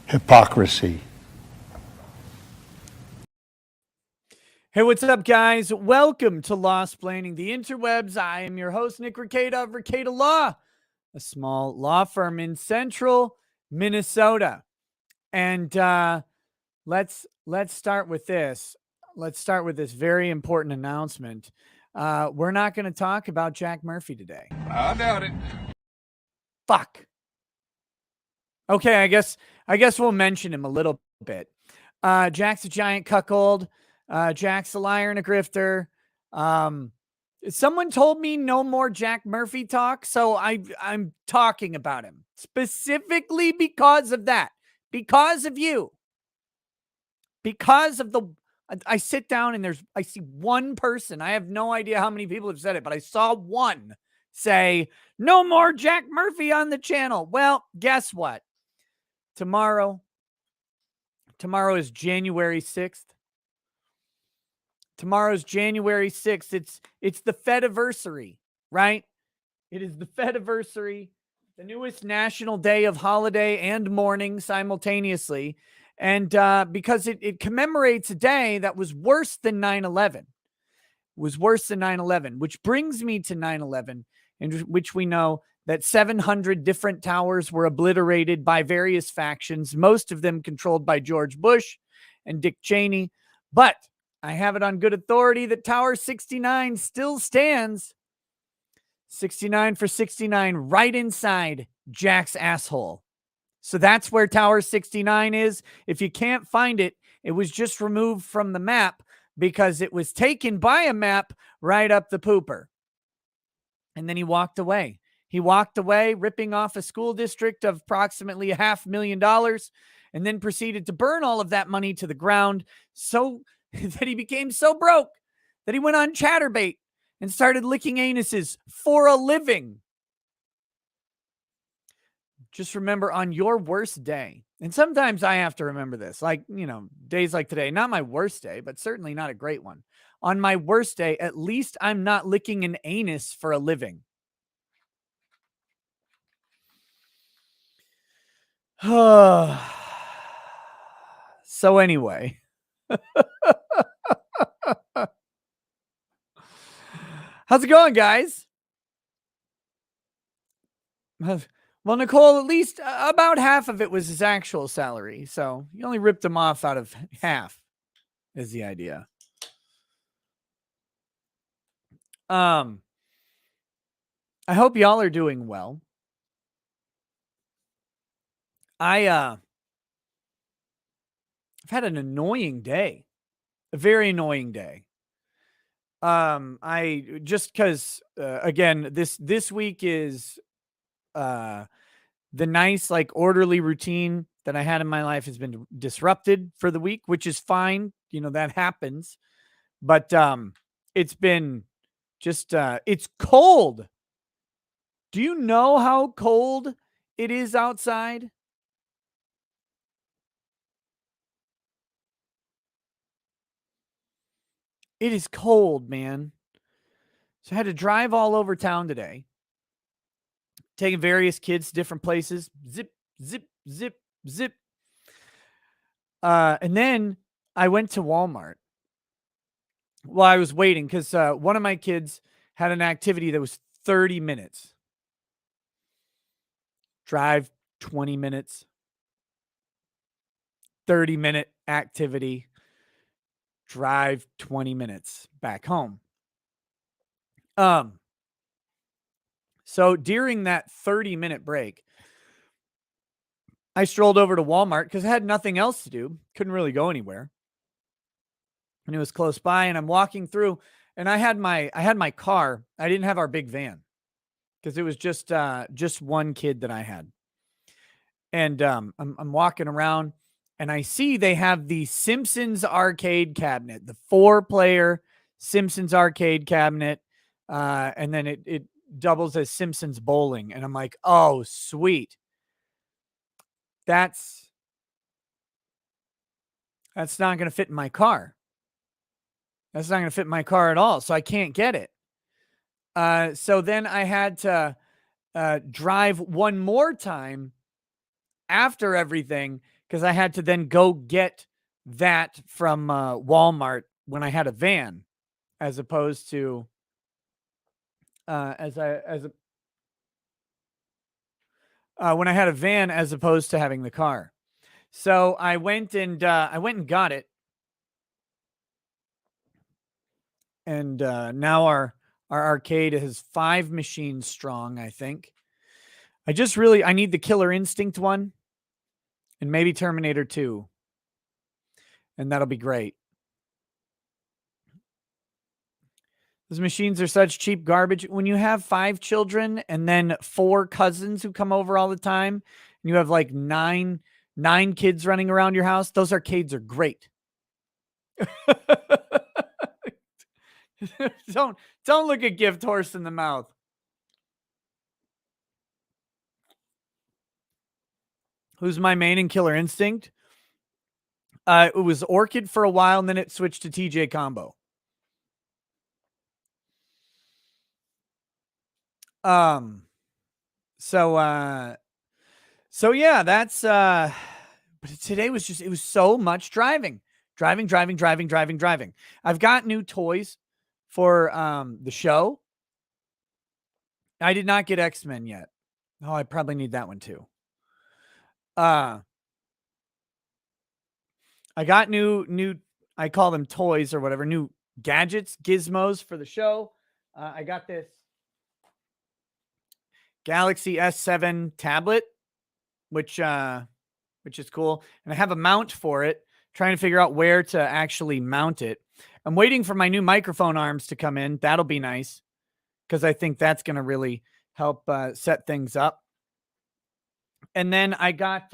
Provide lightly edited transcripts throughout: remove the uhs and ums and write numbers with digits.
Hypocrisy. Hey, what's up, guys? Welcome to Lawsplaining the Interwebs. I am your host, Nick Rekieta of Rekieta Law, a small law firm in central Minnesota. And let's start with this. Let's start with this very important announcement. We're not going to talk about Jack Murphy today. I doubt it. Fuck. Okay, I guess we'll mention him a little bit. Jack's a giant cuckold. Jack's a liar and a grifter. Someone told me no more Jack Murphy talk, so I'm talking about him specifically because of that, because of you, because of I sit down and I see one person. I have no idea how many people have said it, but I saw one say no more Jack Murphy on the channel. Well, guess what? Tomorrow is January 6th. Tomorrow's January 6th. It's the Fediversary, right? It is the Fediversary, the newest national day of holiday and mourning simultaneously. And because it commemorates a day that was worse than 9/11. Was worse than 9/11, which brings me to 9/11, in which we know that 700 different towers were obliterated by various factions, most of them controlled by George Bush and Dick Cheney. But I have it on good authority that Tower 69 still stands. 69 for 69, right inside Jack's asshole. So that's where Tower 69 is. If you can't find it, it was just removed from the map because it was taken by a map right up the pooper. And then he walked away. He walked away, ripping off a school district of approximately $500,000, and then proceeded to burn all of that money to the ground so that he became so broke that he went on Chatterbait and started licking anuses for a living. Just remember, on your worst day, and sometimes I have to remember this, like, days like today, not my worst day, but certainly not a great one. On my worst day, at least I'm not licking an anus for a living. So anyway, how's it going, guys? Well, Nicole, at least about half of it was his actual salary. So you only ripped him off out of half is the idea. I hope y'all are doing well. I've had an annoying day, a very annoying day. I just because again, this week is the nice, like, orderly routine that I had in my life has been disrupted for the week, which is fine. That happens, but it's been just it's cold. Do you know how cold it is outside? It is cold, man. So I had to drive all over town today, taking various kids to different places. Zip, zip, zip, zip. And then I went to Walmart while I was waiting because one of my kids had an activity that was 30 minutes. Drive 20 minutes. 30-minute activity. Drive 20 minutes back home. So during that 30-minute break, I strolled over to Walmart because I had nothing else to do. Couldn't really go anywhere. And it was close by, and I'm walking through, and I had my car. I didn't have our big van because it was just one kid that I had. And I'm walking around, and I see they have the Simpsons arcade cabinet, the 4-player Simpsons arcade cabinet, and then it doubles as Simpsons bowling. And I'm like, oh, sweet. That's not going to fit in my car. That's not going to fit in my car at all. So I can't get it. So then I had to drive one more time after everything because I had to then go get that from Walmart when I had a van, as opposed to when I had a van as opposed to having the car. So I went and got it, and now our arcade is 5 machines strong, I think. I need the Killer Instinct one and maybe Terminator 2, and that'll be great. Those machines are such cheap garbage. When you have 5 children and then 4 cousins who come over all the time, and you have like 9 kids running around your house, those arcades are great. don't look a gift horse in the mouth. Who's my main in Killer Instinct? It was Orchid for a while, and then it switched to TJ Combo. So yeah, that's but today was it was so much driving. I've got new toys for the show. I did not get X-Men yet. Oh, I probably need that one too. I got new I call them toys or whatever, new gadgets, gizmos for the show. I got this Galaxy S7 tablet, which is cool. And I have a mount for it, trying to figure out where to actually mount it. I'm waiting for my new microphone arms to come in. That'll be nice because I think that's going to really help set things up. And then I got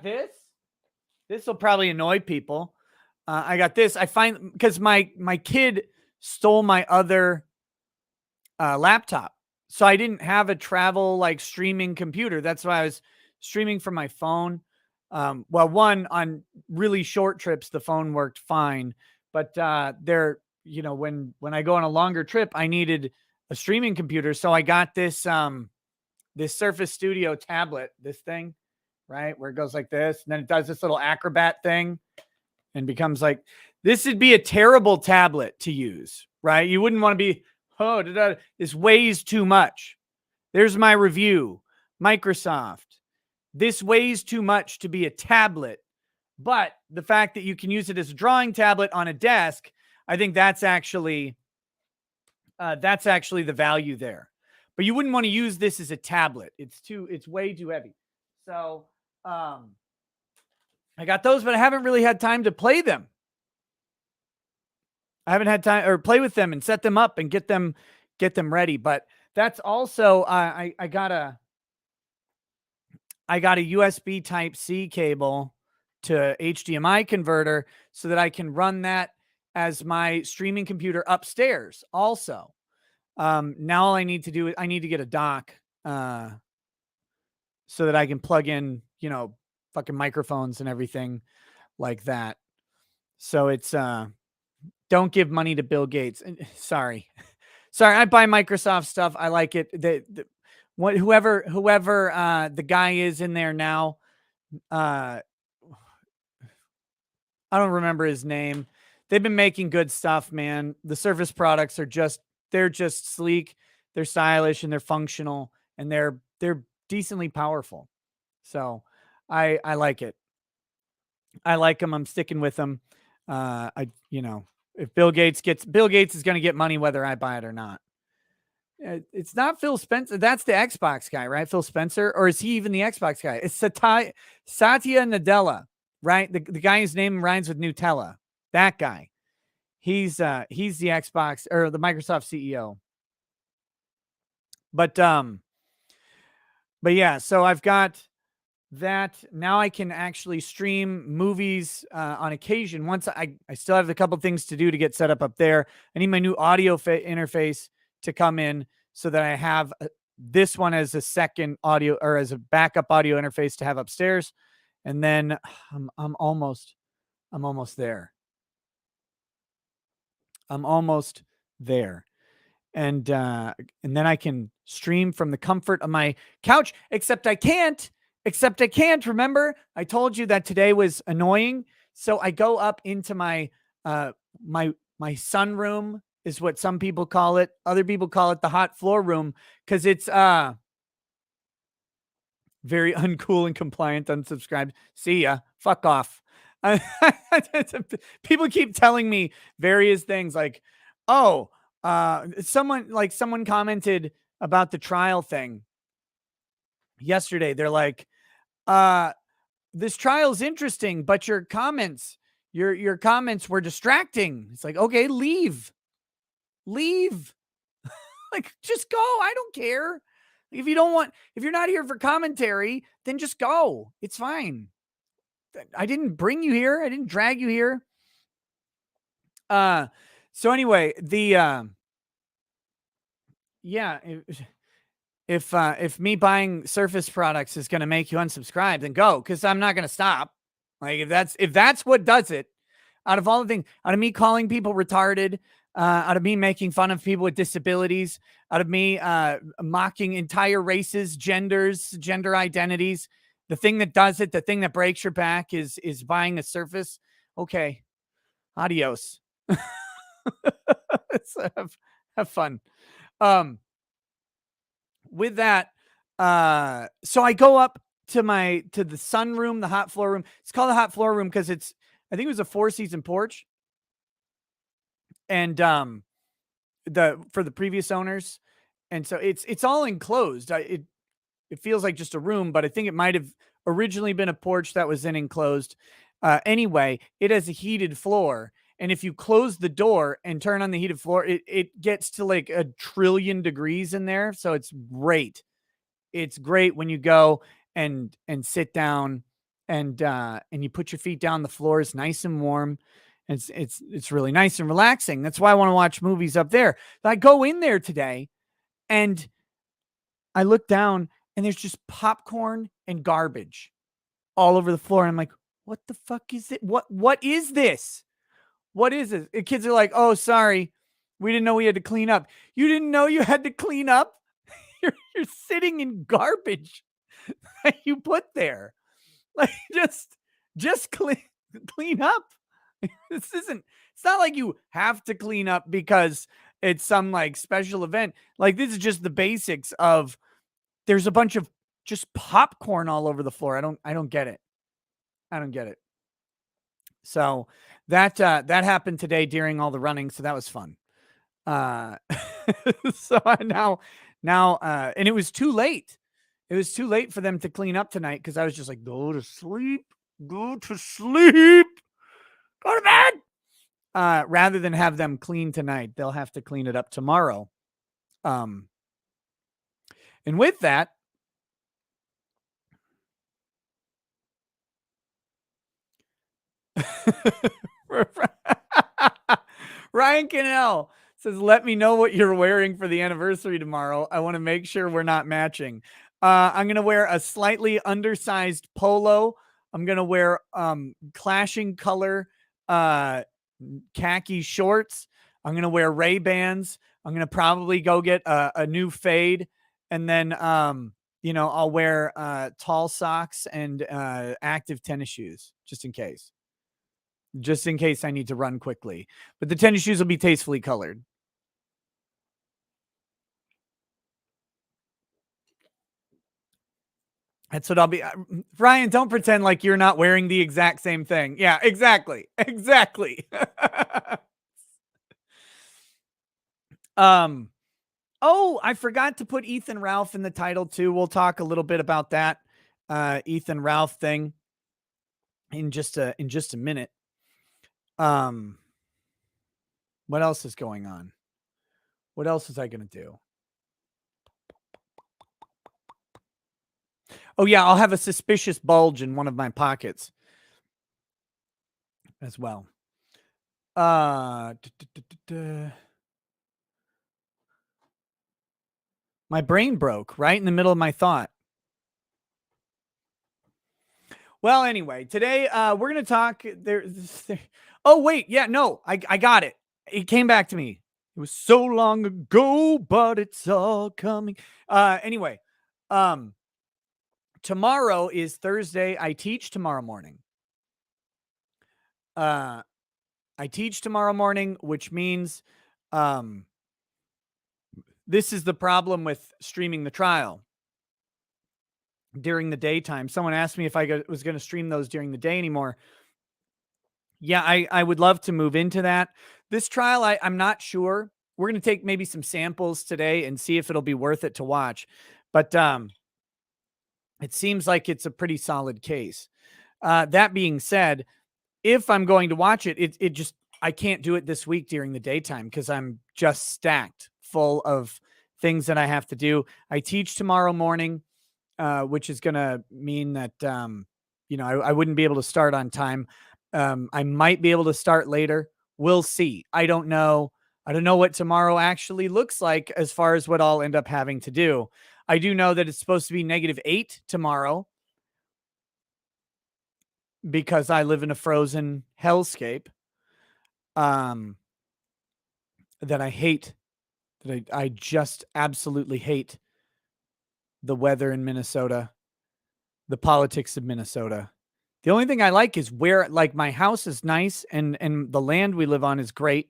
this. This will probably annoy people. I got this. I find because my kid stole my other laptop. So I didn't have a travel like streaming computer. That's why I was streaming from my phone. Well, one, on really short trips, the phone worked fine, but when I go on a longer trip, I needed a streaming computer. So I got this Surface Studio tablet, this thing, right, where it goes like this, and then it does this little acrobat thing and becomes like, this would be a terrible tablet to use, right? You wouldn't want to be, this weighs too much. There's my review. Microsoft. This weighs too much to be a tablet. But the fact that you can use it as a drawing tablet on a desk, I think that's actually the value there. But you wouldn't want to use this as a tablet. It's way too heavy. So I got those, but I haven't really had time to play them. I haven't had time or play with them and set them up and get them ready. But that's also I got a USB Type-C cable to HDMI converter so that I can run that as my streaming computer upstairs also. Now all I need to do is I need to get a dock so that I can plug in, fucking microphones and everything like that. So it's don't give money to Bill Gates. Sorry, I buy Microsoft stuff. I like it. Whoever the guy is in there now, I don't remember his name. They've been making good stuff, man. The Surface products are they're just sleek, they're stylish, and they're functional, and they're decently powerful. So I like it. I like them. I'm sticking with them. If Bill Gates is going to get money whether I buy it or not. It's not Phil Spencer. That's the Xbox guy, right? Phil Spencer, or is he even the Xbox guy? It's Satya Nadella, right? The guy whose name rhymes with Nutella. That guy. He's the Xbox or the Microsoft CEO. But yeah, so I've got that. Now I can actually stream movies on occasion. Once I still have a couple things to do to get set up there. I need my new audio interface to come in so that I have this one as a second audio or as a backup audio interface to have upstairs. And then I'm almost there. I'm almost there. and then I can stream from the comfort of my couch. Except I can't. Remember, I told you that today was annoying. So I go up into my my sunroom is what some people call it. Other people call it the hot floor room because it's very uncool and compliant. Unsubscribed. See ya. Fuck off. People keep telling me various things like, oh, someone commented about the trial thing yesterday. They're like, this trial's interesting, but your comments were distracting. It's like, okay, leave. Like, just go. I don't care. If you're not here for commentary, then just go. It's fine. I didn't bring you here. I didn't drag you here. So anyway, yeah, if me buying Surface products is going to make you unsubscribe, then go, because I'm not going to stop. Like, if that's what does it, out of all the things, out of me calling people retarded, out of me making fun of people with disabilities, out of me mocking entire races, genders, gender identities, the thing that does it, the thing that breaks your back is buying a Surface. Okay, adios. So have fun. With that, so I go up to the sunroom, the hot floor room. It's called the hot floor room because I think it was a 4-season porch. And for the previous owners. And so it's all enclosed. It feels like just a room, but I think it might have originally been a porch that was then enclosed. Anyway, it has a heated floor. And if you close the door and turn on the heated floor, it gets to like 1 trillion degrees in there. So it's great. It's great when you go and sit down and you put your feet down. The floor is nice and warm. It's really nice and relaxing. That's why I want to watch movies up there. I go in there today and I look down and there's just popcorn and garbage all over the floor. And I'm like, what the fuck is it? What is this? What is this? The kids are like, oh, sorry. We didn't know we had to clean up. You didn't know you had to clean up? You're sitting in garbage that you put there. Like, just clean up. It's not like you have to clean up because it's some like special event. Like, this is just the basics of, there's a bunch of just popcorn all over the floor. I don't get it. I don't get it. So that happened today during all the running. So that was fun. So now, and it was too late. It was too late for them to clean up tonight because I was just like, go to sleep. Go to bed. Rather than have them clean tonight, they'll have to clean it up tomorrow. And with that, Ryan Cannell says, let me know what you're wearing for the anniversary tomorrow. I want to make sure we're not matching. I'm going to wear a slightly undersized polo. I'm going to wear clashing color khaki shorts. I'm going to wear Ray-Bans. I'm going to probably go get a new fade. And then, I'll wear tall socks and active tennis shoes just in case. Just in case I need to run quickly. But the tennis shoes will be tastefully colored. That's what I'll be. Ryan, don't pretend like you're not wearing the exact same thing. Yeah, exactly. Exactly. Oh, I forgot to put Ethan Ralph in the title too. We'll talk a little bit about that Ethan Ralph thing in just a minute. What else is going on? What else is I going to do? Oh yeah, I'll have a suspicious bulge in one of my pockets as well. My brain broke right in the middle of my thought. Well, anyway, today we're going to talk there. Oh, wait. Yeah, no, I got it. It came back to me. It was so long ago, but it's all coming. Anyway, tomorrow is Thursday. I teach tomorrow morning. Which means this is the problem with streaming the trial during the daytime. Someone asked me if I was going to stream those during the day anymore. Yeah, I would love to move into that. This trial, I'm not sure. We're going to take maybe some samples today and see if it'll be worth it to watch. But it seems like it's a pretty solid case. That being said, if I'm going to watch it, it just, I can't do it this week during the daytime because I'm just stacked full of things that I have to do. I teach tomorrow morning, which is going to mean that, I wouldn't be able to start on time. I might be able to start later. We'll see. I don't know. I don't know what tomorrow actually looks like as far as what I'll end up having to do. I do know that it's supposed to be -8 tomorrow because I live in a frozen hellscape. That I hate, that I just absolutely hate the weather in Minnesota, the politics of Minnesota. The only thing I like is where, like, my house is nice and the land we live on is great.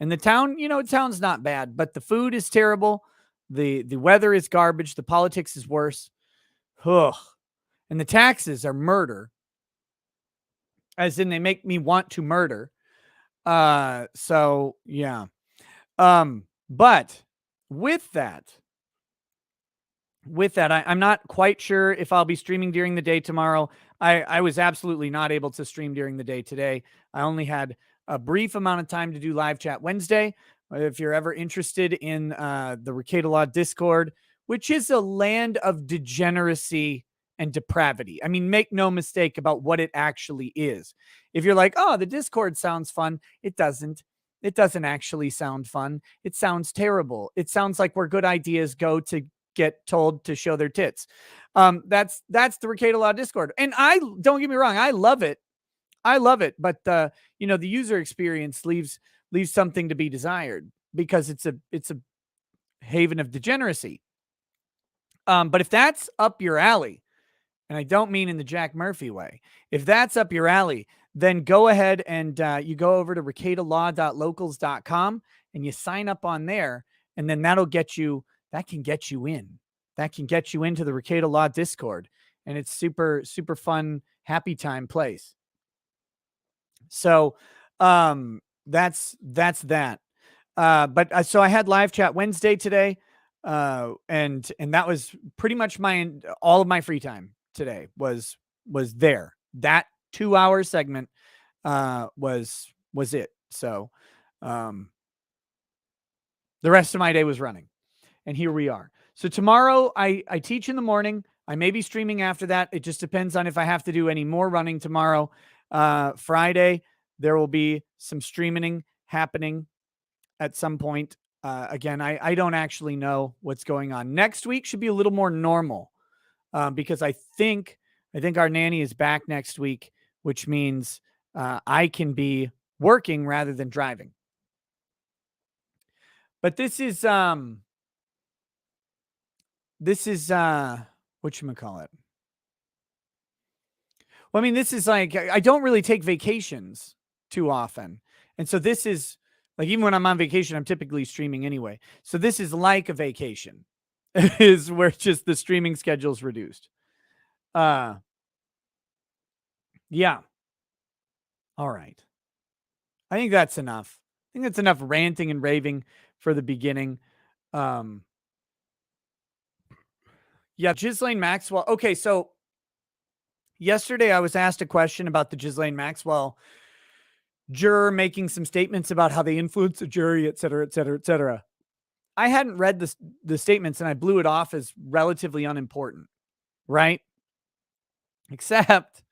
And the town, town's not bad, but the food is terrible. The weather is garbage. The politics is worse. Ugh. And the taxes are murder. As in they make me want to murder. So yeah. But with that, I'm not quite sure if I'll be streaming during the day tomorrow. I was absolutely not able to stream during the day today. I only had a brief amount of time to do live chat Wednesday. If you're ever interested in the Recato Law Discord, which is a land of degeneracy and depravity. I mean, make no mistake about what it actually is. If you're like, oh, the Discord sounds fun, it doesn't. It doesn't actually sound fun. It sounds terrible. It sounds like where good ideas go to get told to show their tits. That's the Recato Law Discord. And don't get me wrong, I love it. But the user experience leaves something to be desired because it's a haven of degeneracy. But if that's up your alley, and I don't mean in the Jack Murphy way, if that's up your alley, then go ahead and you go over to recatolaw.locals.com and you sign up on there, and then that can get you in. That can get you into the Recato Law Discord, and it's super, super fun, happy time place. So that's that. But so I had live chat Wednesday today, and that was pretty much all of my free time today was there. That 2-hour segment was it. So the rest of my day was running, and here we are. So tomorrow I teach in the morning. I may be streaming after that. It just depends on if I have to do any more running tomorrow. Friday, there will be some streaming happening at some point. Again, I don't actually know what's going on. Next week should be a little more normal because I think our nanny is back next week, which means I can be working rather than driving. But this is whatchamacallit. Well, I mean, this is like, I don't really take vacations too often. And so this is like, even when I'm on vacation, I'm typically streaming anyway. So this is like a vacation is where just the streaming schedule is reduced. Yeah. All right. I think that's enough. I think that's enough ranting and raving for the beginning. Yeah. Ghislaine Maxwell. Okay. So yesterday I was asked a question about the Ghislaine Maxwell juror making some statements about how they influence the jury, et cetera, et cetera, et cetera. I hadn't read the statements and I blew it off as relatively unimportant, right? Except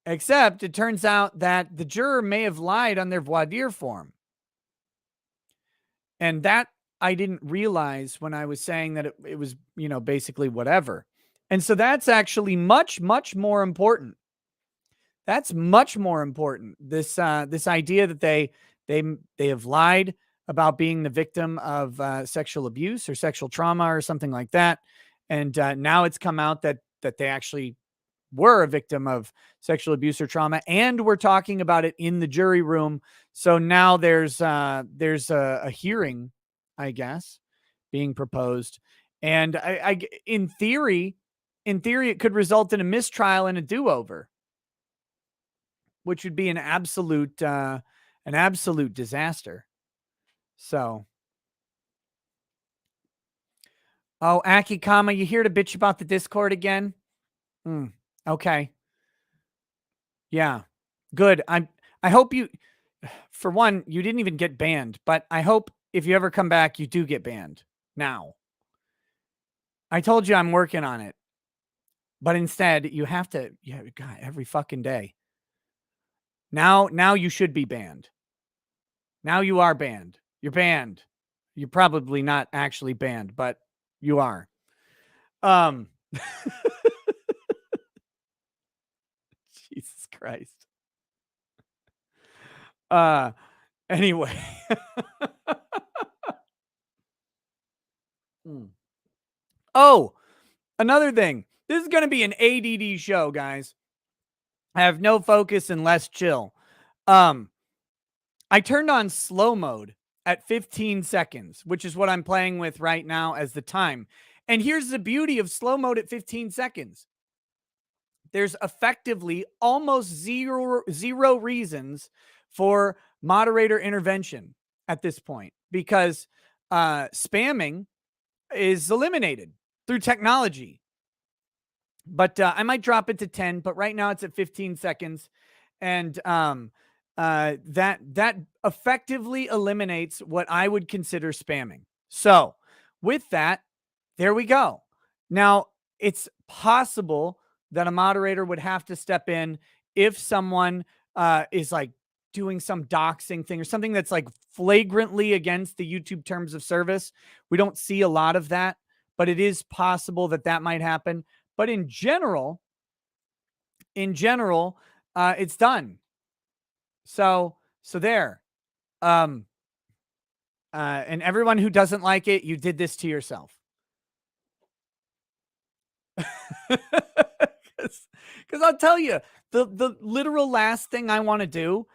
it turns out that the juror may have lied on their voir dire form. And that I didn't realize when I was saying that it was, basically whatever. And so that's actually much, much more important. That's much more important. This idea that they have lied about being the victim of sexual abuse or sexual trauma or something like that. And now it's come out that they actually were a victim of sexual abuse or trauma, and we're talking about it in the jury room. So now there's a hearing, I guess, being proposed, and in theory, it could result in a mistrial and a do-over, which would be an absolute disaster. So, oh, Akikama, you here to bitch about the Discord again? Okay. Yeah. Good. I hope you, for one, you didn't even get banned, but I hope if you ever come back, you do get banned now. I told you I'm working on it, but instead you have to, yeah, God, every fucking day. Now you should be banned. Now you are banned. You're banned. You're probably not actually banned, but you are. Jesus Christ. Anyway. Oh, another thing. This is going to be an ADD show, guys. I have no focus and less chill. I turned on slow mode at 15 seconds, which is what I'm playing with right now as the time. And here's the beauty of slow mode at 15 seconds. There's effectively almost zero reasons for moderator intervention at this point, because spamming is eliminated through technology. But I might drop it to 10, but right now it's at 15 seconds. And that effectively eliminates what I would consider spamming. So with that, there we go. Now, it's possible that a moderator would have to step in if someone is like doing some doxing thing or something that's like flagrantly against the YouTube terms of service. We don't see a lot of that, but it is possible that that might happen. But in general, it's done. So there. And everyone who doesn't like it, you did this to yourself. Because I'll tell you, the literal last thing I want to do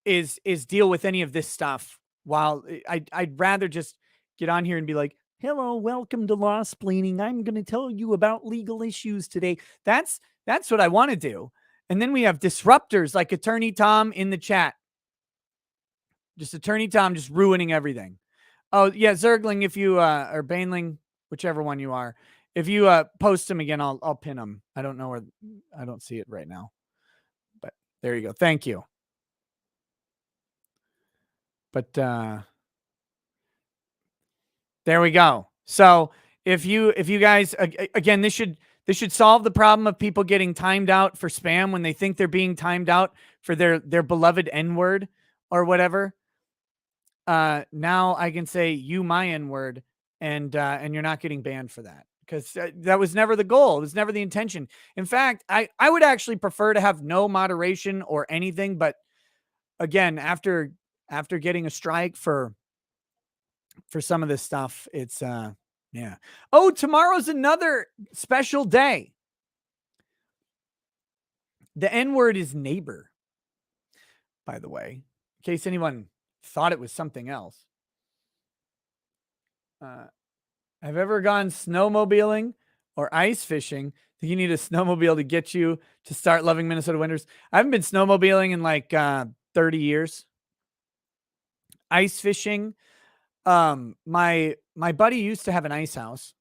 is deal with any of this stuff. While I'd rather just get on here and be like, hello, welcome to Law Splaining. I'm going to tell you about legal issues today. That's what I want to do. And then we have disruptors like Attorney Tom in the chat. Just Attorney Tom just ruining everything. Oh, yeah, Zergling, if you or Baneling, whichever one you are, if you post him again, I'll pin him. I don't know where, I don't see it right now. But there you go. Thank you. But there we go. So if you guys, again, this should solve the problem of people getting timed out for spam when they think they're being timed out for their beloved N-word or whatever. Now I can say you my N-word, and you're not getting banned for that, because that was never the goal. It was never the intention. In fact, I would actually prefer to have no moderation or anything. But again, after getting a strike for some of this stuff, it's yeah. Oh, tomorrow's another special day. The N-word is neighbor, by the way, in case anyone thought it was something else. Have ever gone snowmobiling or ice fishing? Think you need a snowmobile to get you to start loving Minnesota winters? I haven't been snowmobiling in like 30 years. Ice fishing. My buddy used to have an ice house,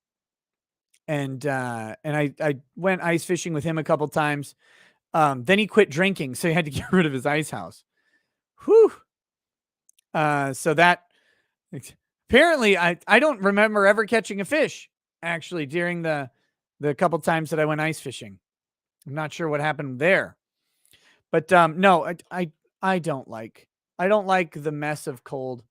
and I went ice fishing with him a couple times. Then he quit drinking, so he had to get rid of his ice house. Whew. So that apparently I don't remember ever catching a fish actually during the couple times that I went ice fishing. I'm not sure what happened there. But no, I don't like the mess of cold.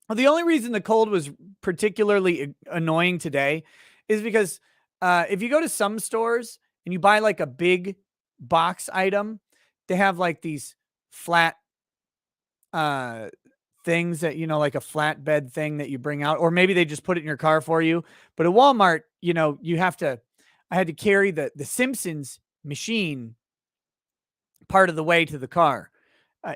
Well, the only reason the cold was particularly annoying today is because if you go to some stores and you buy like a big box item, they have like these flat things that, you know, like a flatbed thing that you bring out, or maybe they just put it in your car for you. But at Walmart, you know, I had to carry the Simpsons machine part of the way to the car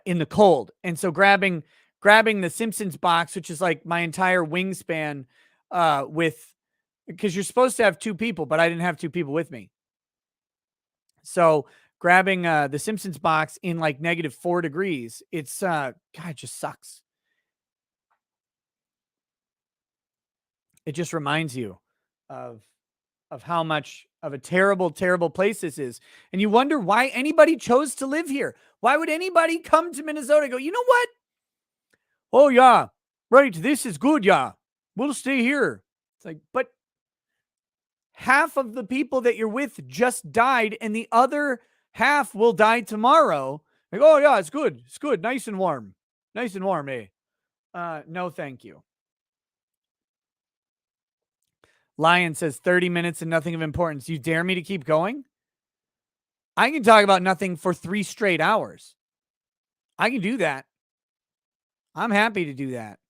in the cold. And so grabbing the Simpsons box, which is like my entire wingspan, because you're supposed to have two people, but I didn't have two people with me. So grabbing the Simpsons box in like -4 degrees, it's God, it just sucks. It just reminds you of how much of a terrible, terrible place this is. And you wonder why anybody chose to live here. Why would anybody come to Minnesota and go, you know what? Oh, yeah, right. This is good. Yeah, we'll stay here. It's like, but half of the people that you're with just died, and the other half will die tomorrow. Like, oh, yeah, it's good. It's good. Nice and warm. Nice and warm, eh? No, thank you. Lion says 30 minutes and nothing of importance. You dare me to keep going? I can talk about nothing for 3 straight hours. I can do that. I'm happy to do that.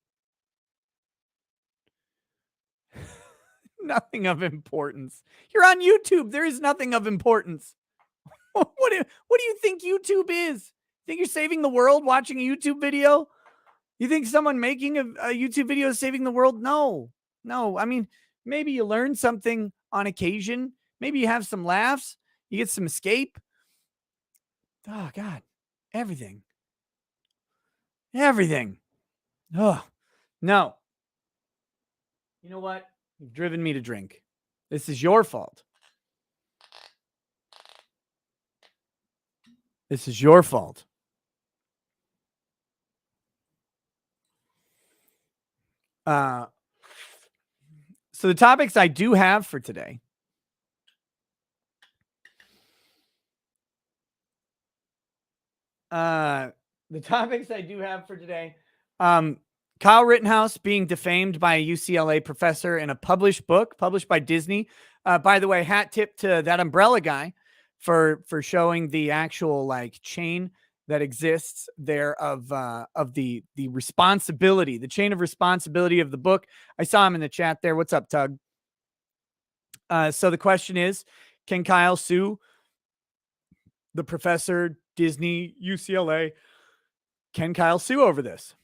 Nothing of importance. You're on YouTube. There is nothing of importance. What do you think YouTube is? Think you're saving the world watching a YouTube video? You think someone making a YouTube video is saving the world? No. I mean, maybe you learn something on occasion. Maybe you have some laughs. You get some escape. Oh, God. Everything. Oh, no. You know what? You've driven me to drink. This is your fault. This is your fault. So the topics I do have for today. Kyle Rittenhouse being defamed by a UCLA professor in a published book published by Disney. By the way, hat tip to that umbrella guy for showing the actual like chain that exists there of the responsibility, the chain of responsibility of the book. I saw him in the chat there. What's up, Tug? So the question is, can Kyle sue the professor, Disney, UCLA? Can Kyle sue over this?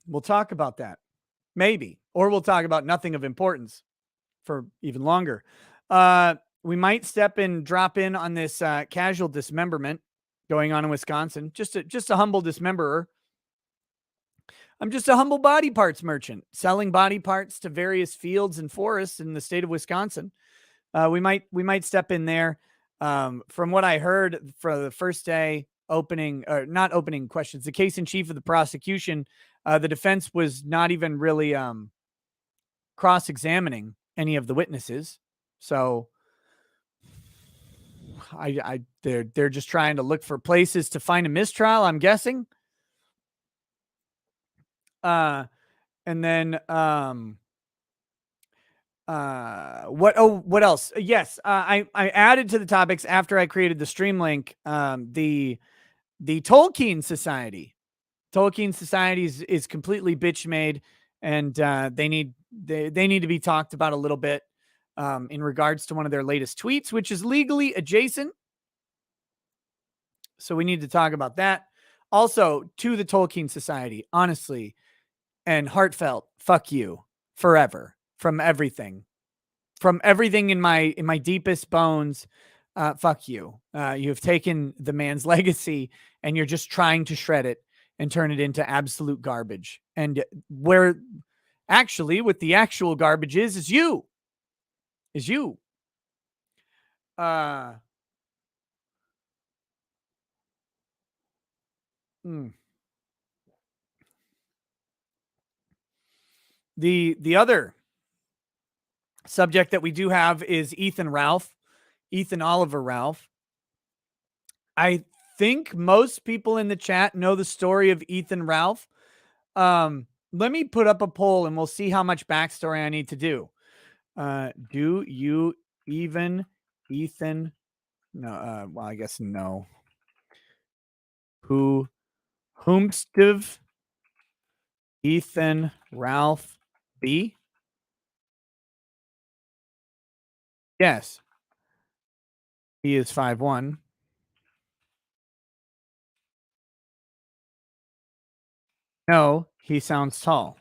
We'll talk about that. Maybe. Or we'll talk about nothing of importance for even longer. We might drop in on this casual dismemberment going on in Wisconsin. Just a humble dismemberer. I'm just a humble body parts merchant selling body parts to various fields and forests in the state of Wisconsin. We might step in there. From what I heard for the first day not opening questions, the case in chief of the prosecution, the defense was not even really cross-examining any of the witnesses. So they're just trying to look for places to find a mistrial, I'm guessing. And then what else? Yes, I added to the topics after I created the stream link, the Tolkien Society. Tolkien Society is completely bitch made, and they need to be talked about a little bit in regards to one of their latest tweets, which is legally adjacent. So we need to talk about that. Also, to the Tolkien Society, honestly and heartfelt, fuck you forever from everything in my deepest bones. Fuck you. You have taken the man's legacy and you're just trying to shred it and turn it into absolute garbage. And where actually what the actual garbage is you. The other subject that we do have is Ethan Oliver Ralph. I think most people in the chat know the story of Ethan Ralph. Let me put up a poll and we'll see how much backstory I need to do. Do you even Ethan? No, well, I guess no. Whomstiv Ethan Ralph B? Yes. He is 5'1". No, he sounds tall.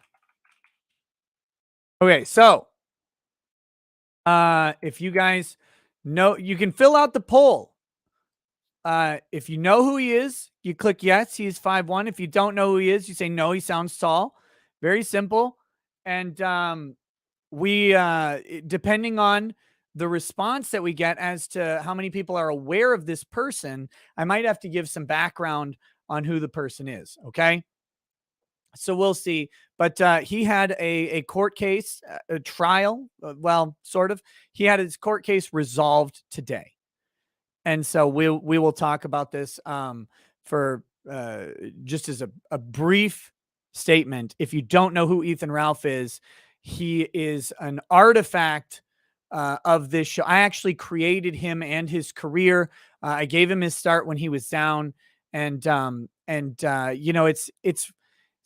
Okay, so if you guys know, you can fill out the poll. If you know who he is, you click yes, he is 5'1". If you don't know who he is, you say no, he sounds tall. Very simple. And we depending on the response that we get as to how many people are aware of this person, I might have to give some background on who the person is. Okay. So we'll see. But he had a court case, a trial. Well, sort of. He had his court case resolved today. And so we will talk about this for just as a brief statement. If you don't know who Ethan Ralph is, he is an artifact of this show. I actually created him and his career. I gave him his start when he was down, and you know, it's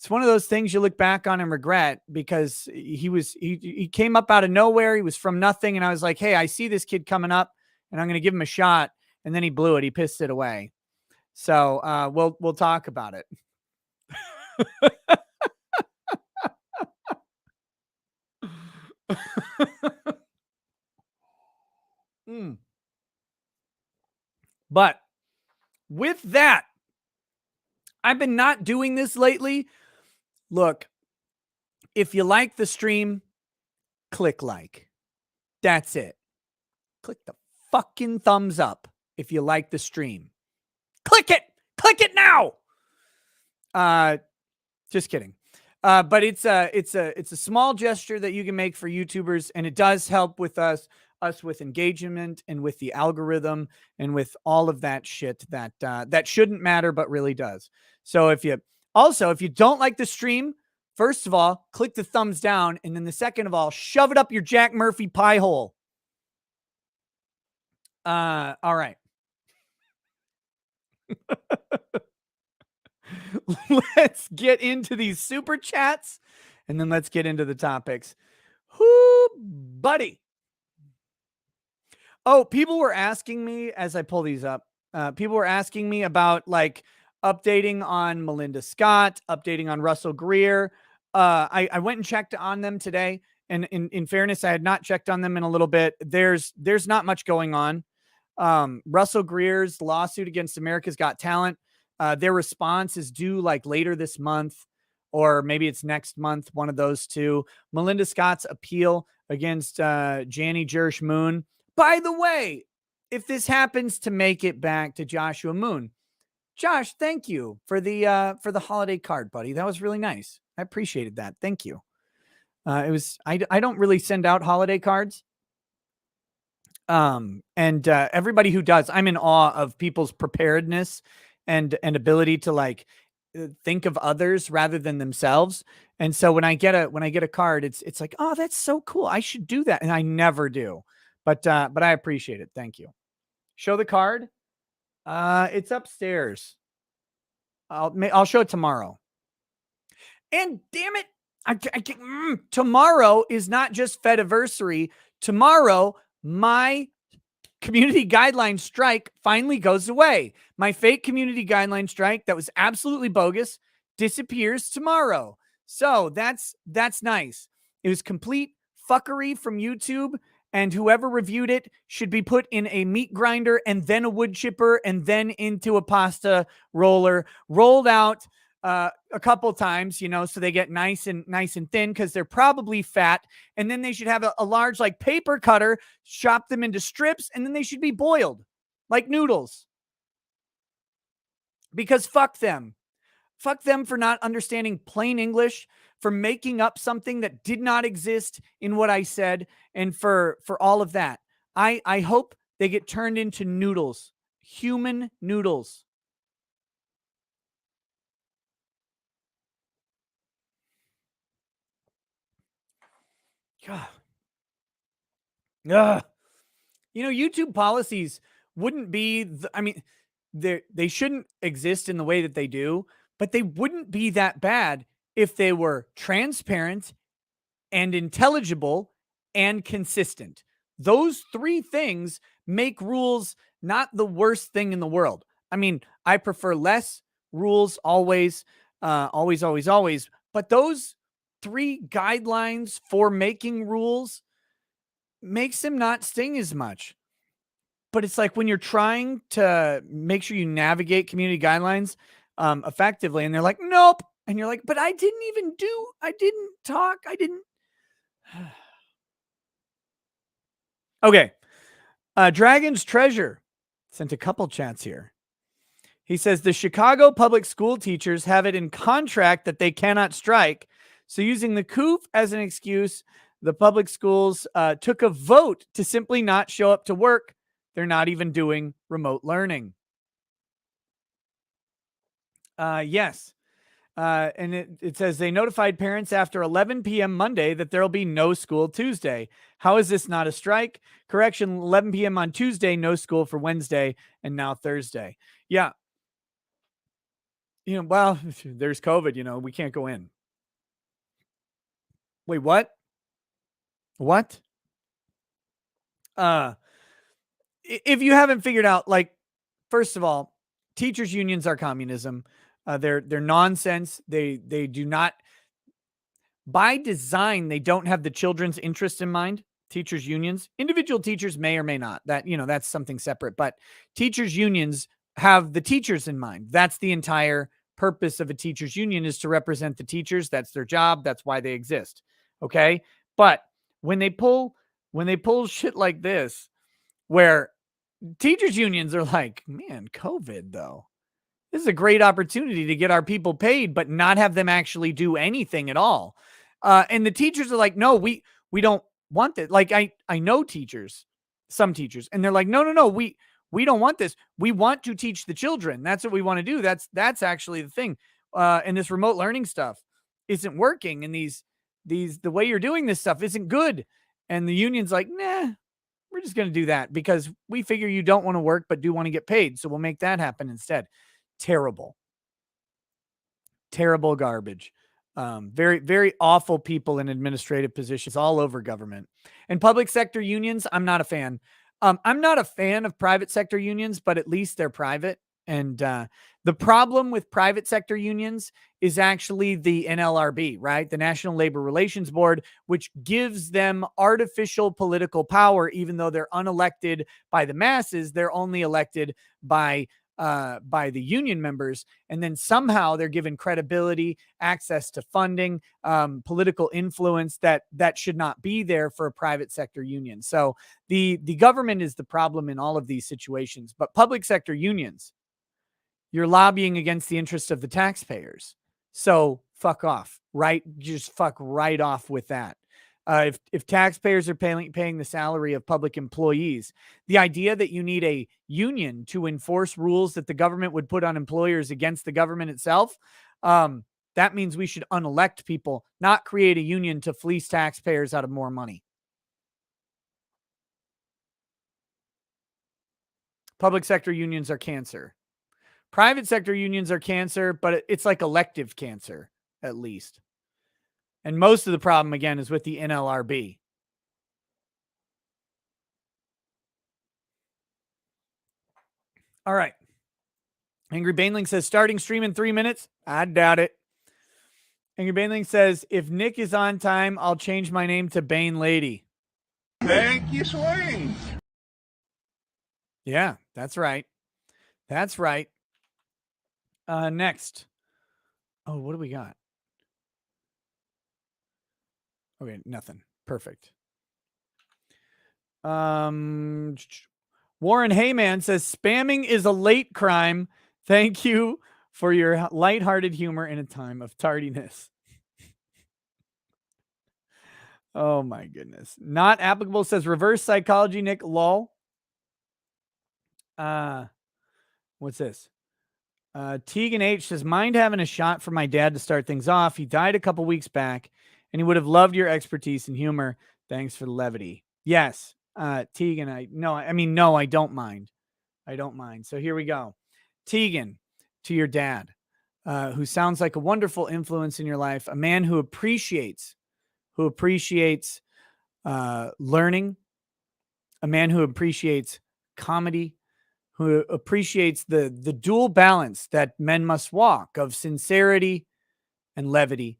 one of those things you look back on and regret, because he came up out of nowhere. He was from nothing, and I was like, hey, I see this kid coming up, and I'm going to give him a shot. And then he blew it. He pissed it away. So we'll talk about it. But with that, I've been not doing this lately. Look, if you like the stream, click like. That's it. Click the fucking thumbs up if you like the stream. Click it. Click it now. Just kidding. But it's a small gesture that you can make for YouTubers, and it does help with us with engagement and with the algorithm and with all of that shit that shouldn't matter but really does. So if you don't like the stream, first of all, click the thumbs down, and then the second of all, shove it up your Jack Murphy pie hole. All right. Let's get into these super chats, and then let's get into the topics. Whoo, buddy. Oh, people were asking me as I pull these up. People were asking me about like updating on Melinda Scott, updating on Russell Greer. I went and checked on them today, and in fairness, I had not checked on them in a little bit. There's not much going on. Russell Greer's lawsuit against America's Got Talent, their response is due like later this month, or maybe it's next month, one of those two. Melinda Scott's appeal against Janny Jersh Moon. By the way, if this happens to make it back to Joshua Moon, Josh, thank you for the holiday card, buddy. That was really nice. I appreciated that. Thank you. It was I don't really send out holiday cards. And everybody who does, I'm in awe of people's preparedness and ability to like think of others rather than themselves. And so when I get a card, it's like, oh, that's so cool. I should do that. And I never do. But I appreciate it. Thank you. Show the card. It's upstairs. I'll show it tomorrow. And damn it, tomorrow is not just Fediversary. Tomorrow, my community guideline strike finally goes away. My fake community guideline strike that was absolutely bogus disappears tomorrow. So that's nice. It was complete fuckery from YouTube, and whoever reviewed it should be put in a meat grinder and then a wood chipper and then into a pasta roller, rolled out a couple times, you know, so they get nice and thin, because they're probably fat. And then they should have a large like paper cutter, chop them into strips, and then they should be boiled like noodles. Because fuck them. Fuck them for not understanding plain English, for making up something that did not exist in what I said, and for all of that. I hope they get turned into noodles, human noodles. God. Ugh. You know, YouTube policies wouldn't be, I mean, they shouldn't exist in the way that they do, but they wouldn't be that bad if they were transparent and intelligible and consistent. Those three things make rules not the worst thing in the world. I mean, I prefer less rules always, always. But those three guidelines for making rules makes them not sting as much. But it's like when you're trying to make sure you navigate community guidelines effectively, and they're like, nope. And you're like, but I didn't talk. I didn't. Okay. Dragon's Treasure sent a couple chats here. He says the Chicago public school teachers have it in contract that they cannot strike. So using the coup as an excuse, the public schools took a vote to simply not show up to work. They're not even doing remote learning. Yes. And it says they notified parents after 11 p.m. Monday that there will be no school Tuesday. How is this not a strike? Correction, 11 p.m. on Tuesday, no school for Wednesday, and now Thursday. Yeah. Well, there's COVID, we can't go in. Wait, what? What? If you haven't figured out, first of all, teachers unions are communism. They're nonsense. They do not, by design, they don't have the children's interest in mind. Teachers unions, individual teachers may or may not. That's something separate. But teachers unions have the teachers in mind. That's the entire purpose of a teachers union, is to represent the teachers. That's their job. That's why they exist. Okay, but when they pull shit like this, where teachers unions are like, man, COVID though, this is a great opportunity to get our people paid, but not have them actually do anything at all. And the teachers are like, no, we don't want it. Like I know some teachers, and they're like, no, we don't want this. We want to teach the children. That's what we want to do. That's actually the thing. And this remote learning stuff isn't working. And the way you're doing this stuff isn't good. And the union's like, nah, we're just going to do that because we figure you don't want to work, but do want to get paid. So we'll make that happen instead. Terrible garbage. Very, very awful people in administrative positions all over government. And public sector unions, I'm not a fan. I'm not a fan of private sector unions, but at least they're private. And the problem with private sector unions is actually the NLRB, right? The National Labor Relations Board, which gives them artificial political power, even though they're unelected by the masses. They're only elected by the union members, and then somehow they're given credibility, access to funding, political influence that should not be there for a private sector union. So the government is the problem in all of these situations, but public sector unions, you're lobbying against the interests of the taxpayers. So fuck off, right? Just fuck right off with that. If taxpayers are paying the salary of public employees, the idea that you need a union to enforce rules that the government would put on employers against the government itself, that means we should unelect people, not create a union to fleece taxpayers out of more money. Public sector unions are cancer. Private sector unions are cancer, but it's like elective cancer, at least. And most of the problem, again, is with the NLRB. All right. Angry Baneling says, starting stream in 3 minutes. I doubt it. Angry Baneling says, if Nick is on time, I'll change my name to Bane Lady. Thank you, swing. Yeah, that's right. That's right. Next. Oh, what do we got? Okay, nothing. Perfect. Warren Heyman says, spamming is a late crime. Thank you for your lighthearted humor in a time of tardiness. Oh my goodness. Not applicable says reverse psychology, Nick. Lol. What's this? Tegan H says, mind having a shot for my dad to start things off. He died a couple weeks back, and he would have loved your expertise and humor. Thanks for the levity. Yes, Tegan, no, I don't mind. I don't mind. So here we go. Tegan, to your dad. who sounds like a wonderful influence in your life, a man who appreciates learning, a man who appreciates comedy, who appreciates the dual balance that men must walk of sincerity and levity.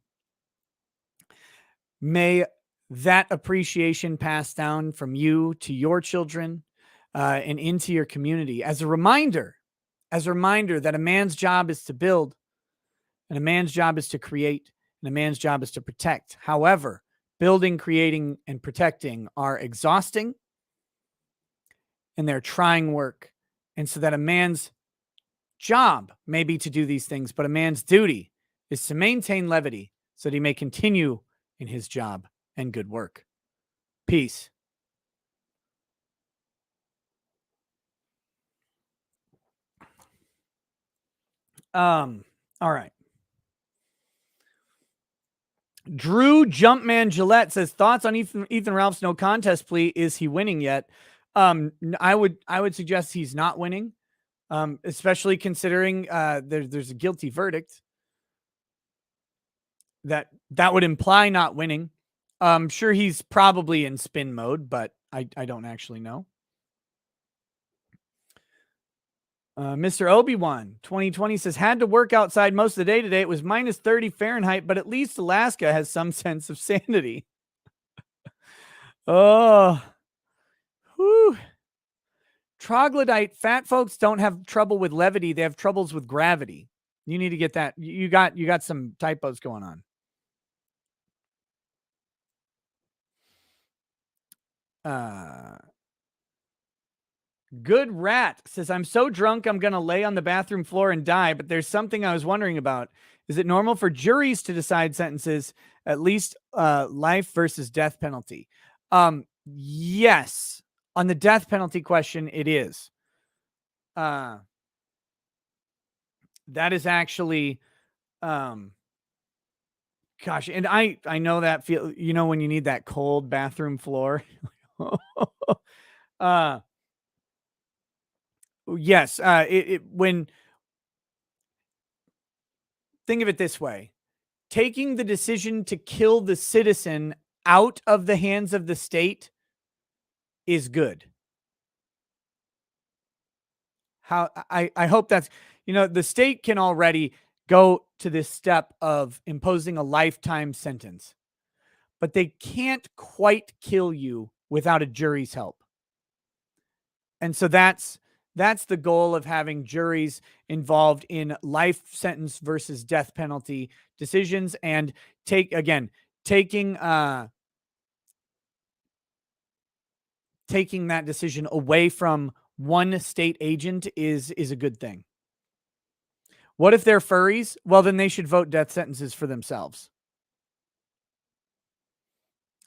May that appreciation pass down from you to your children and into your community as a reminder that a man's job is to build, and a man's job is to create, and a man's job is to protect. However, building, creating, and protecting are exhausting, and they're trying work. And so that a man's job may be to do these things, but a man's duty is to maintain levity so that he may continue in his job and good work. Peace. All right. Drew Jumpman Gillette says, thoughts on Ethan Ralph's no contest plea. Is he winning yet? I would suggest he's not winning, especially considering there's a guilty verdict. That would imply not winning. I'm sure he's probably in spin mode, but I don't actually know. Mr. Obi-Wan 2020 says, had to work outside most of the day today. It was minus 30 Fahrenheit, but at least Alaska has some sense of sanity. Oh, whew. Troglodyte fat folks don't have trouble with levity. They have troubles with gravity. You need to get that. You got some typos going on. Good Rat says, I'm so drunk I'm going to lay on the bathroom floor and die, but there's something I was wondering about. Is it normal for juries to decide sentences, at least life versus death penalty? Yes. On the death penalty question, it is. That is actually, gosh, and I know that feel, when you need that cold bathroom floor. Yes. When think of it this way, taking the decision to kill the citizen out of the hands of the state is good. How I hope that's, the state can already go to this step of imposing a lifetime sentence, but they can't quite kill you without a jury's help. And so that's the goal of having juries involved in life sentence versus death penalty decisions, and taking that decision away from one state agent is a good thing. What if they're furries? Well, then they should vote death sentences for themselves.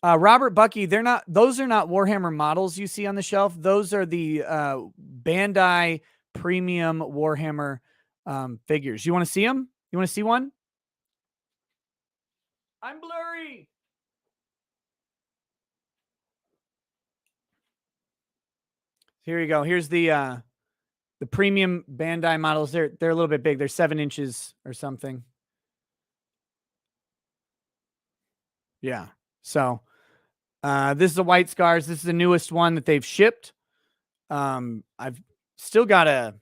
Robert Bucky, those are not Warhammer models you see on the shelf. Those are the Bandai premium Warhammer figures. You want to see them? You want to see one? I'm blurry. Here you go. Here's the premium Bandai models. They're a little bit big. They're 7 inches or something. Yeah. So this is the White Scars. This is the newest one that they've shipped. I've still got an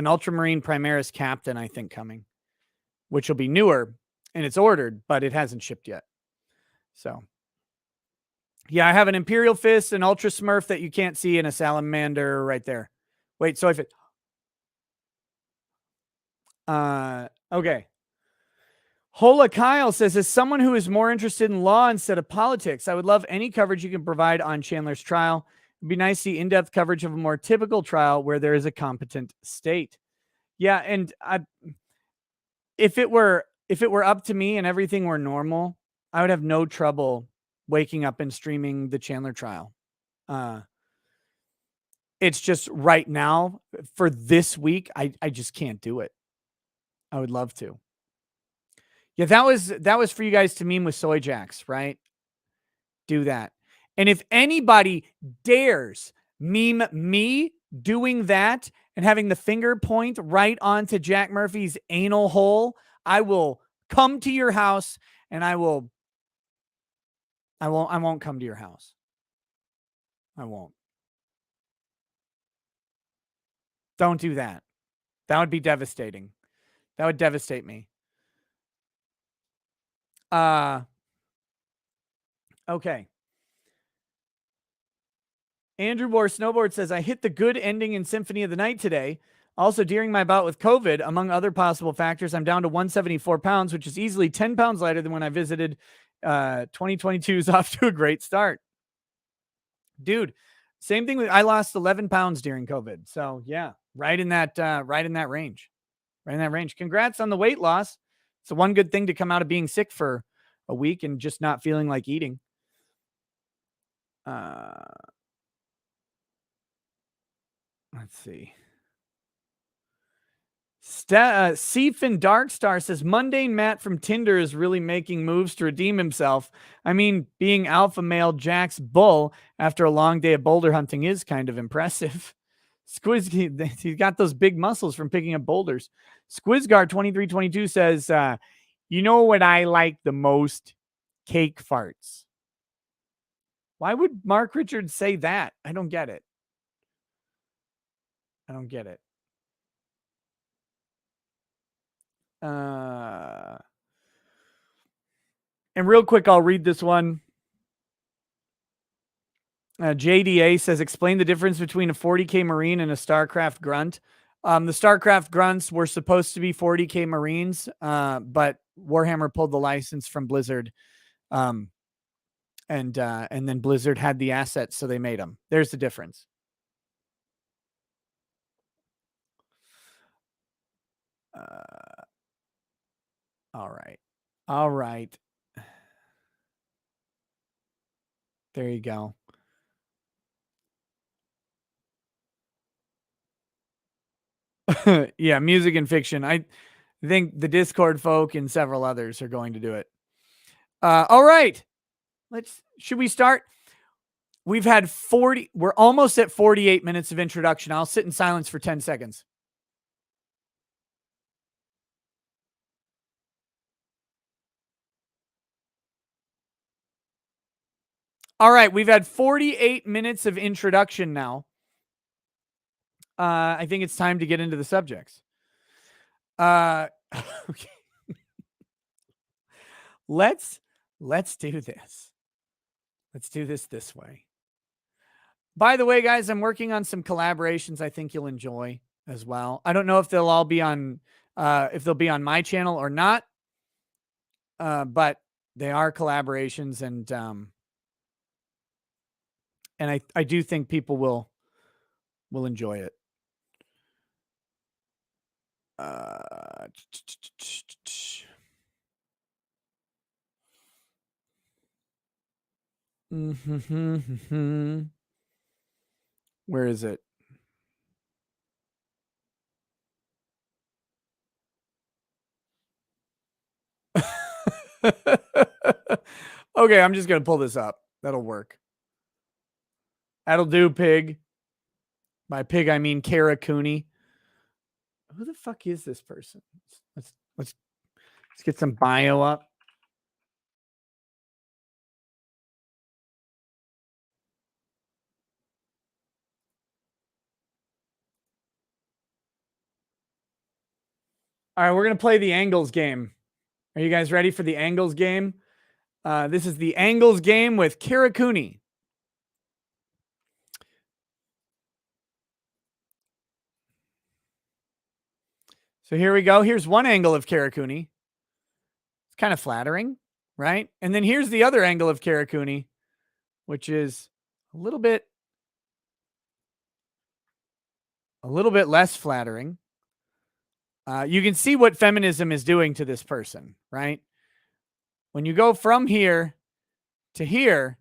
Ultramarine Primaris Captain, I think, coming, which will be newer, and it's ordered, but it hasn't shipped yet. So, yeah, I have an Imperial Fist, an Ultra Smurf that you can't see, and a Salamander right there. Wait, so if it... okay. Hola Kyle says, as someone who is more interested in law instead of politics, I would love any coverage you can provide on Chandler's trial. It'd be nice to see in-depth coverage of a more typical trial where there is a competent state. Yeah, and if it were up to me and everything were normal, I would have no trouble waking up and streaming the Chandler trial. It's just right now for this week, I just can't do it. I would love to. Yeah, that was for you guys to meme with Soy Jacks, right? Do that. And if anybody dares meme me doing that and having the finger point right onto Jack Murphy's anal hole, I will come to your house and I won't come to your house. I won't. Don't do that. That would be devastating. That would devastate me. Okay. Andrew Moore Snowboard says, I hit the good ending in Symphony of the Night today. Also, during my bout with COVID, among other possible factors, I'm down to 174 pounds, which is easily 10 pounds lighter than when I visited. 2022 is off to a great start. Dude, same thing with, I lost 11 pounds during COVID. So yeah, right in that range. Right in that range. Congrats on the weight loss. It's the one good thing to come out of being sick for a week and just not feeling like eating. Let's see. Seafin Darkstar says, Mundane Matt from Tinder is really making moves to redeem himself. I mean, being alpha male Jack's bull after a long day of boulder hunting is kind of impressive. Squiz, he's got those big muscles from picking up boulders. Squizgar2322 says, you know what I like the most? Cake farts. Why would Mark Richards say that? I don't get it. I don't get it. And real quick, I'll read this one. JDA says, explain the difference between a 40K Marine and a Starcraft Grunt. The Starcraft Grunts were supposed to be 40K Marines, but Warhammer pulled the license from Blizzard. And then Blizzard had the assets, so they made them. There's the difference. All right. All right. There you go. Yeah, music and fiction. I think the Discord folk and several others are going to do it. All right. Should we start? We've had we're almost at 48 minutes of introduction. I'll sit in silence for 10 seconds. All right, we've had 48 minutes of introduction now. I think it's time to get into the subjects. Okay. Let's do this. Let's do this way. By the way, guys, I'm working on some collaborations I think you'll enjoy as well. I don't know if they'll all be on if they'll be on my channel or not. But they are collaborations, and I do think people will enjoy it. Where is it? Okay, I'm just gonna pull this up. That'll work. That'll do, pig. By pig, I mean Kara Cooney. Who the fuck is this person? Let's get some bio up. All right, we're gonna play the angles game. Are you guys ready for the angles game? This is the angles game with Kara Cooney. So here we go. Here's one angle of Kara Cooney. It's kind of flattering, right? And then here's the other angle of Kara Cooney, which is a little bit less flattering. You can see what feminism is doing to this person, right? When you go from here to here,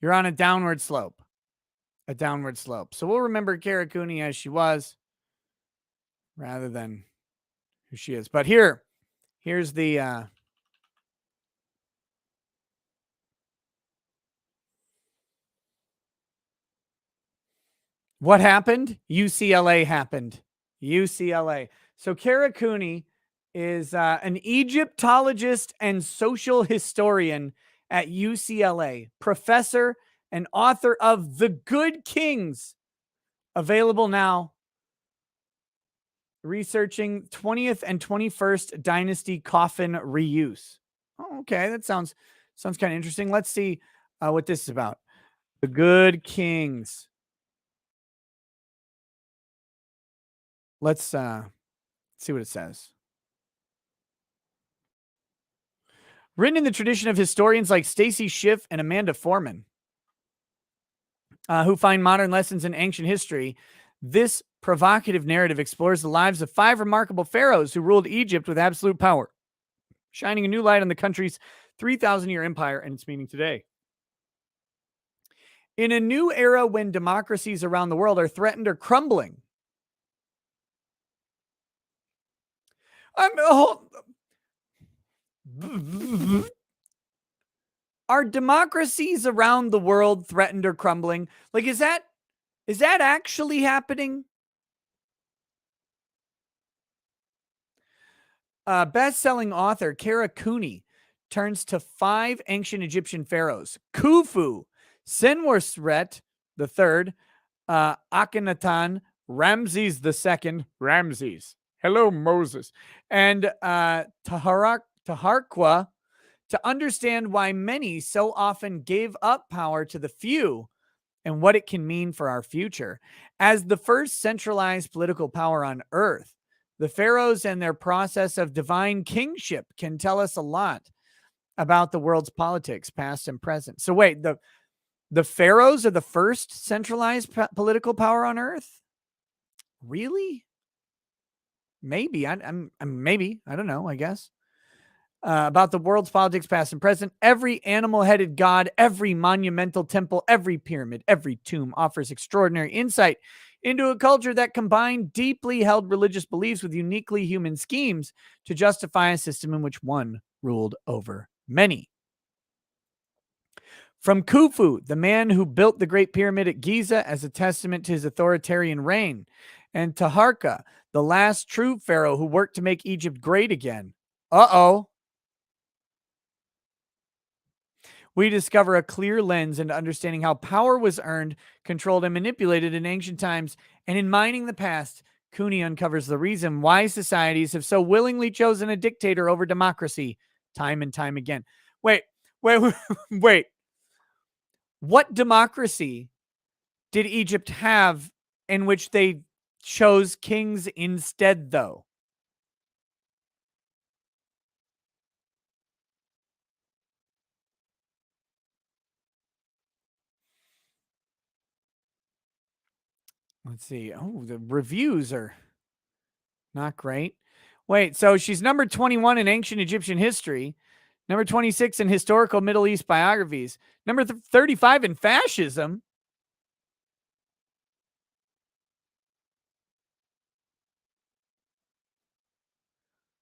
you're on a downward slope. A downward slope. So we'll remember Kara Cooney as she was rather than who she is. But here's the What happened? UCLA happened. UCLA. So Kara Cooney is an Egyptologist and social historian at UCLA, professor and author of The Good Kings, available now, researching 20th and 21st dynasty coffin reuse. Oh, okay, that sounds kind of interesting. Let's see what this is about. The Good Kings. Let's see what it says. Written in the tradition of historians like Stacy Schiff and Amanda Foreman, who find modern lessons in ancient history, this provocative narrative explores the lives of 5 remarkable pharaohs who ruled Egypt with absolute power, shining a new light on the country's 3,000-year empire and its meaning today. In a new era when democracies around the world are threatened or crumbling, are democracies around the world threatened or crumbling? Like, is that actually happening? Best-selling author Kara Cooney turns to 5 ancient Egyptian pharaohs: Khufu, Senusret III, Akhenaten, Ramses II, Ramses, hello Moses, and Taharqa, to understand why many so often gave up power to the few and what it can mean for our future. As the first centralized political power on earth, the pharaohs and their process of divine kingship can tell us a lot about the world's politics, past and present. So wait, the pharaohs are the first centralized political power on earth? Really? Maybe. Maybe. I don't know, I guess. About the world's politics, past and present. Every animal-headed god, every monumental temple, every pyramid, every tomb offers extraordinary insight into a culture that combined deeply held religious beliefs with uniquely human schemes to justify a system in which one ruled over many. From Khufu, the man who built the Great Pyramid at Giza as a testament to his authoritarian reign, and Taharqa, the last true pharaoh who worked to make Egypt great again. We discover a clear lens into understanding how power was earned, controlled, and manipulated in ancient times. And in mining the past, Cooney uncovers the reason why societies have so willingly chosen a dictator over democracy time and time again. Wait. What democracy did Egypt have in which they chose kings instead, though? Let's see. Oh, the reviews are not great. Wait, so she's number 21 in ancient Egyptian history, number 26 in historical Middle East biographies, number 35 in fascism.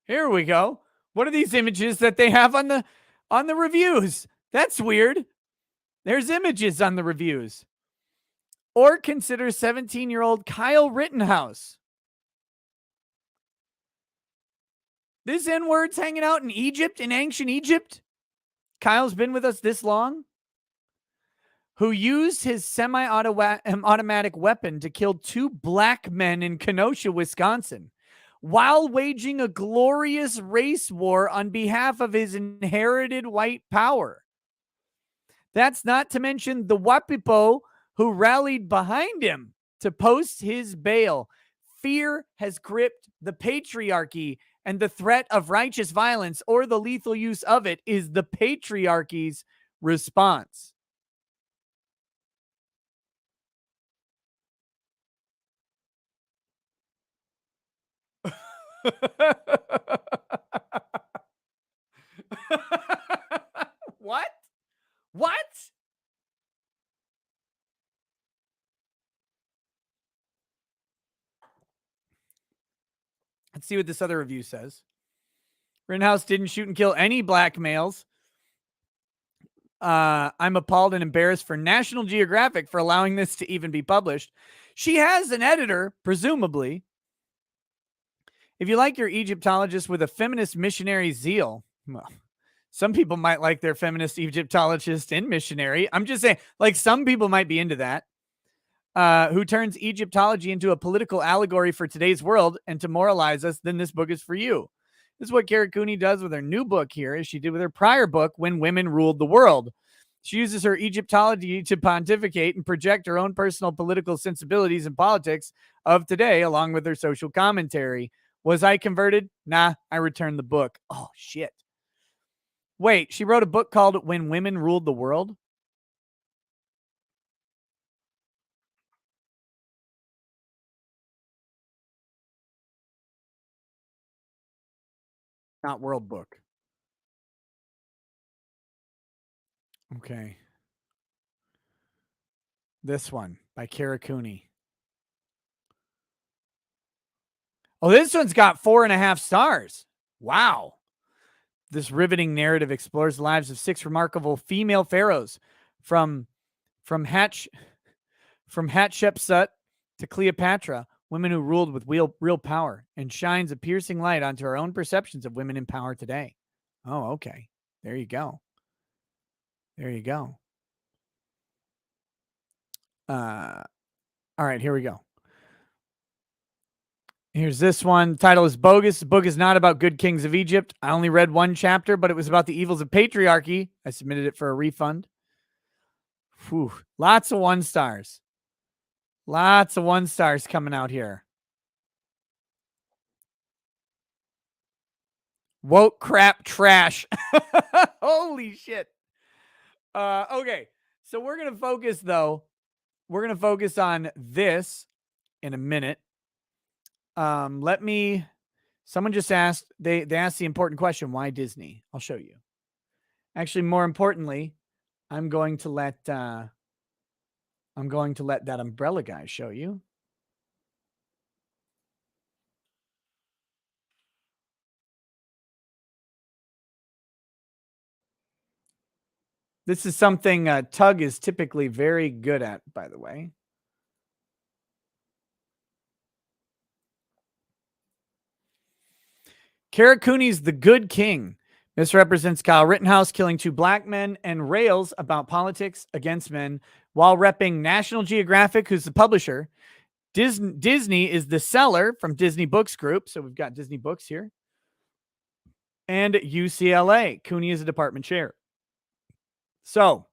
Here we go. What are these images that they have on the reviews? That's weird. There's images on the reviews. Or consider 17-year-old Kyle Rittenhouse. This N-word's hanging out in Egypt, in ancient Egypt. Kyle's been with us this long. Who used his semi-automatic weapon to kill 2 black men in Kenosha, Wisconsin, while waging a glorious race war on behalf of his inherited white power. That's not to mention the Wapipo who rallied behind him to post his bail. Fear has gripped the patriarchy, and the threat of righteous violence or the lethal use of it is the patriarchy's response. What? Let's see what this other review says. Rittenhouse didn't shoot and kill any black males. I'm appalled and embarrassed for National Geographic for allowing this to even be published. She has an editor, presumably. If you like your Egyptologist with a feminist missionary zeal, well, some people might like their feminist Egyptologist and missionary. I'm just saying, like, some people might be into that. Who turns Egyptology into a political allegory for today's world and to moralize us, then this book is for you. This is what Kara Cooney does with her new book here, as she did with her prior book, When Women Ruled the World. She uses her Egyptology to pontificate and project her own personal political sensibilities and politics of today, along with her social commentary. Was I converted? Nah, I returned the book. Oh, shit. Wait, she wrote a book called When Women Ruled the World? Not World Book. Okay. This one by Kara Cooney. Oh, this one's got 4.5 stars. Wow. This riveting narrative explores the lives of 6 remarkable female pharaohs from Hatshepsut to Cleopatra, women who ruled with real power, and shines a piercing light onto our own perceptions of women in power today. Oh, okay. There you go. There you go. All right, here we go. Here's this one. The title is Bogus. The book is not about good kings of Egypt. I only read 1 chapter, but it was about the evils of patriarchy. I submitted it for a refund. Whew. Lots of 1 stars. Lots of 1 stars coming out here. Woke crap trash. Holy shit. Okay. So we're going to focus, though. We're going to focus on this in a minute. Someone just asked, they asked the important question, why Disney? I'll show you. Actually, more importantly, I'm going to let that umbrella guy show you. This is something Tug is typically very good at, by the way. Kara Cooney's The Good King misrepresents Kyle Rittenhouse killing 2 black men and rails about politics against men while repping National Geographic, who's the publisher. Disney is the seller from Disney Books Group. So we've got Disney Books here. And UCLA. Cooney is a department chair. So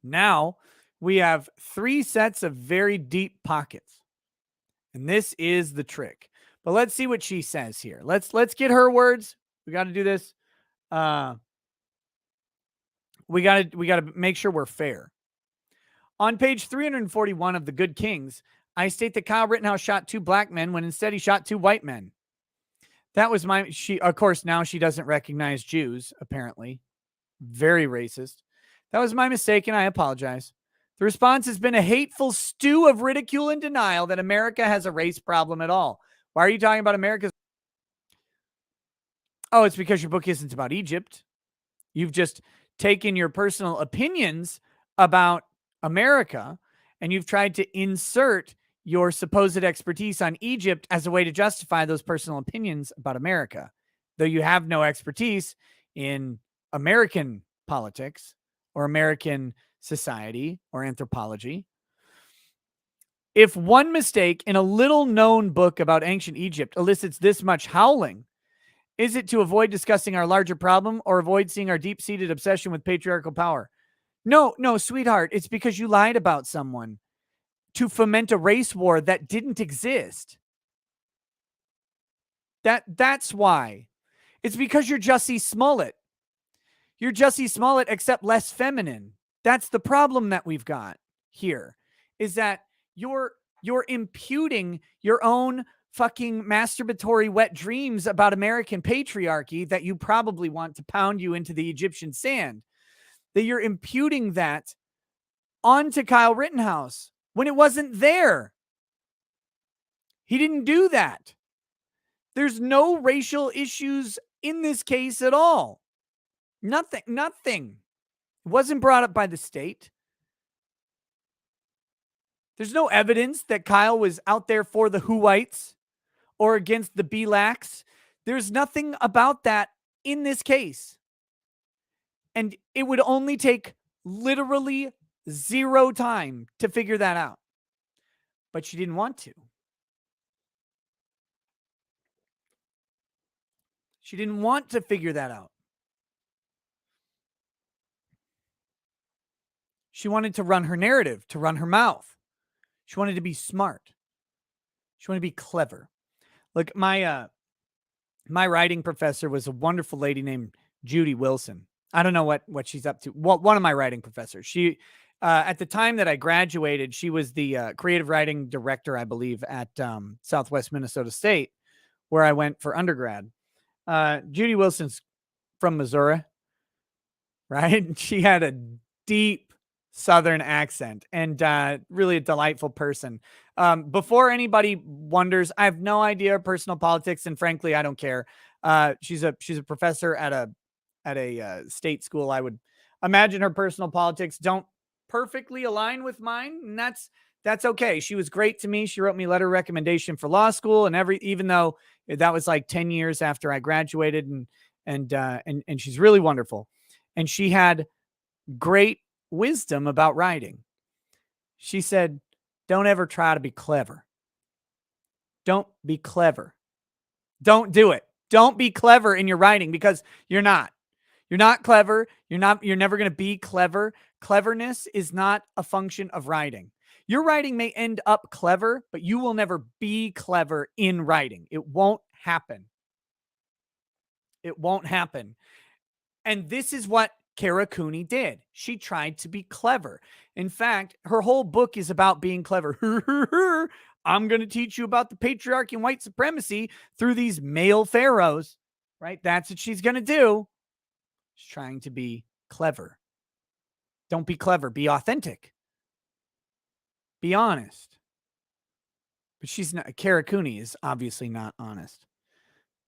now we have 3 sets of very deep pockets. And this is the trick. But let's see what she says here. Let's get her words. We got to do this. We got to make sure we're fair. On page 341 of The Good Kings, I state that Kyle Rittenhouse shot 2 black men when instead he shot 2 white men. That was of course, now she doesn't recognize Jews, apparently. Very racist. That was my mistake, and I apologize. The response has been a hateful stew of ridicule and denial that America has a race problem at all. Why are you talking about America's? Oh, it's because your book isn't about Egypt. You've just taken your personal opinions about America and you've tried to insert your supposed expertise on Egypt as a way to justify those personal opinions about America, though you have no expertise in American politics or American society or anthropology. If one mistake in a little-known book about ancient Egypt elicits this much howling, is it to avoid discussing our larger problem or avoid seeing our deep-seated obsession with patriarchal power? No, sweetheart. It's because you lied about someone to foment a race war that didn't exist. That's why. It's because you're Jussie Smollett. You're Jussie Smollett, except less feminine. That's the problem that we've got here, is that you're imputing your own fucking masturbatory wet dreams about American patriarchy that you probably want to pound you into the Egyptian sand, that you're imputing that onto Kyle Rittenhouse when it wasn't there. He didn't do that. There's no racial issues in this case at all. Nothing. It wasn't brought up by the state. There's no evidence that Kyle was out there for the Who-whites or against the Blacks. There's nothing about that in this case. And it would only take literally 0 time to figure that out. But she didn't want to. She didn't want to figure that out. She wanted to run her narrative, to run her mouth. She wanted to be smart. She wanted to be clever. Look, my writing professor was a wonderful lady named Judy Wilson. I don't know what she's up to. Well, one of my writing professors. She, at the time that I graduated, she was the creative writing director, I believe, at Southwest Minnesota State, where I went for undergrad. Judy Wilson's from Missouri, right? She had a deep Southern accent and really a delightful person. Before anybody wonders, I have no idea her personal politics, and frankly, I don't care. She's a professor at a state school. I would imagine her personal politics don't perfectly align with mine, and that's okay. She was great to me. She wrote me a letter of recommendation for law school, and even though that was like 10 years after I graduated, and she's really wonderful, and she had great wisdom about writing. She said, "Don't ever try to be clever. Don't be clever. Don't do it. Don't be clever in your writing, because you're not. You're not clever. You're never going to be clever. Cleverness is not a function of writing. Your writing may end up clever, but you will never be clever in writing. It won't happen. It won't happen." And this is what Kara Cooney did. She tried to be clever. In fact, her whole book is about being clever. I'm going to teach you about the patriarchy and white supremacy through these male pharaohs, right? That's what she's going to do. She's trying to be clever. Don't be clever. Be authentic. Be honest. But she's not. Kara Cooney is obviously not honest.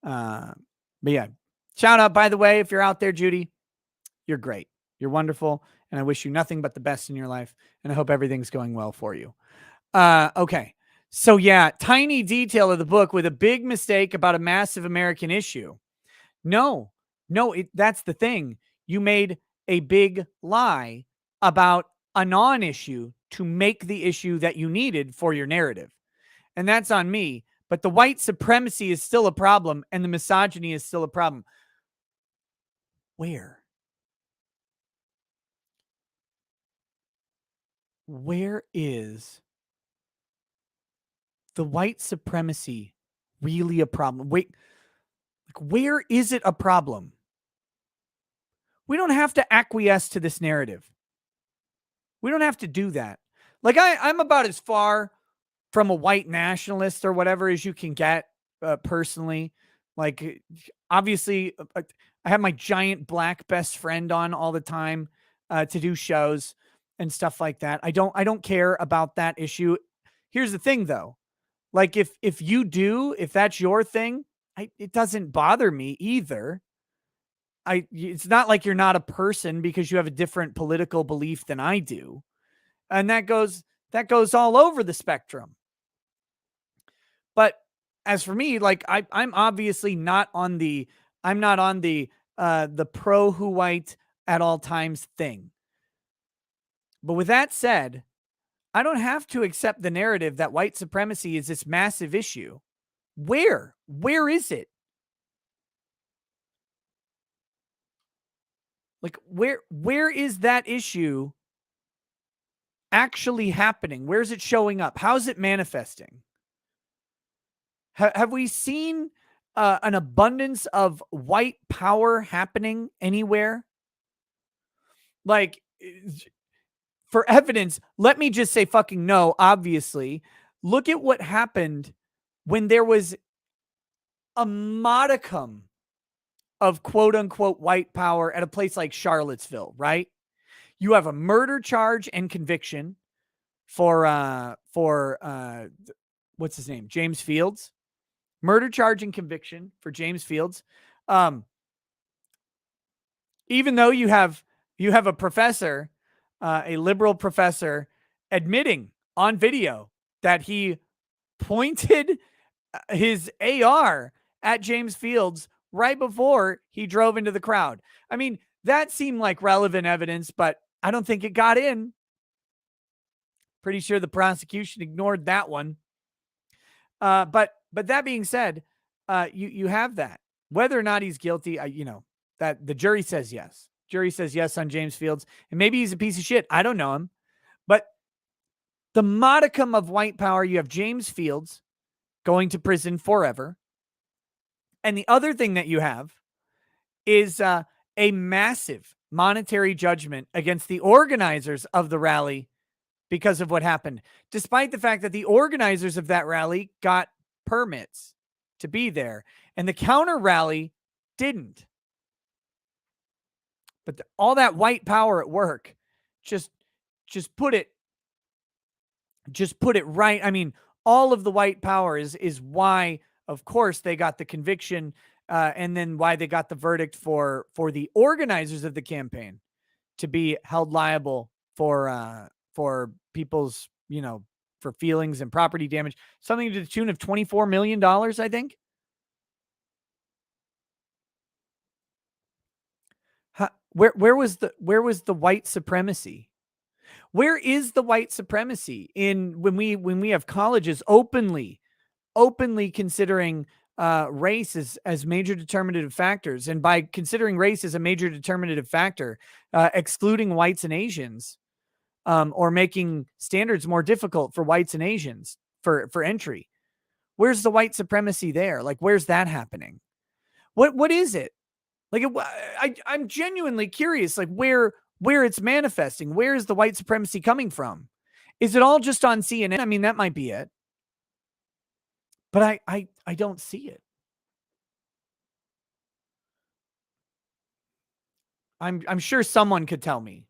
But yeah, shout out, by the way, if you're out there, Judy, you're great. You're wonderful. And I wish you nothing but the best in your life. And I hope everything's going well for you. Okay. So yeah, tiny detail of the book with a big mistake about a massive American issue. No, that's the thing. You made a big lie about a non-issue to make the issue that you needed for your narrative. And that's on me. But the white supremacy is still a problem, and the misogyny is still a problem. Where? Where is the white supremacy really a problem? Wait, like, where is it a problem? We don't have to acquiesce to this narrative. We don't have to do that. Like, I'm about as far from a white nationalist or whatever as you can get, personally. Like, obviously, I have my giant black best friend on all the time to do shows and stuff like that. I don't care about that issue. Here's the thing, though. Like, if that's your thing, it doesn't bother me either. It's not like you're not a person because you have a different political belief than I do. And that goes all over the spectrum. But as for me, like, I'm obviously not on the pro who white at all times thing. But with that said, I don't have to accept the narrative that white supremacy is this massive issue. Where is it? Like, where is that issue actually happening? Where's it showing up? How's it manifesting? Have we seen an abundance of white power happening anywhere? Like, for evidence, let me just say fucking no, obviously. Look at what happened when there was a modicum of quote unquote white power at a place like Charlottesville, right? You have a murder charge and conviction for what's his name? James Fields. Murder charge and conviction for James Fields. Even though you have a professor, a liberal professor, admitting on video that he pointed his AR at James Fields right before he drove into the crowd. I mean, that seemed like relevant evidence, but I don't think it got in. Pretty sure the prosecution ignored that one. But that being said, you have that. Whether or not he's guilty, that the jury says yes. Jury says yes on James Fields, and maybe he's a piece of shit. I don't know him, but the modicum of white power, you have James Fields going to prison forever. And the other thing that you have is a massive monetary judgment against the organizers of the rally because of what happened, despite the fact that the organizers of that rally got permits to be there and the counter rally didn't. But all that white power at work, just put it right. I mean, all of the white power is why, of course, they got the conviction, and then why they got the verdict for the organizers of the campaign to be held liable for people's, for feelings and property damage, something to the tune of $24 million, I think. Where was the white supremacy? Where is the white supremacy when we have colleges openly considering race as major determinative factors, and by considering race as a major determinative factor, excluding whites and Asians, or making standards more difficult for whites and Asians for entry? Where's the white supremacy there? Like, where's that happening? What is it? Like, I'm genuinely curious, like where it's manifesting. Where is the white supremacy coming from? Is it all just on CNN? I mean, that might be it, but I don't see it. I'm sure someone could tell me.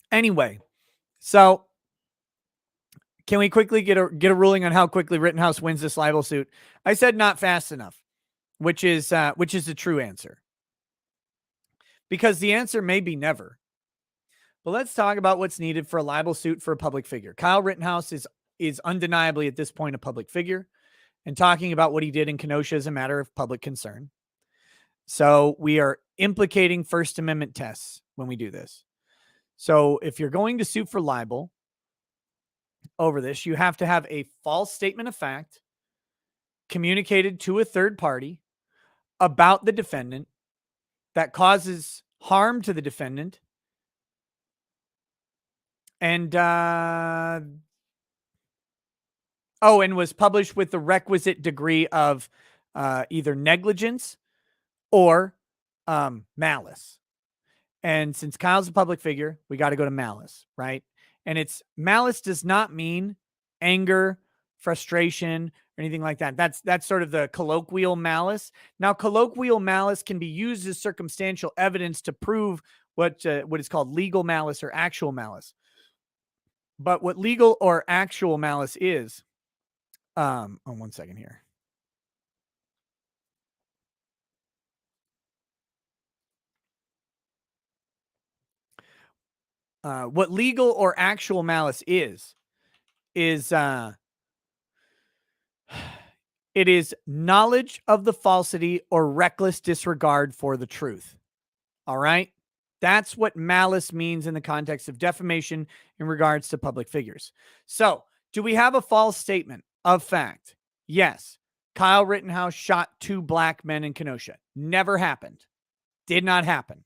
Anyway, so can we quickly get a ruling on how quickly Rittenhouse wins this libel suit? I said not fast enough, which is the true answer, because the answer may be never. But let's talk about what's needed for a libel suit for a public figure. Kyle Rittenhouse is undeniably at this point a public figure, and talking about what he did in Kenosha is a matter of public concern. So we are implicating First Amendment tests when we do this. So if you're going to sue for libel over this, you have to have a false statement of fact communicated to a third party about the defendant that causes harm to the defendant, and and was published with the requisite degree of either negligence or malice. And since Kyle's a public figure, we got to go to malice, right? And malice does not mean anger, frustration, or anything like that. That's sort of the colloquial malice. Now, colloquial malice can be used as circumstantial evidence to prove what is called legal malice or actual malice. But what legal or actual malice is, one second here. What legal or actual malice is it is knowledge of the falsity or reckless disregard for the truth. All right. That's what malice means in the context of defamation in regards to public figures. So, do we have a false statement of fact? Yes. Kyle Rittenhouse shot 2 black men in Kenosha. Never happened. Did not happen.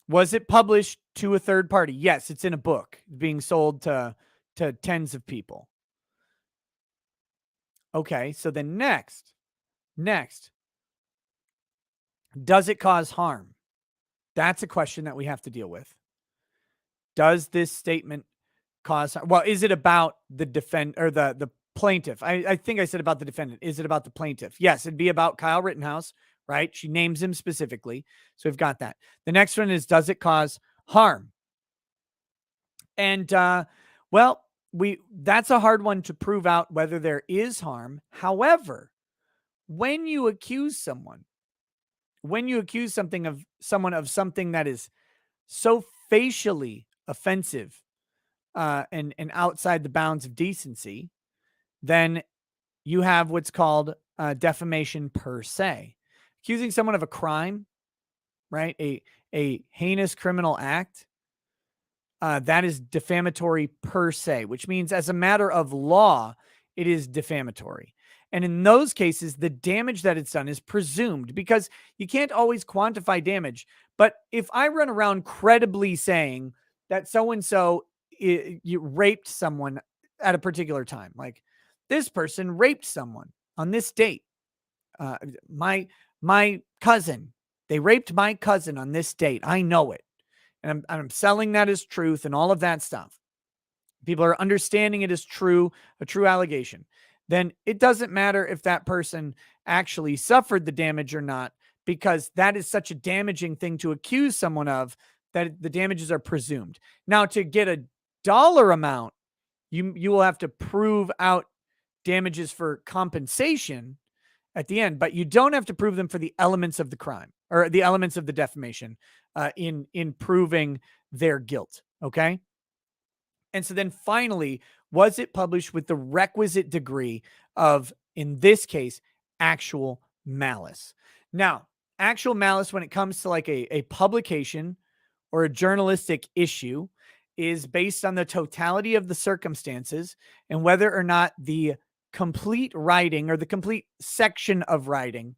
Was it published to a third party? Yes, it's in a book being sold to tens of people. Okay, so then next, does it cause harm? That's a question that we have to deal with. Does this statement cause harm? Well, is it about the the plaintiff? I think I said about the defendant. Is it about the plaintiff? Yes, it'd be about Kyle Rittenhouse, right? She names him specifically. So we've got that. The next one is, does it cause harm? And that's a hard one to prove out whether there is harm. However, when you accuse someone when you accuse someone of something that is so facially offensive and outside the bounds of decency, then you have what's called defamation per se. Accusing someone of a crime, right? A heinous criminal act, that is defamatory per se, which means as a matter of law, it is defamatory. And in those cases, the damage that it's done is presumed because you can't always quantify damage. But if I run around credibly saying that so-and-so you raped someone at a particular time, like this person raped someone on this date, my cousin, they raped my cousin on this date. I know it. And I'm selling that as truth and all of that stuff. People are understanding it as true, a true allegation. Then it doesn't matter if that person actually suffered the damage or not, because that is such a damaging thing to accuse someone of that the damages are presumed. Now, to get a dollar amount, you will have to prove out damages for compensation at the end, but you don't have to prove them for the elements of the crime or the elements of the defamation in proving their guilt. Okay. And so then finally, was it published with the requisite degree of, in this case, actual malice? Now, actual malice when it comes to like a publication or a journalistic issue is based on the totality of the circumstances and whether or not the complete writing or the complete section of writing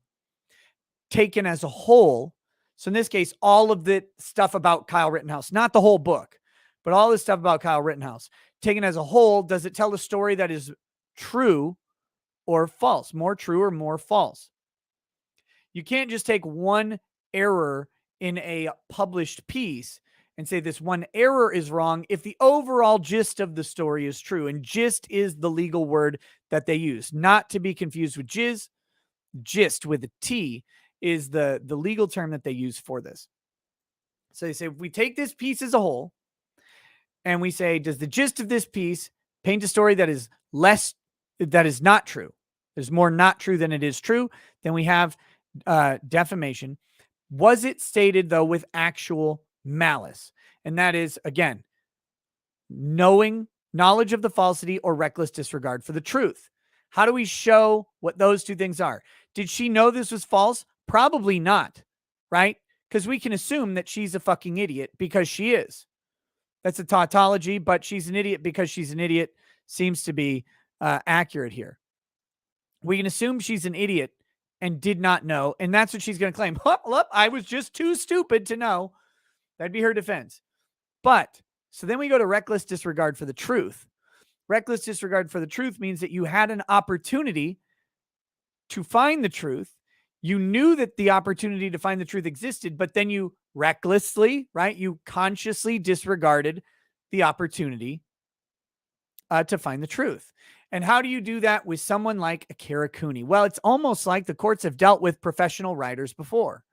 taken as a whole. So in this case, all of the stuff about Kyle Rittenhouse, not the whole book, but all this stuff about Kyle Rittenhouse taken as a whole, does it tell a story that is true or false, more true or more false? You can't just take one error in a published piece and say this one error is wrong if the overall gist of the story is true. And gist is the legal word that they use, not to be confused with jizz. Gist with a T is the legal term that they use for this. So they say, if we take this piece as a whole and we say, does the gist of this piece paint a story that is not true? There's more not true than it is true. Then we have defamation. Was it stated, though, with actual malice? And that is, again, knowledge of the falsity or reckless disregard for the truth. How do we show what those two things are? Did she know this was false? Probably not, right? Because we can assume that she's a fucking idiot because she is. That's a tautology, but she's an idiot because she's an idiot seems to be accurate here. We can assume she's an idiot and did not know, and that's what she's going to claim. I was just too stupid to know. That'd be her defense. But, so then we go to reckless disregard for the truth. Reckless disregard for the truth means that you had an opportunity to find the truth. You knew that the opportunity to find the truth existed, but then you recklessly, right? You consciously disregarded the opportunity to find the truth. And how do you do that with someone like a Kara Cooney? Well, it's almost like the courts have dealt with professional writers before.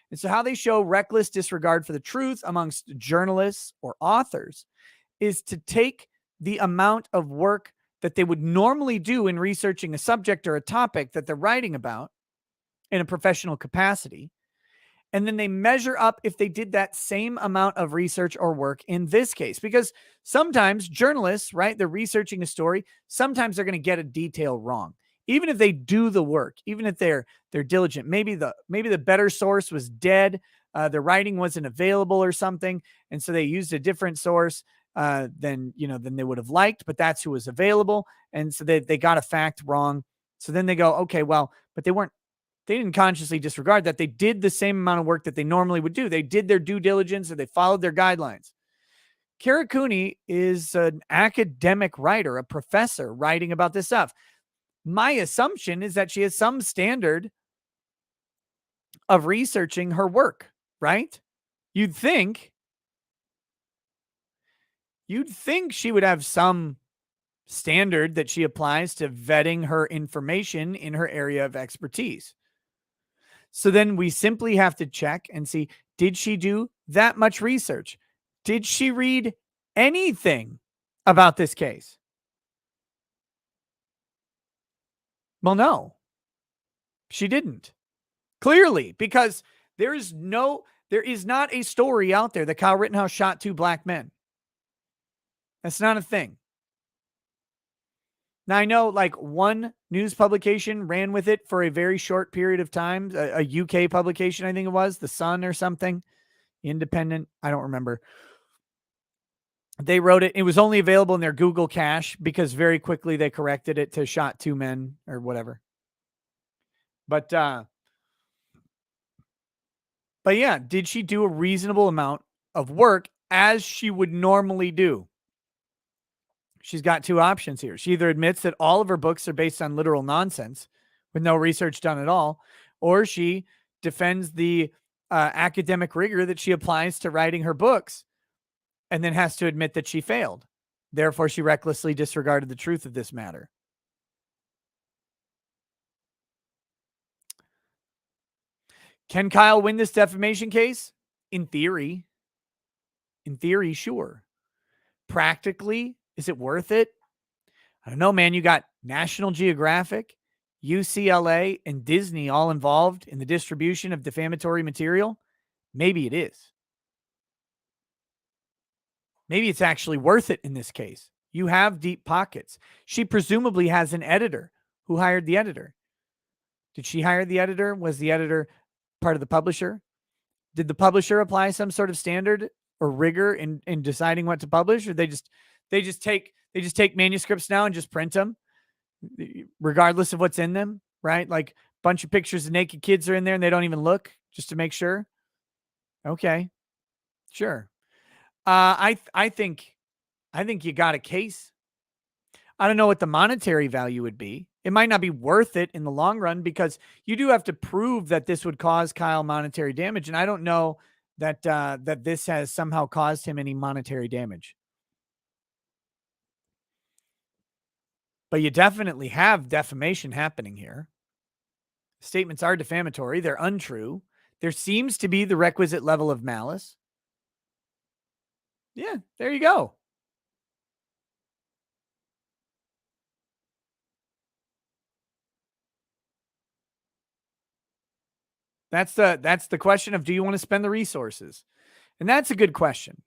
And so how they show reckless disregard for the truth amongst journalists or authors is to take the amount of work that they would normally do in researching a subject or a topic that they're writing about in a professional capacity. And then they measure up if they did that same amount of research or work in this case. Because sometimes journalists, right, they're researching a story. Sometimes they're going to get a detail wrong. Even if they do the work, even if they're diligent, maybe the better source was dead, the writing wasn't available or something, and so they used a different source than they would have liked, but that's who was available, and so they got a fact wrong. So then they go, okay, well, but they didn't consciously disregard that. They did the same amount of work that they normally would do. They did their due diligence or they followed their guidelines. Kara Cooney is an academic writer, a professor writing about this stuff. My assumption is that she has some standard of researching her work, right? You'd think she would have some standard that she applies to vetting her information in her area of expertise. So then we simply have to check and see, did she do that much research? Did she read anything about this case? Well, no, she didn't. Clearly, because there is not a story out there that Kyle Rittenhouse shot 2 black men. That's not a thing. Now, I know like one news publication ran with it for a very short period of time, a UK publication, I think it was, The Sun or something, Independent, I don't remember. They wrote it. It was only available in their Google cache because very quickly they corrected it to shot 2 men or whatever. But yeah, did she do a reasonable amount of work as she would normally do? She's got 2 options here. She either admits that all of her books are based on literal nonsense with no research done at all, or she defends the academic rigor that she applies to writing her books and then has to admit that she failed. Therefore, she recklessly disregarded the truth of this matter. Can Kyle win this defamation case? In theory. In theory, sure. Practically, is it worth it? I don't know, man. You got National Geographic, UCLA, and Disney all involved in the distribution of defamatory material. Maybe it is. Maybe it's actually worth it in this case. You have deep pockets. She presumably has an editor. Who hired the editor? Did she hire the editor? Was the editor part of the publisher? Did the publisher apply some sort of standard or rigor in deciding what to publish, or they just take manuscripts now and just print them regardless of what's in them, right? Like a bunch of pictures of naked kids are in there and they don't even look just to make sure. Okay, sure. I think you got a case. I don't know what the monetary value would be. It might not be worth it in the long run because you do have to prove that this would cause Kyle monetary damage. And I don't know that that this has somehow caused him any monetary damage. But you definitely have defamation happening here. Statements are defamatory. They're untrue. There seems to be the requisite level of malice. Yeah, there you go. That's the question of, do you want to spend the resources? And that's a good question.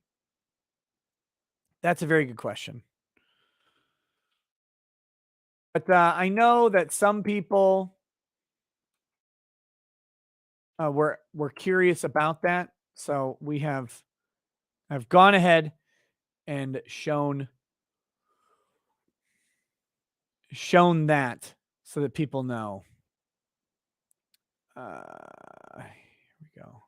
That's a very good question. But I know that some people were curious about that. So I've gone ahead and shown that so that people know. Here we go.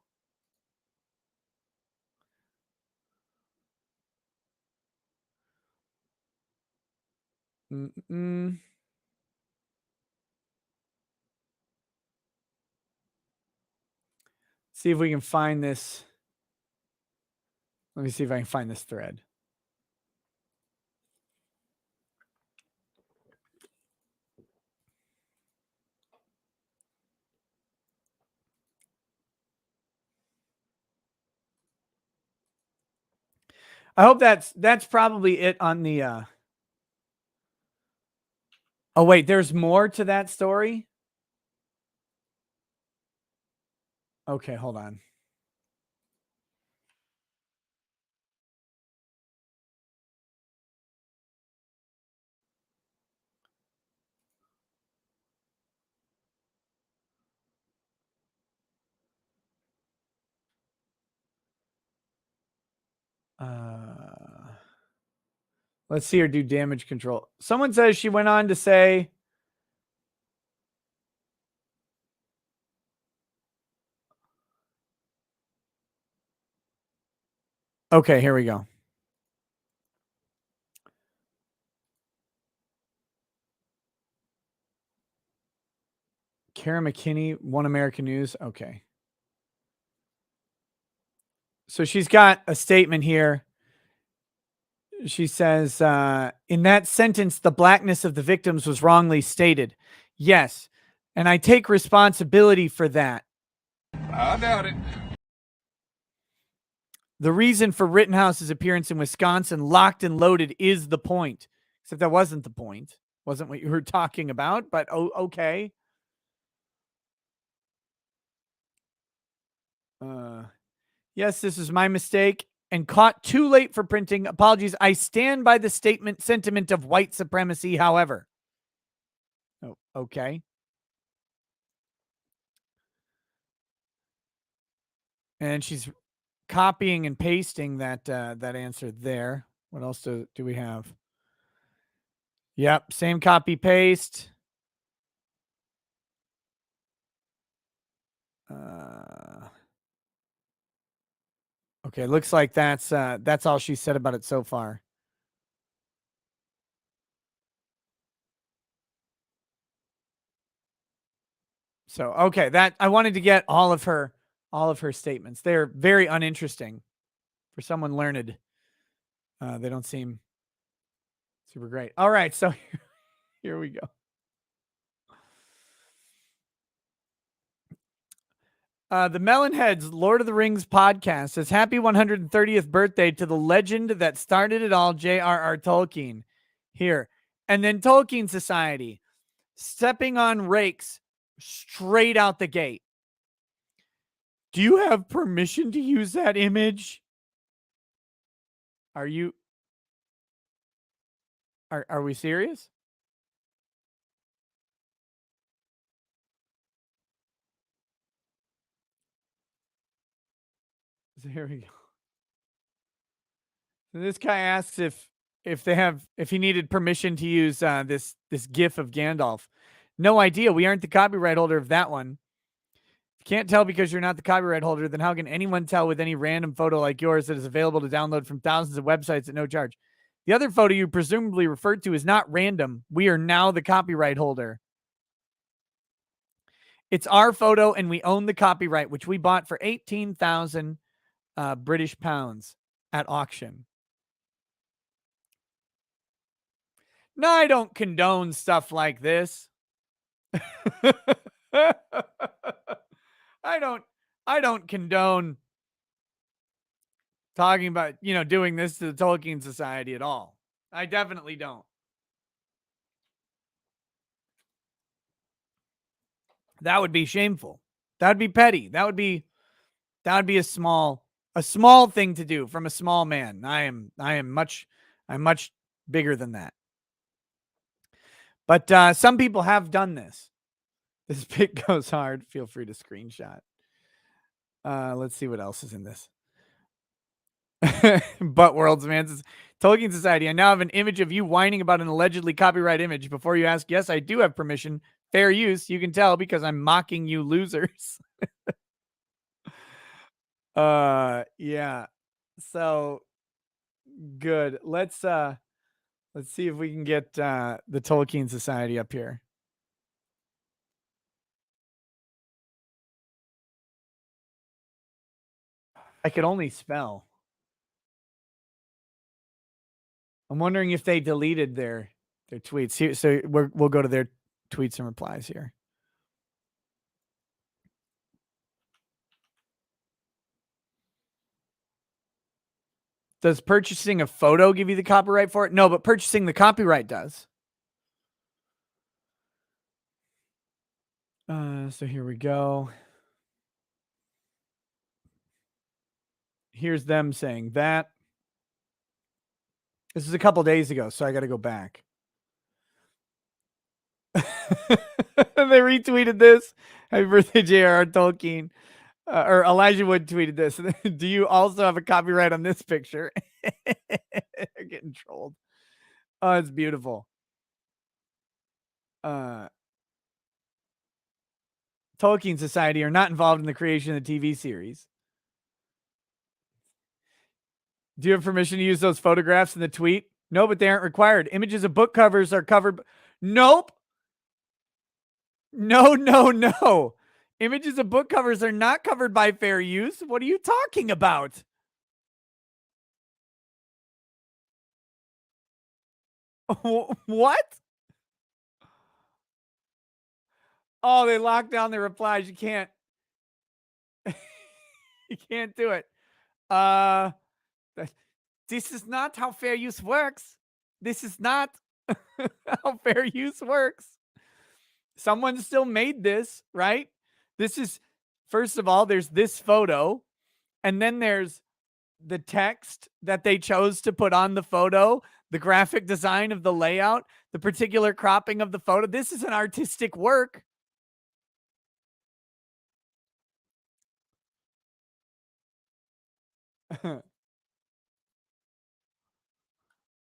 See if we can find this. Let me see if I can find this thread. I hope that's probably it on the Oh wait, there's more to that story? Okay, hold on. Let's see her do damage control. Someone says she went on to say, okay, here we go. Kara McKinney, One American News. Okay. So she's got a statement here. She says, in that sentence, the blackness of the victims was wrongly stated. Yes. And I take responsibility for that. I doubt it. The reason for Rittenhouse's appearance in Wisconsin, locked and loaded, is the point. Except that wasn't the point. Wasn't what you were talking about, but okay. Yes, this is my mistake and caught too late for printing. Apologies. I stand by the sentiment of white supremacy, however. Oh, okay. And she's copying and pasting that answer there. What else do we have? Yep, same copy paste. Okay, looks like that's all she said about it so far. So, okay, that I wanted to get all of her statements. They're very uninteresting for someone learned. They don't seem super great. All right, so here we go. The Melonheads Lord of the Rings podcast says, happy 130th birthday to the legend that started it all, J.R.R. Tolkien. Here. And then Tolkien Society, stepping on rakes straight out the gate. Do you have permission to use that image? Are we serious? So here we go. So this guy asks if he needed permission to use this GIF of Gandalf. No idea. We aren't the copyright holder of that one. If you can't tell because you're not the copyright holder, then how can anyone tell with any random photo like yours that is available to download from thousands of websites at no charge? The other photo you presumably referred to is not random. We are now the copyright holder. It's our photo, and we own the copyright, which we bought for 18,000 British pounds at auction. No, I don't condone stuff like this. I don't condone talking about, doing this to the Tolkien Society at all. I definitely don't. That would be shameful. That would be petty. That would be a small thing to do from a small man. I'm much bigger than that. But some people have done this. This pic goes hard. Feel free to screenshot. Let's see what else is in this. Butt Worlds, man. Says, Tolkien Society, I now have an image of you whining about an allegedly copyright image. Before you ask, yes, I do have permission. Fair use. You can tell because I'm mocking you losers. Yeah. So good. Let's see if we can get the Tolkien Society up here. I could only spell. I'm wondering if they deleted their tweets here. So we'll go to their tweets and replies here. Does purchasing a photo give you the copyright for it? No, but purchasing the copyright does. So here we go. Here's them saying that. This is a couple days ago, so I got to go back. They retweeted this. Happy birthday, J.R.R. Tolkien. Or Elijah Wood tweeted this. Do you also have a copyright on this picture? They're getting trolled. Oh, it's beautiful. Tolkien Society are not involved in the creation of the TV series. Do you have permission to use those photographs in the tweet? No, but they aren't required. Images of book covers are covered. Nope. No. Images of book covers are not covered by fair use. What are you talking about? What? Oh, they locked down their replies. You can't. You can't do it. This is not how fair use works. This is not how fair use works. Someone still made this, right? This is First of all, there's this photo, and then there's the text that they chose to put on the photo, the graphic design of the layout, the particular cropping of the photo. This is an artistic work.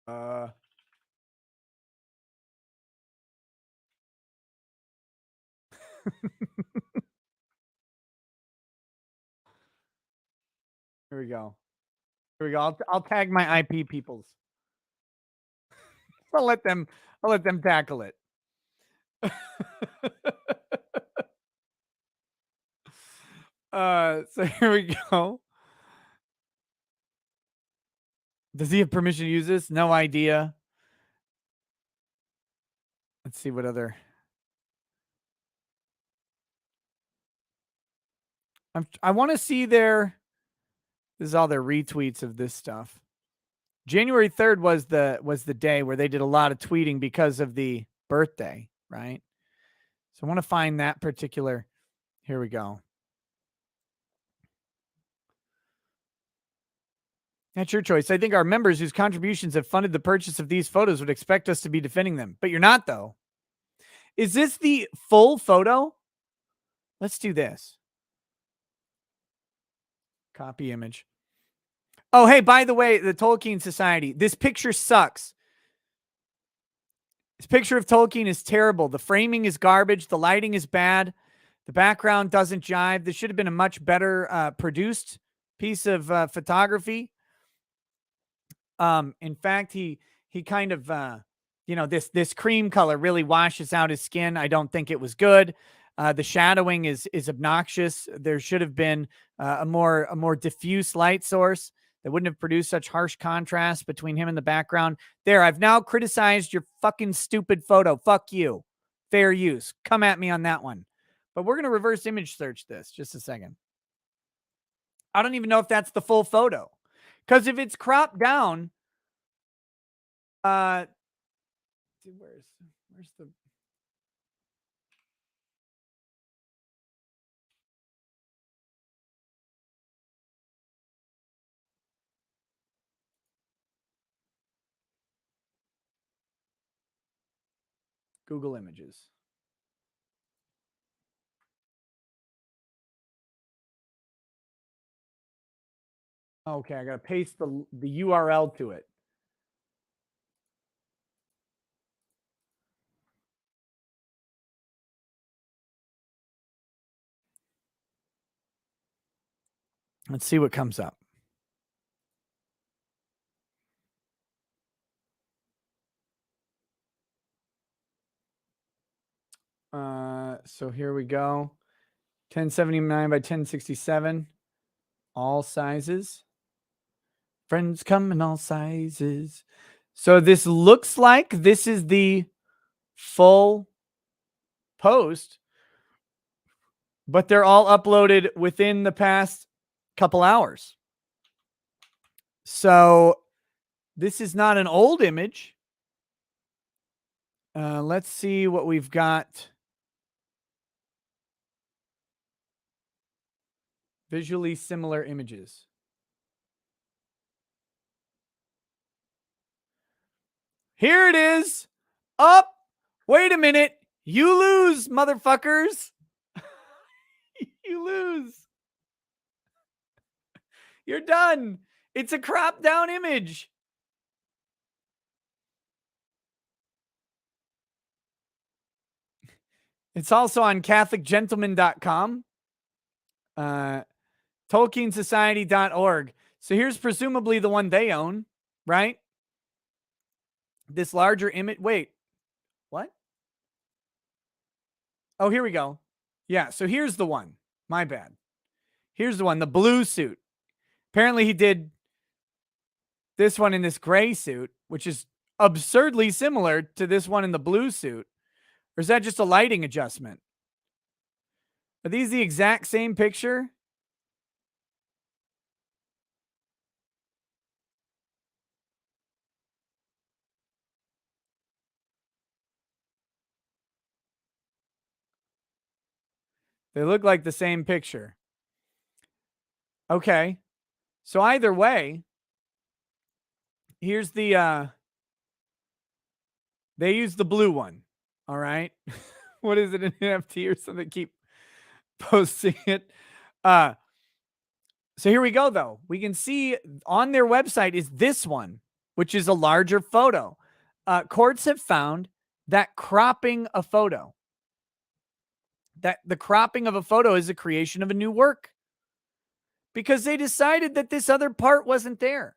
uh Here we go. Here we go. I'll tag my IP peoples. I'll let them tackle it. So here we go. Does he have permission to use this? No idea. Let's see what other. I want to see their. This is all their retweets of this stuff. January 3rd was the day where they did a lot of tweeting because of the birthday, right? So I want to find that particular. Here we go. That's your choice. I think our members whose contributions have funded the purchase of these photos would expect us to be defending them, but you're not, though. Is this the full photo? Let's do this. Copy image. Oh, hey, by the way, the Tolkien Society, this picture sucks. This picture of Tolkien is terrible. The framing is garbage. The lighting is bad. The background doesn't jive. This should have been a much better produced piece of photography. In fact, he kind of, this cream color really washes out his skin. I don't think it was good. The shadowing is obnoxious. There should have been a more diffuse light source that wouldn't have produced such harsh contrast between him and the background. There, I've now criticized your fucking stupid photo. Fuck you. Fair use. Come at me on that one. But we're going to reverse image search this. Just a second. I don't even know if that's the full photo. Because if it's cropped down, where's the Google Images? Okay, I got to paste the URL to it. Let's see what comes up. So here we go. 1079 by 1067. All sizes. Friends come in all sizes. So this looks like this is the full post, but they're all uploaded within the past couple hours. So this is not an old image. Let's see what we've got. Visually similar images. Here it is. Up. Wait a minute. You lose, motherfuckers. You lose. You're done. It's a cropped down image. It's also on CatholicGentleman.com. TolkienSociety.org. So here's presumably the one they own, right? This larger image. Wait, what? Oh, here we go. Yeah, so here's the one. My bad. Here's the one, the blue suit. Apparently he did this one in this gray suit, which is absurdly similar to this one in the blue suit. Or is that just a lighting adjustment? Are these the exact same picture? They look like the same picture. Okay. So either way, here's the they use the blue one. All right. What is it, an NFT or something? Keep posting it. So here we go, though. We can see on their website is this one, which is a larger photo. Courts have found that cropping a photo, that the cropping of a photo is a creation of a new work because they decided that this other part wasn't there.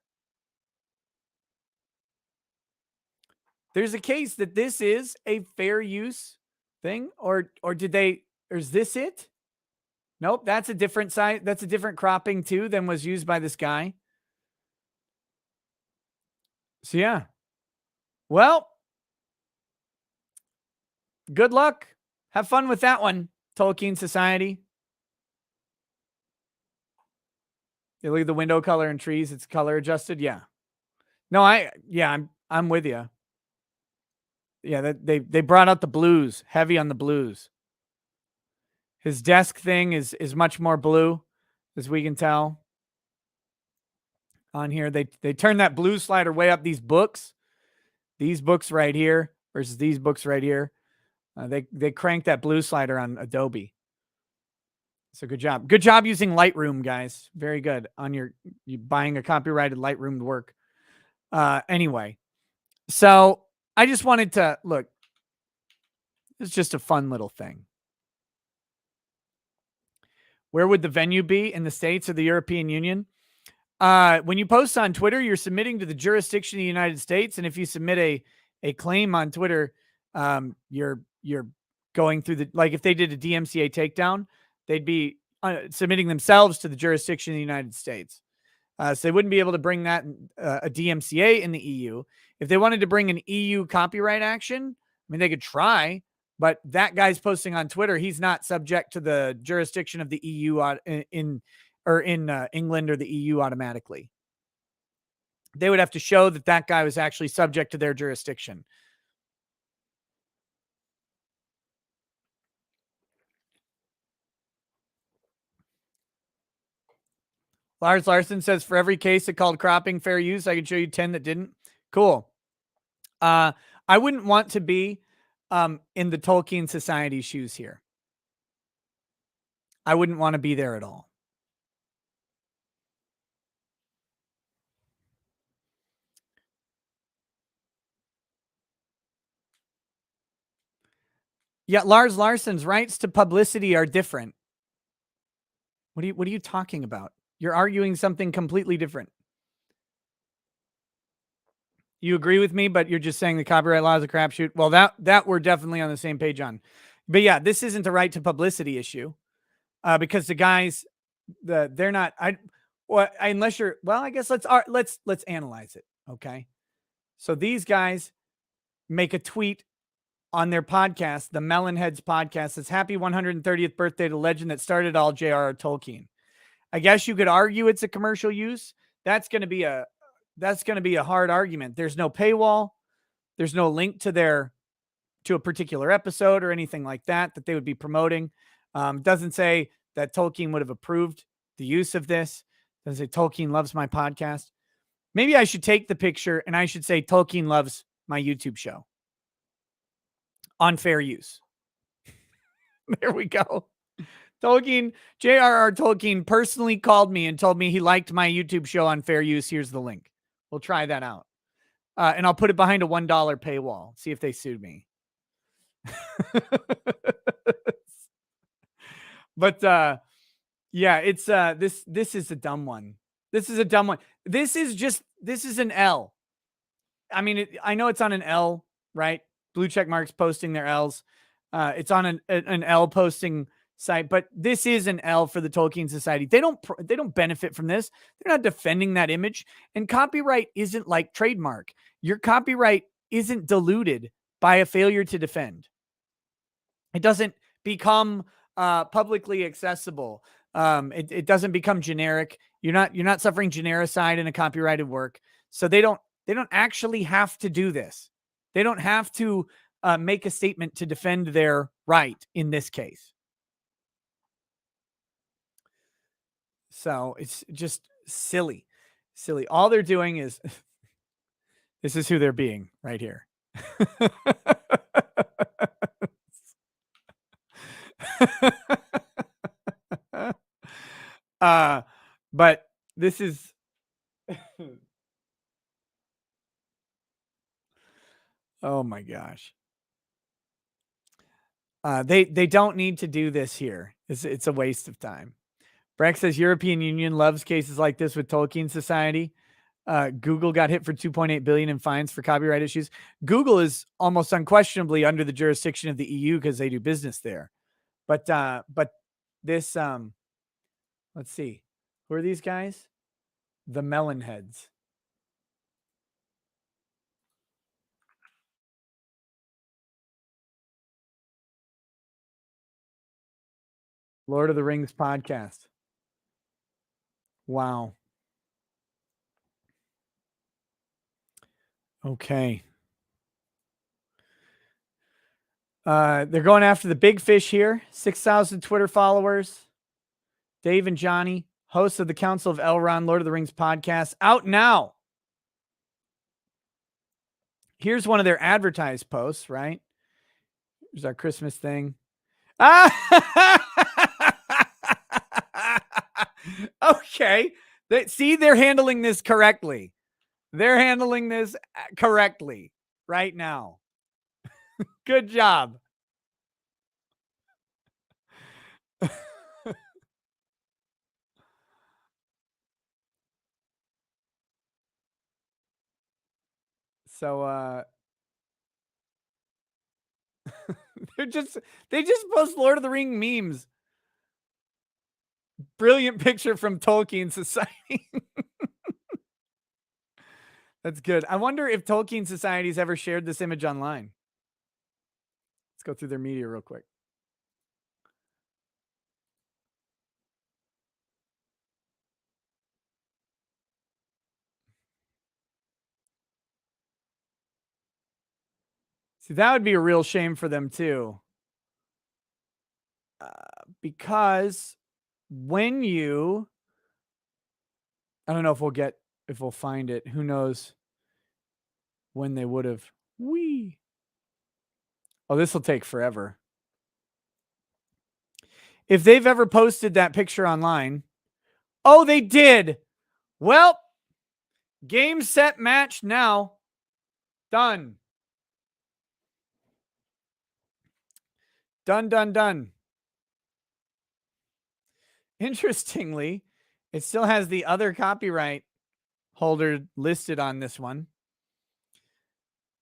There's a case that this is a fair use thing, or did they, or is this it? Nope, that's a different size. That's a different cropping too than was used by this guy. So yeah. Well, good luck. Have fun with that one, Tolkien Society. You look at the window color and trees, it's color adjusted. Yeah. No, I'm with you. Yeah, they brought out the blues, heavy on the blues. His desk thing is much more blue, as we can tell. On here, they turned that blue slider way up. These books right here versus these books right here. They cranked that blue slider on Adobe. So good job. Good job using Lightroom, guys. Very good on you buying a copyrighted Lightroom work. Anyway, so I just wanted to look. It's just a fun little thing. Where would the venue be, in the States or the European Union? When you post on Twitter, you're submitting to the jurisdiction of the United States, and if you submit a claim on Twitter, you're going through the, like if they did a DMCA takedown, they'd be submitting themselves to the jurisdiction of the United States. So they wouldn't be able to bring that a DMCA in the EU. If they wanted to bring an EU copyright action, I mean, they could try, but that guy's posting on Twitter. He's not subject to the jurisdiction of the EU in England or the EU automatically. They would have to show that that guy was actually subject to their jurisdiction. Lars Larson says, for every case that called cropping fair use, I can show you 10 that didn't. Cool. I wouldn't want to be in the Tolkien Society shoes here. I wouldn't want to be there at all. Yeah, Lars Larson's rights to publicity are different. What are you talking about? You're arguing something completely different. You agree with me, but you're just saying the copyright law is a crapshoot. Well, that we're definitely on the same page on. But yeah, this isn't a right to publicity issue, because the guys, they're not. Unless you're. Well, I guess let's analyze it. Okay, so these guys make a tweet on their podcast, the Melonheads podcast, says happy 130th birthday to legend that started all, J.R.R. Tolkien. I guess you could argue it's a commercial use. That's going to be a hard argument. There's no paywall. There's no link to a particular episode or anything like that they would be promoting. Doesn't say that Tolkien would have approved the use of this. Doesn't say Tolkien loves my podcast. Maybe I should take the picture and I should say Tolkien loves my YouTube show on fair use. There we go. Tolkien, J.R.R. Tolkien personally called me and told me he liked my YouTube show on fair use. Here's the link. We'll try that out. And I'll put it behind a $1 paywall. See if they sued me. But yeah, it's this is a dumb one. This is a dumb one. This is an L. I mean, I know it's on an L, right? Blue check marks posting their L's. It's on an L posting site, but this is an L for the Tolkien Society. They don't benefit from this. They're not defending that image. And copyright isn't like trademark. Your copyright isn't diluted by a failure to defend. It doesn't become publicly accessible. It doesn't become generic. You're not suffering genericide in a copyrighted work. So they don't actually have to do this. They don't have to make a statement to defend their right in this case. So it's just silly. All they're doing is this is who they're being right here. But this is oh my gosh. They don't need to do this here. It's a waste of time. Breck says European Union loves cases like this with Tolkien Society. Google got hit for 2.8 billion in fines for copyright issues. Google is almost unquestionably under the jurisdiction of the EU because they do business there. But this let's see. Who are these guys? The melon heads. Lord of the Rings podcast. Wow. Okay. They're going after the big fish here. 6,000 Twitter followers. Dave and Johnny, hosts of the Council of Elrond, Lord of the Rings podcast, out now. Here's one of their advertised posts, right? Here's our Christmas thing. Okay. They're handling this correctly. They're handling this correctly right now. Good job. So they just post Lord of the Ring memes. Brilliant picture from Tolkien Society. That's good. I wonder if Tolkien Society's ever shared this image online. Let's go through their media real quick. See, that would be a real shame for them too. Because when you, I don't know if we'll find it. Who knows when they would have. Oh, this will take forever. If they've ever posted that picture online. Oh, they did. Well, game, set, match now. Done. Done. Interestingly, it still has the other copyright holder listed on this one.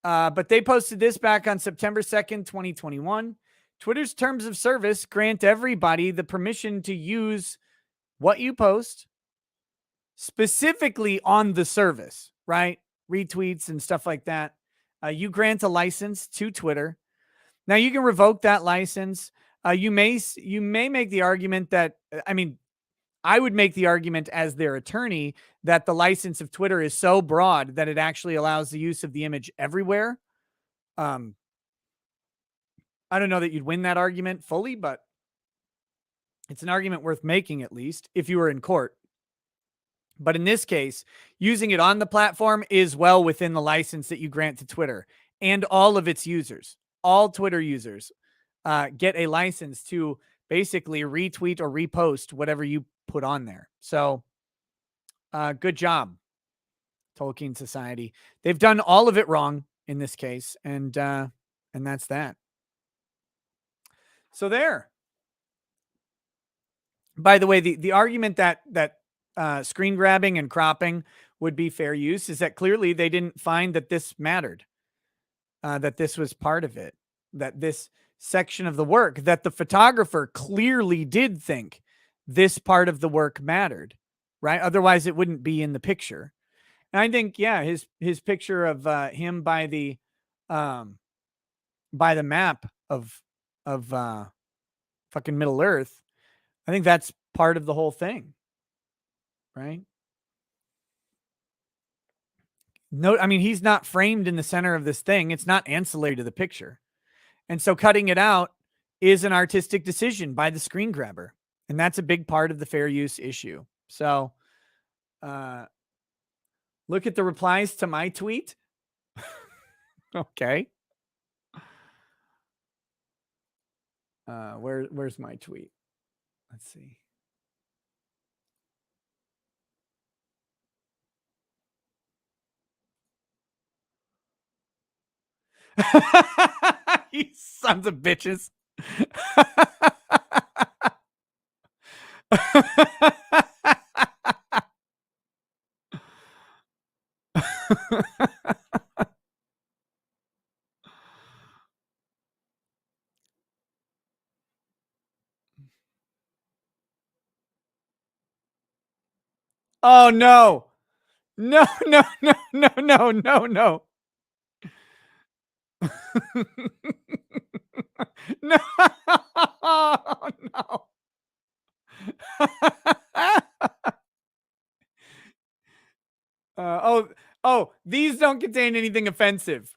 But they posted this back on September 2nd, 2021. Twitter's terms of service grant everybody the permission to use what you post specifically on the service, right? Retweets and stuff like that. You grant a license to Twitter. Now you can revoke that license. You may make the argument that, I would make the argument as their attorney that the license of Twitter is so broad that it actually allows the use of the image everywhere. I don't know that you'd win that argument fully, but it's an argument worth making, at least if you were in court. But in this case, using it on the platform is well within the license that you grant to Twitter and all of its users. All Twitter users get a license to basically retweet or repost whatever you put on there. So good job, Tolkien Society. They've done all of it wrong in this case, and that's that. So there. By the way, the argument that screen grabbing and cropping would be fair use is that clearly they didn't find that this mattered, that this was part of it, that this section of the work, that the photographer clearly did think this part of the work mattered, right? Otherwise, it wouldn't be in the picture. And I think, yeah, his picture of him by the map of fucking Middle Earth, I think that's part of the whole thing, right? No, I mean, he's not framed in the center of this thing. It's not ancillary to the picture. And so cutting it out is an artistic decision by the screen grabber. And that's a big part of the fair use issue. So, look at the replies to my tweet. Okay. Where's my tweet? Let's see. You sons of bitches. Oh no. No, no, no, no, no, no, no. No. No. These don't contain anything offensive.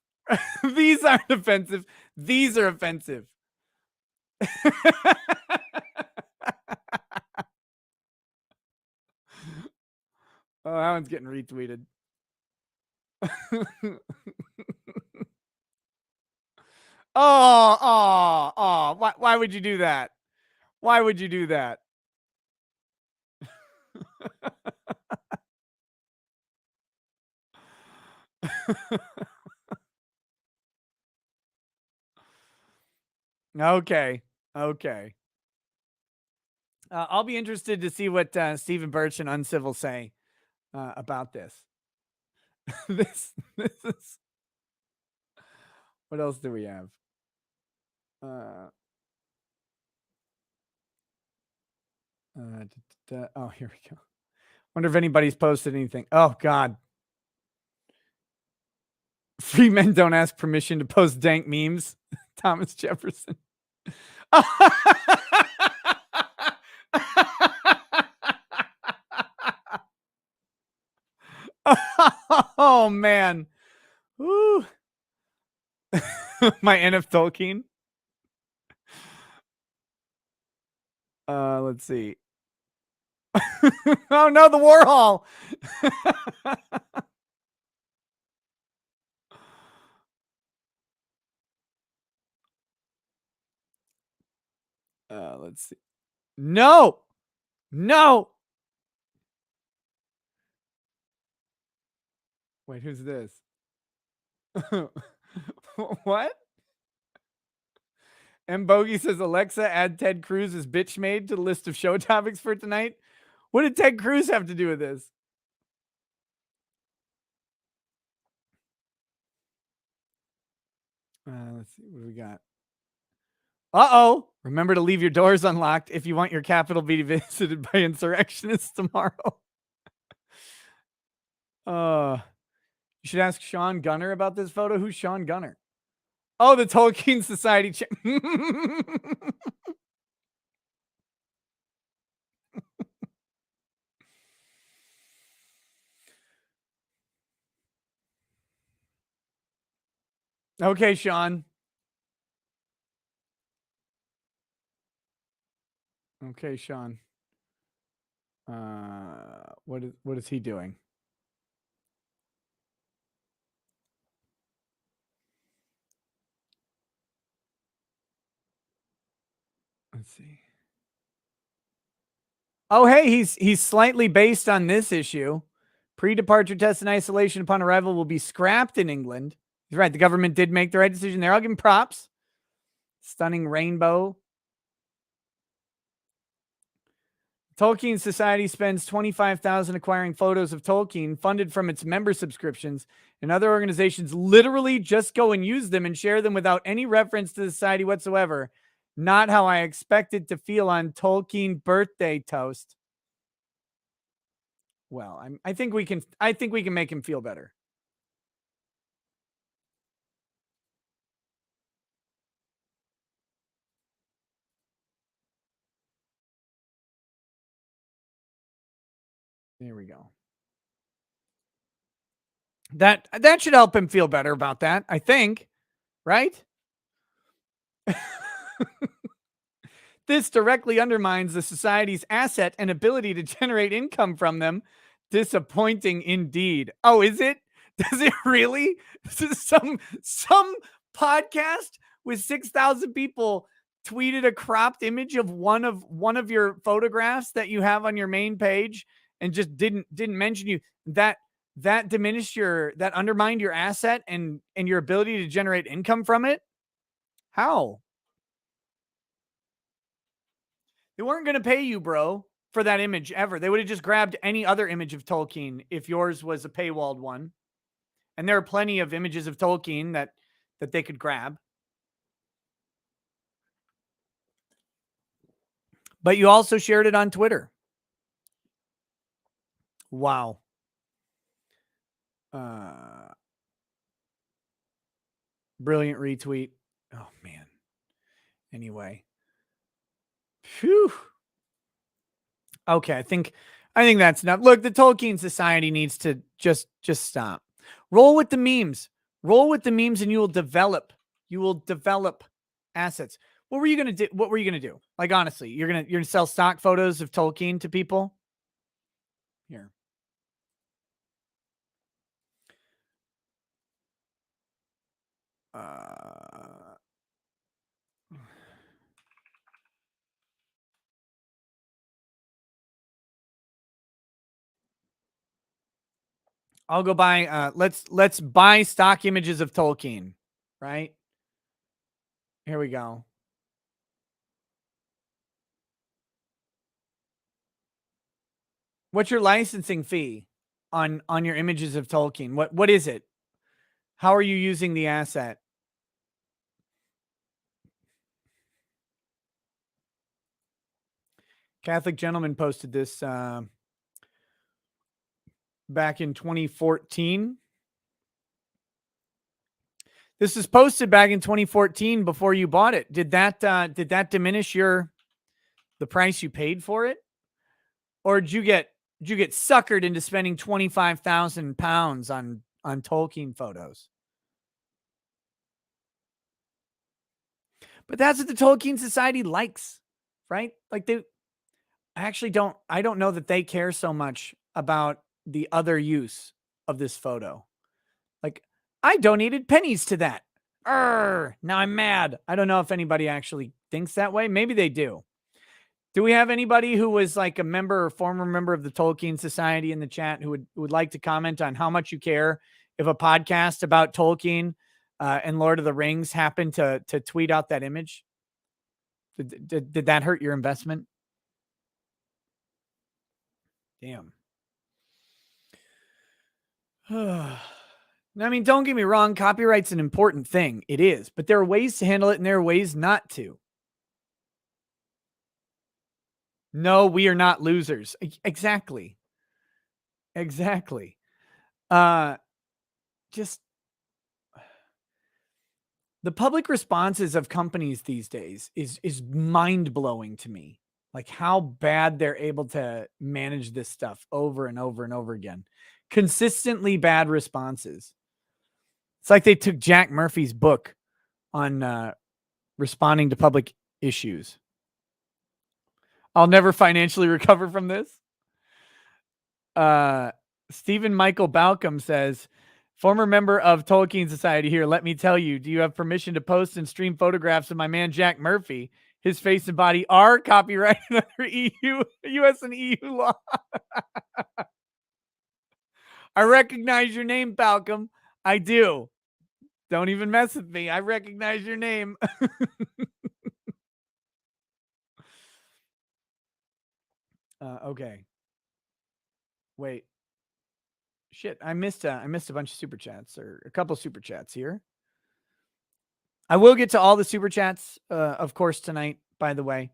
These aren't offensive. These are offensive. Oh, that one's getting retweeted. Why would you do that? Why would you do that? Okay. Okay. I'll be interested to see what Stephen Birch and Uncivil say about this. This is. What else do we have? Oh, here we go. Wonder if anybody's posted anything. Oh God. Free men don't ask permission to post dank memes. Thomas Jefferson. Oh man. Woo. My NF Tolkien. Let's see. Oh no, the Warhol. Let's see. No. No. Wait, who's this? What? M. Bogey says, Alexa, add Ted Cruz as bitch made to the list of show topics for tonight. What did Ted Cruz have to do with this? Let's see. What do we got? Uh-oh. Remember to leave your doors unlocked if you want your capital to be visited by insurrectionists tomorrow. You should ask Sean Gunner about this photo. Who's Sean Gunner? Oh, the Tolkien Society. Okay, Sean. Okay, Sean. What is he doing? Let's see. Oh, hey, he's slightly based on this issue. Pre-departure test and isolation upon arrival will be scrapped in England. He's right. The government did make the right decision there. I'll give him props. Stunning rainbow. Tolkien Society spends $25,000 acquiring photos of Tolkien funded from its member subscriptions, and other organizations literally just go and use them and share them without any reference to the society whatsoever. Not how I expected to feel on Tolkien birthday toast. Well, I think we can make him feel better. There we go. That should help him feel better about that, I think. Right? This directly undermines the society's asset and ability to generate income from them. Disappointing indeed. Oh, is it? Does it really? This is some podcast with 6,000 people tweeted a cropped image of one of your photographs that you have on your main page and just didn't mention you. That diminished that undermined your asset and your ability to generate income from it. How? They weren't going to pay you, bro, for that image ever. They would have just grabbed any other image of Tolkien if yours was a paywalled one. And there are plenty of images of Tolkien that they could grab. But you also shared it on Twitter. Wow. Brilliant retweet. Oh, man. Anyway. Phew. Okay, I think that's enough. Look, the Tolkien Society needs to just stop. Roll with the memes. Roll with the memes and you will develop assets. What were you going to do? What were you going to do? Like, honestly, you're going to sell stock photos of Tolkien to people? Here. I'll go buy, let's buy stock images of Tolkien, right? Here we go. What's your licensing fee on your images of Tolkien? What is it? How are you using the asset? Catholic Gentleman posted this back in 2014. This is posted back in 2014 before you bought it. Did that diminish the price you paid for it? Or did you get suckered into spending 25,000 pounds on Tolkien photos? But that's what the Tolkien Society likes, right? Like I don't know that they care so much about the other use of this photo. Like, I donated pennies to that. Now I'm mad. I don't know if anybody actually thinks that way. Maybe they do. Do we have anybody who was like a member or former member of the Tolkien Society in the chat who would like to comment on how much you care if a podcast about Tolkien and Lord of the Rings happened to tweet out that image? Did that hurt your investment? Damn. I mean, don't get me wrong. Copyright's an important thing. It is, but there are ways to handle it and there are ways not to. No, we are not losers. Exactly. Just the public responses of companies these days is mind-blowing to me. Like how bad they're able to manage this stuff over and over and over again. Consistently bad responses. It's like they took Jack Murphy's book on responding to public issues. I'll never financially recover from this. Stephen Michael Balcom says, former member of Tolkien Society here. Let me tell you, do you have permission to post and stream photographs of my man Jack Murphy? His face and body are copyrighted under US and EU law. I recognize your name, Balcom. I do. Don't even mess with me. I recognize your name. Okay. Wait. Shit, I missed a bunch of super chats or a couple super chats here. I will get to all the super chats, of course, tonight, by the way.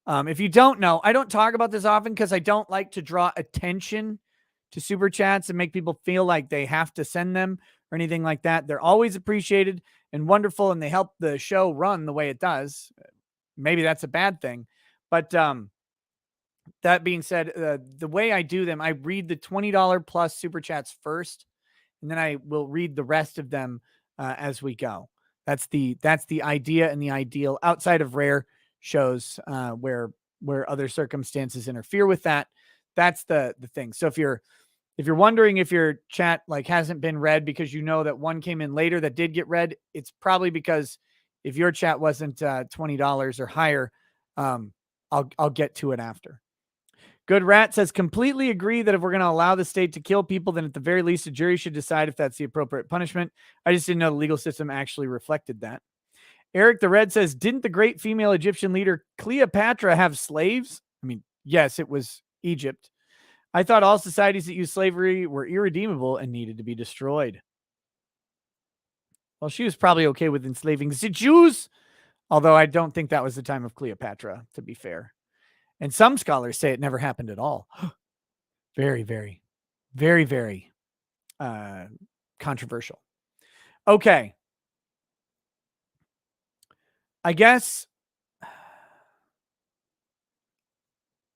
If you don't know, I don't talk about this often because I don't like to draw attention to super chats and make people feel like they have to send them or anything like that. They're always appreciated and wonderful, and they help the show run the way it does. Maybe that's a bad thing. But that being said, the way I do them, I read the $20 plus super chats first, and then I will read the rest of them as we go. That's the idea and the ideal outside of rare shows where other circumstances interfere with that. That's the thing. So if you're wondering if your chat like hasn't been read because you know that one came in later that did get read, it's probably because if your chat wasn't $20 or higher, I'll get to it after. Good Rat says, completely agree that if we're going to allow the state to kill people, then at the very least, a jury should decide if that's the appropriate punishment. I just didn't know the legal system actually reflected that. Eric the Red says, didn't the great female Egyptian leader Cleopatra have slaves? I mean, yes, it was Egypt. I thought all societies that used slavery were irredeemable and needed to be destroyed. Well, she was probably okay with enslaving the Jews, although I don't think that was the time of Cleopatra, to be fair. And some scholars say it never happened at all. Very, very, very, very controversial. Okay. I guess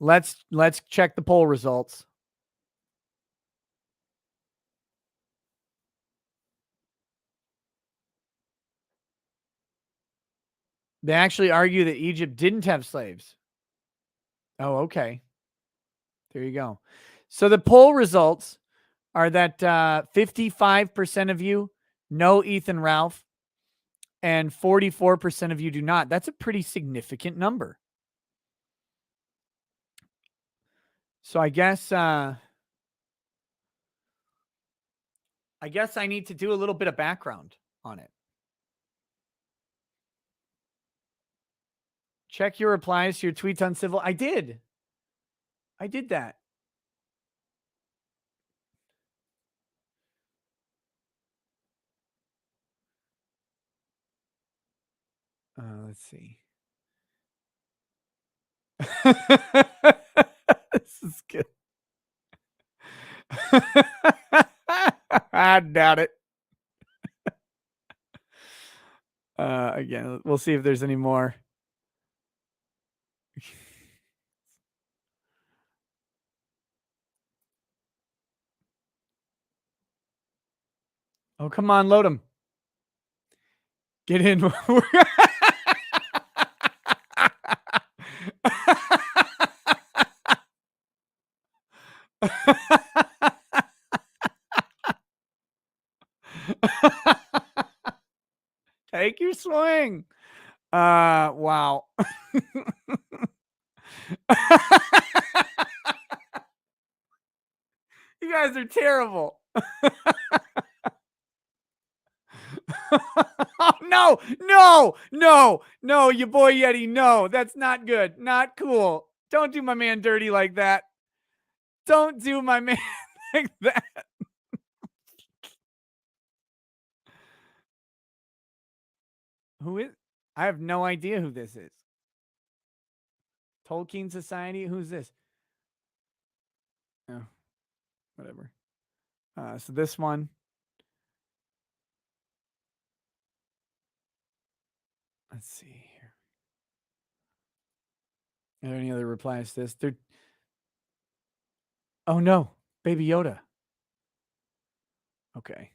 let's check the poll results. They actually argue that Egypt didn't have slaves. Oh, okay. There you go. So the poll results are that 55% of you know Ethan Ralph and 44% of you do not. That's a pretty significant number. So I guess I need to do a little bit of background on it. Check your replies to your tweets on civil. I did that. Let's see. This is good. I doubt it. Again, we'll see if there's any more. Oh, come on, load them. Get in. Take your swing. Wow. You guys are terrible. Oh, no, you boy Yeti. No, that's not good. Not cool. Don't do my man dirty like that. Don't do my man like that. Who is? I have no idea who this is. Tolkien Society? Who's this? Oh, whatever. So this one. Let's see here. Are there any other replies to this? Oh no, Baby Yoda. Okay.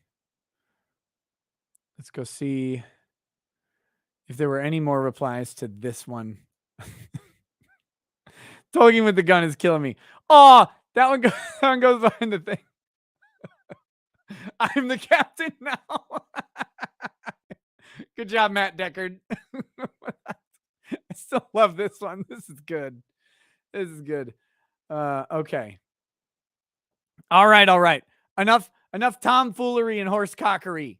Let's go see if there were any more replies to this one. Tolkien with the gun is killing me. Oh, that one goes behind the thing. I'm the captain now. Good job, Matt Deckard. I still love this one. This is good. This is good. Okay. All right. Enough tomfoolery and horse cockery.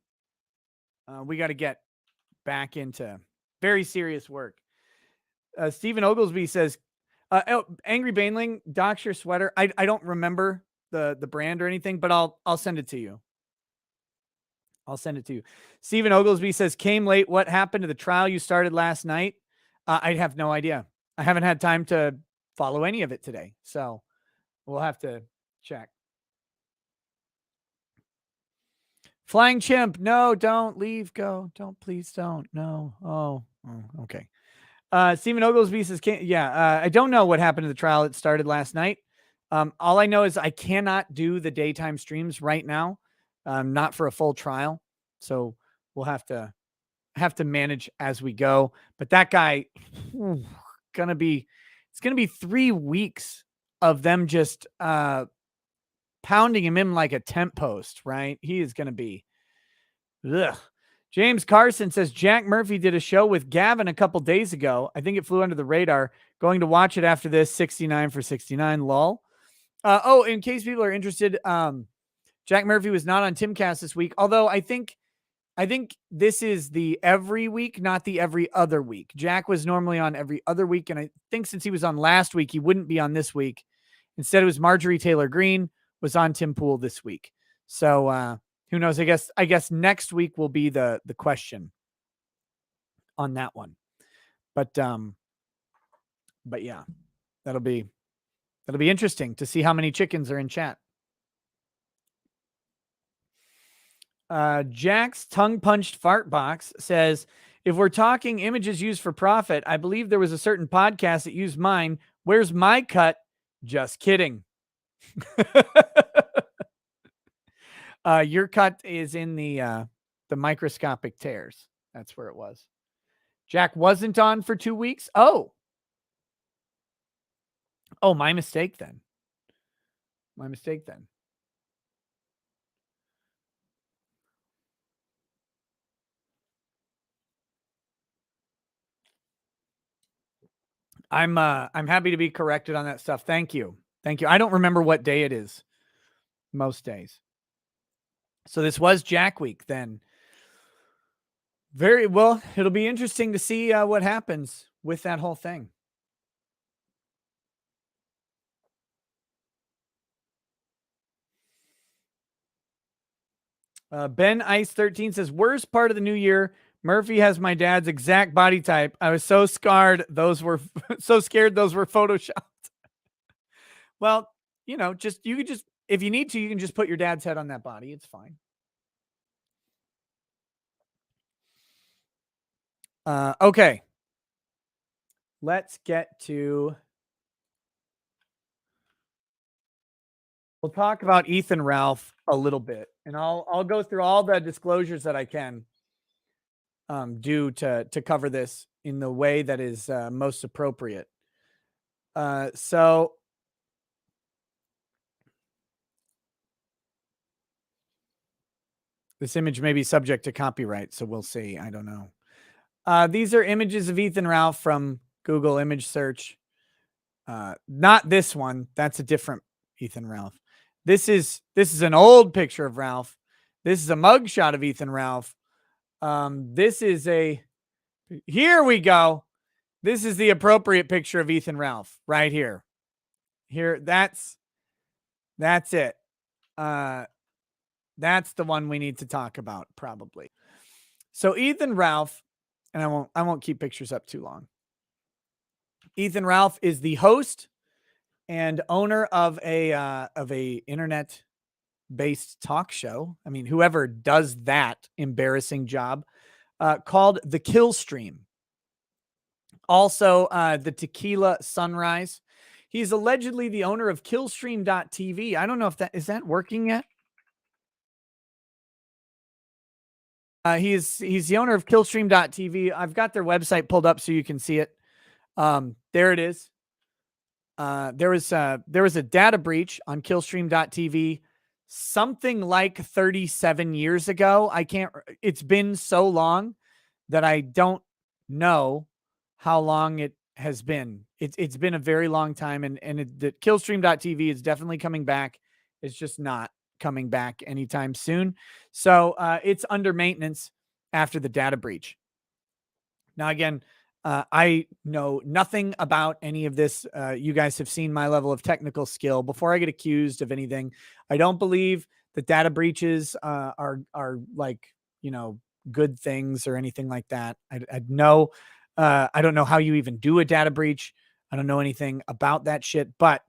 We got to get back into very serious work. Stephen Oglesby says, Angry Baneling, docks your sweater. I don't remember the brand or anything, but I'll send it to you. Stephen Oglesby says, came late. What happened to the trial you started last night? I have no idea. I haven't had time to follow any of it today. So we'll have to check. Flying Chimp. No, don't leave. Go. Don't. Please don't. No. Oh okay. Stephen Oglesby says, I don't know what happened to the trial that started last night. All I know is I cannot do the daytime streams right now. Not for a full trial. So we'll have to have to manage as we go. But that guy, it's gonna be 3 weeks of them just pounding him in like a tent post, right? He is gonna be. Ugh. James Carson says Jack Murphy did a show with Gavin a couple days ago. I think it flew under the radar. Going to watch it after this. 69 for 69. Lol. In case people are interested, Jack Murphy was not on Timcast this week. Although I think this is the every week, not the every other week. Jack was normally on every other week, and I think since he was on last week, he wouldn't be on this week. Instead, it was Marjorie Taylor Greene was on Tim Pool this week. So who knows? I guess next week will be the question on that one. But yeah, that'll be interesting to see how many chickens are in chat. Jack's tongue punched fart box says, if we're talking images used for profit, I believe there was a certain podcast that used mine. Where's my cut? Just kidding. Your cut is in the microscopic tears. That's where it was. Jack wasn't on for 2 weeks. Oh, my mistake then. I'm happy to be corrected on that stuff. Thank you. I don't remember what day it is most days. So this was Jack week then. Very well. It'll be interesting to see what happens with that whole thing. Ben Ice 13 says, worst part of the new year, Murphy has my dad's exact body type. I was so scared those were photoshopped. Well, you could just, if you need to, you can just put your dad's head on that body. It's fine. Okay. Let's get to. We'll talk about Ethan Ralph a little bit, and I'll go through all the disclosures that I can do to cover this in the way that is most appropriate. So this image may be subject to copyright, so we'll see. I don't know. These are images of Ethan Ralph from Google image search. Not this one. That's a different Ethan Ralph. This is an old picture of Ralph. This is a mugshot of Ethan Ralph. This is here we go. This is the appropriate picture of Ethan Ralph right here. Here, that's it. That's the one we need to talk about probably. So Ethan Ralph, and I won't keep pictures up too long. Ethan Ralph is the host and owner of a internet-based talk show. I mean, whoever does that embarrassing job, called The Kill Stream. Also, the Tequila Sunrise. He's allegedly the owner of Killstream.tv. I don't know if is that working yet. He's the owner of Killstream.tv. I've got their website pulled up so you can see it. There it is. There was a data breach on Killstream.tv something like 37 years ago. It's been so long that I don't know how long it has been. It's been a very long time, and the Killstream.tv is definitely coming back. It's just not coming back anytime soon. So it's under maintenance after the data breach. Now, again, I know nothing about any of this. You guys have seen my level of technical skill. Before I get accused of anything, I don't believe that data breaches are like, good things or anything like that. I don't know how you even do a data breach. I don't know anything about that shit, but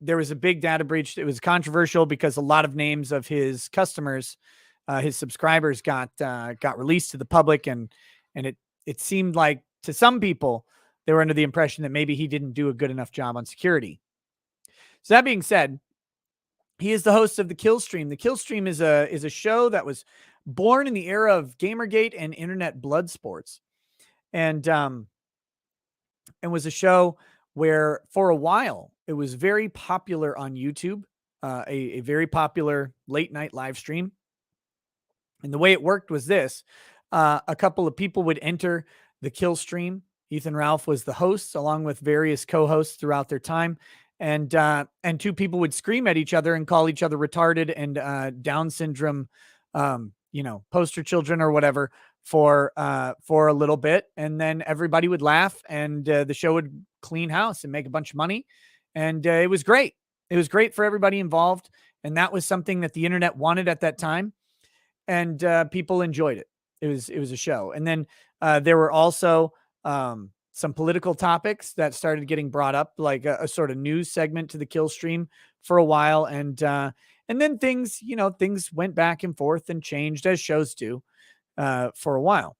there was a big data breach. It was controversial because a lot of names of his customers, his subscribers got released to the public, and it seemed like to some people they were under the impression that maybe he didn't do a good enough job on security. So that being said, he is the host of the Kill Stream. The Kill Stream is a show that was born in the era of Gamergate and internet blood sports. And was a show where for a while it was very popular on YouTube, a very popular late night live stream. And the way it worked was this: a couple of people would enter the kill stream. Ethan Ralph was the host, along with various co-hosts throughout their time, and two people would scream at each other and call each other retarded and Down syndrome, poster children or whatever for a little bit, and then everybody would laugh, and the show would clean house and make a bunch of money, and it was great. It was great for everybody involved, and that was something that the internet wanted at that time, and people enjoyed it. It was a show, and then there were also some political topics that started getting brought up, like a sort of news segment to the kill stream for a while, and then things went back and forth and changed as shows do for a while.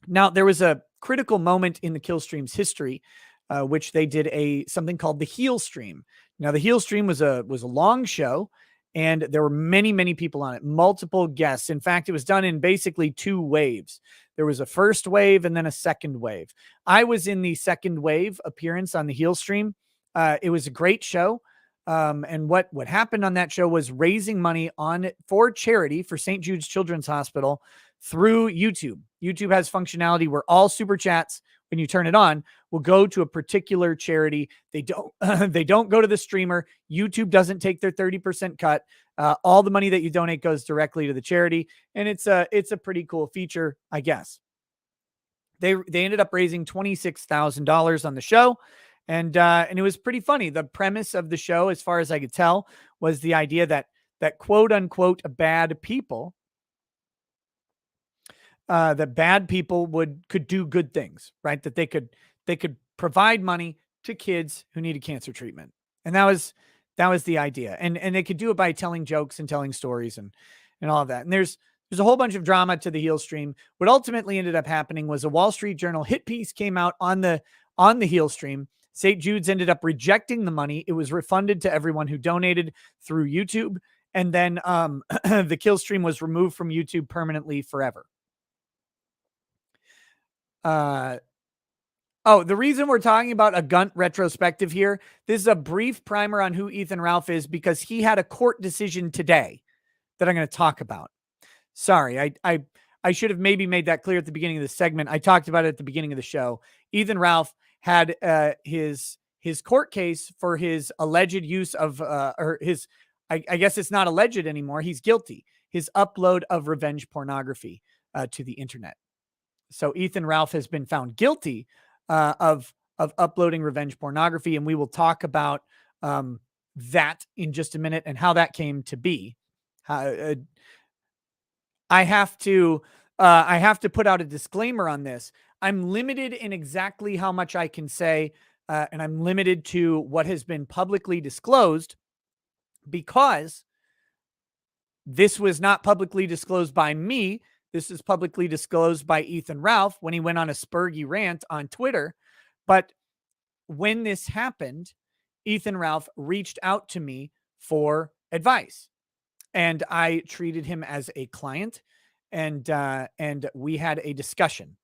Now there was a critical moment in the kill stream's history, which they did something called the heel stream. Now the heel stream was a long show, and there were many people on it, multiple guests. In fact, it was done in basically two waves. There was a first wave and then a second wave. I was in the second wave appearance on the heel stream. It was a great show. And what happened on that show was raising money for charity for St. Jude's Children's Hospital through YouTube. YouTube has functionality where all super chats, when you turn it on, will go to a particular charity. They don't go to the streamer. YouTube doesn't take their 30% cut. All the money that you donate goes directly to the charity, and it's a pretty cool feature, I guess. They ended up raising $26,000 on the show, and it was pretty funny. The premise of the show, as far as I could tell, was the idea that quote unquote bad people could do good things, right? That they could provide money to kids who needed cancer treatment. And that was the idea. And they could do it by telling jokes and telling stories and all of that. And there's a whole bunch of drama to the heel stream. What ultimately ended up happening was a Wall Street Journal hit piece came out on the heel stream. St. Jude's ended up rejecting the money. It was refunded to everyone who donated through YouTube. And then the kill stream was removed from YouTube permanently forever. The reason we're talking about a Grunt retrospective here, this is a brief primer on who Ethan Ralph is, because he had a court decision today that I'm going to talk about. Sorry, I should have maybe made that clear at the beginning of the segment. I talked about it at the beginning of the show. Ethan Ralph had his court case for his alleged use of I guess it's not alleged anymore. He's guilty. His upload of revenge pornography to the internet. So Ethan Ralph has been found guilty of uploading revenge pornography, and we will talk about that in just a minute and how that came to be. I have to put out a disclaimer on this. I'm limited in exactly how much I can say, and I'm limited to what has been publicly disclosed, because this was not publicly disclosed by me. This is publicly disclosed by Ethan Ralph when he went on a spurgy rant on Twitter. But when this happened, Ethan Ralph reached out to me for advice, and I treated him as a client, and we had a discussion.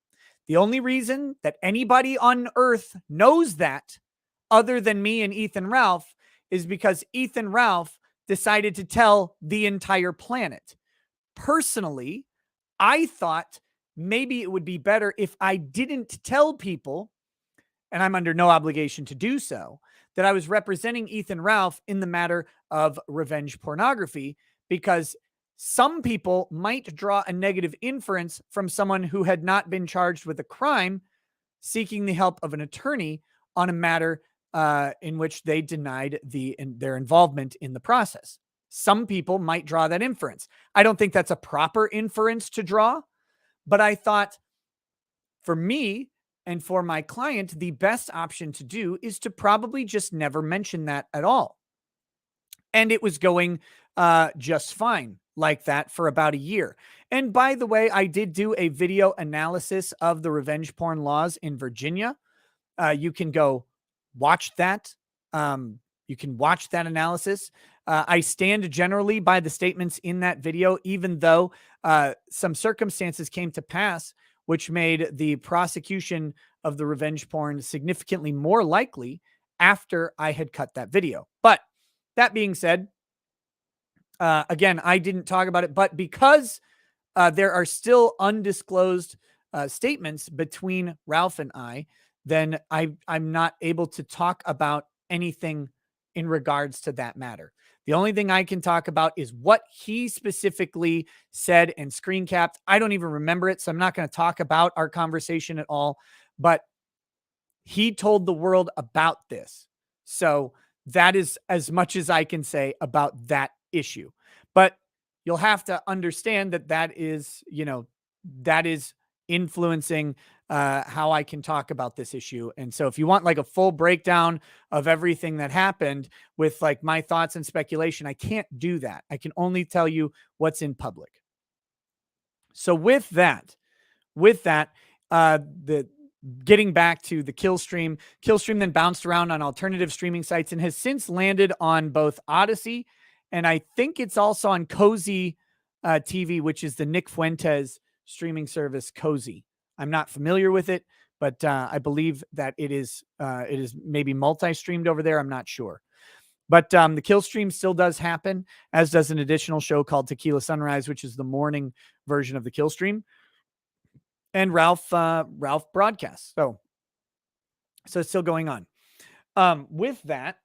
The only reason that anybody on earth knows that, other than me and Ethan Ralph, is because Ethan Ralph decided to tell the entire planet. Personally, I thought maybe it would be better if I didn't tell people, and I'm under no obligation to do so, that I was representing Ethan Ralph in the matter of revenge pornography, because some people might draw a negative inference from someone who had not been charged with a crime seeking the help of an attorney on a matter in which they denied their involvement in the process. Some people might draw that inference. I don't think that's a proper inference to draw, but I thought for me and for my client, the best option to do is to probably just never mention that at all. And it was going just fine like that for about a year. And by the way, I did do a video analysis of the revenge porn laws in Virginia. You can go watch that. You can watch that analysis. I stand generally by the statements in that video, even though some circumstances came to pass which made the prosecution of the revenge porn significantly more likely after I had cut that video. But that being said, again, I didn't talk about it, but because there are still undisclosed statements between Ralph and I, then I'm not able to talk about anything in regards to that matter. The only thing I can talk about is what he specifically said and screen capped. I don't even remember it, so I'm not going to talk about our conversation at all, but he told the world about this. So that is as much as I can say about that issue. But you'll have to understand that that is influencing how I can talk about this issue. And so if you want like a full breakdown of everything that happened with like my thoughts and speculation, I can't do that. I can only tell you what's in public. So with that, the getting back to the Killstream then bounced around on alternative streaming sites and has since landed on both Odyssey and I think it's also on Cozy TV, which is the Nick Fuentes streaming service Cozy. I'm not familiar with it, but I believe that it is maybe multi-streamed over there. I'm not sure. But the Killstream still does happen, as does an additional show called Tequila Sunrise, which is the morning version of the Killstream. And Ralph broadcasts. So it's still going on. With that,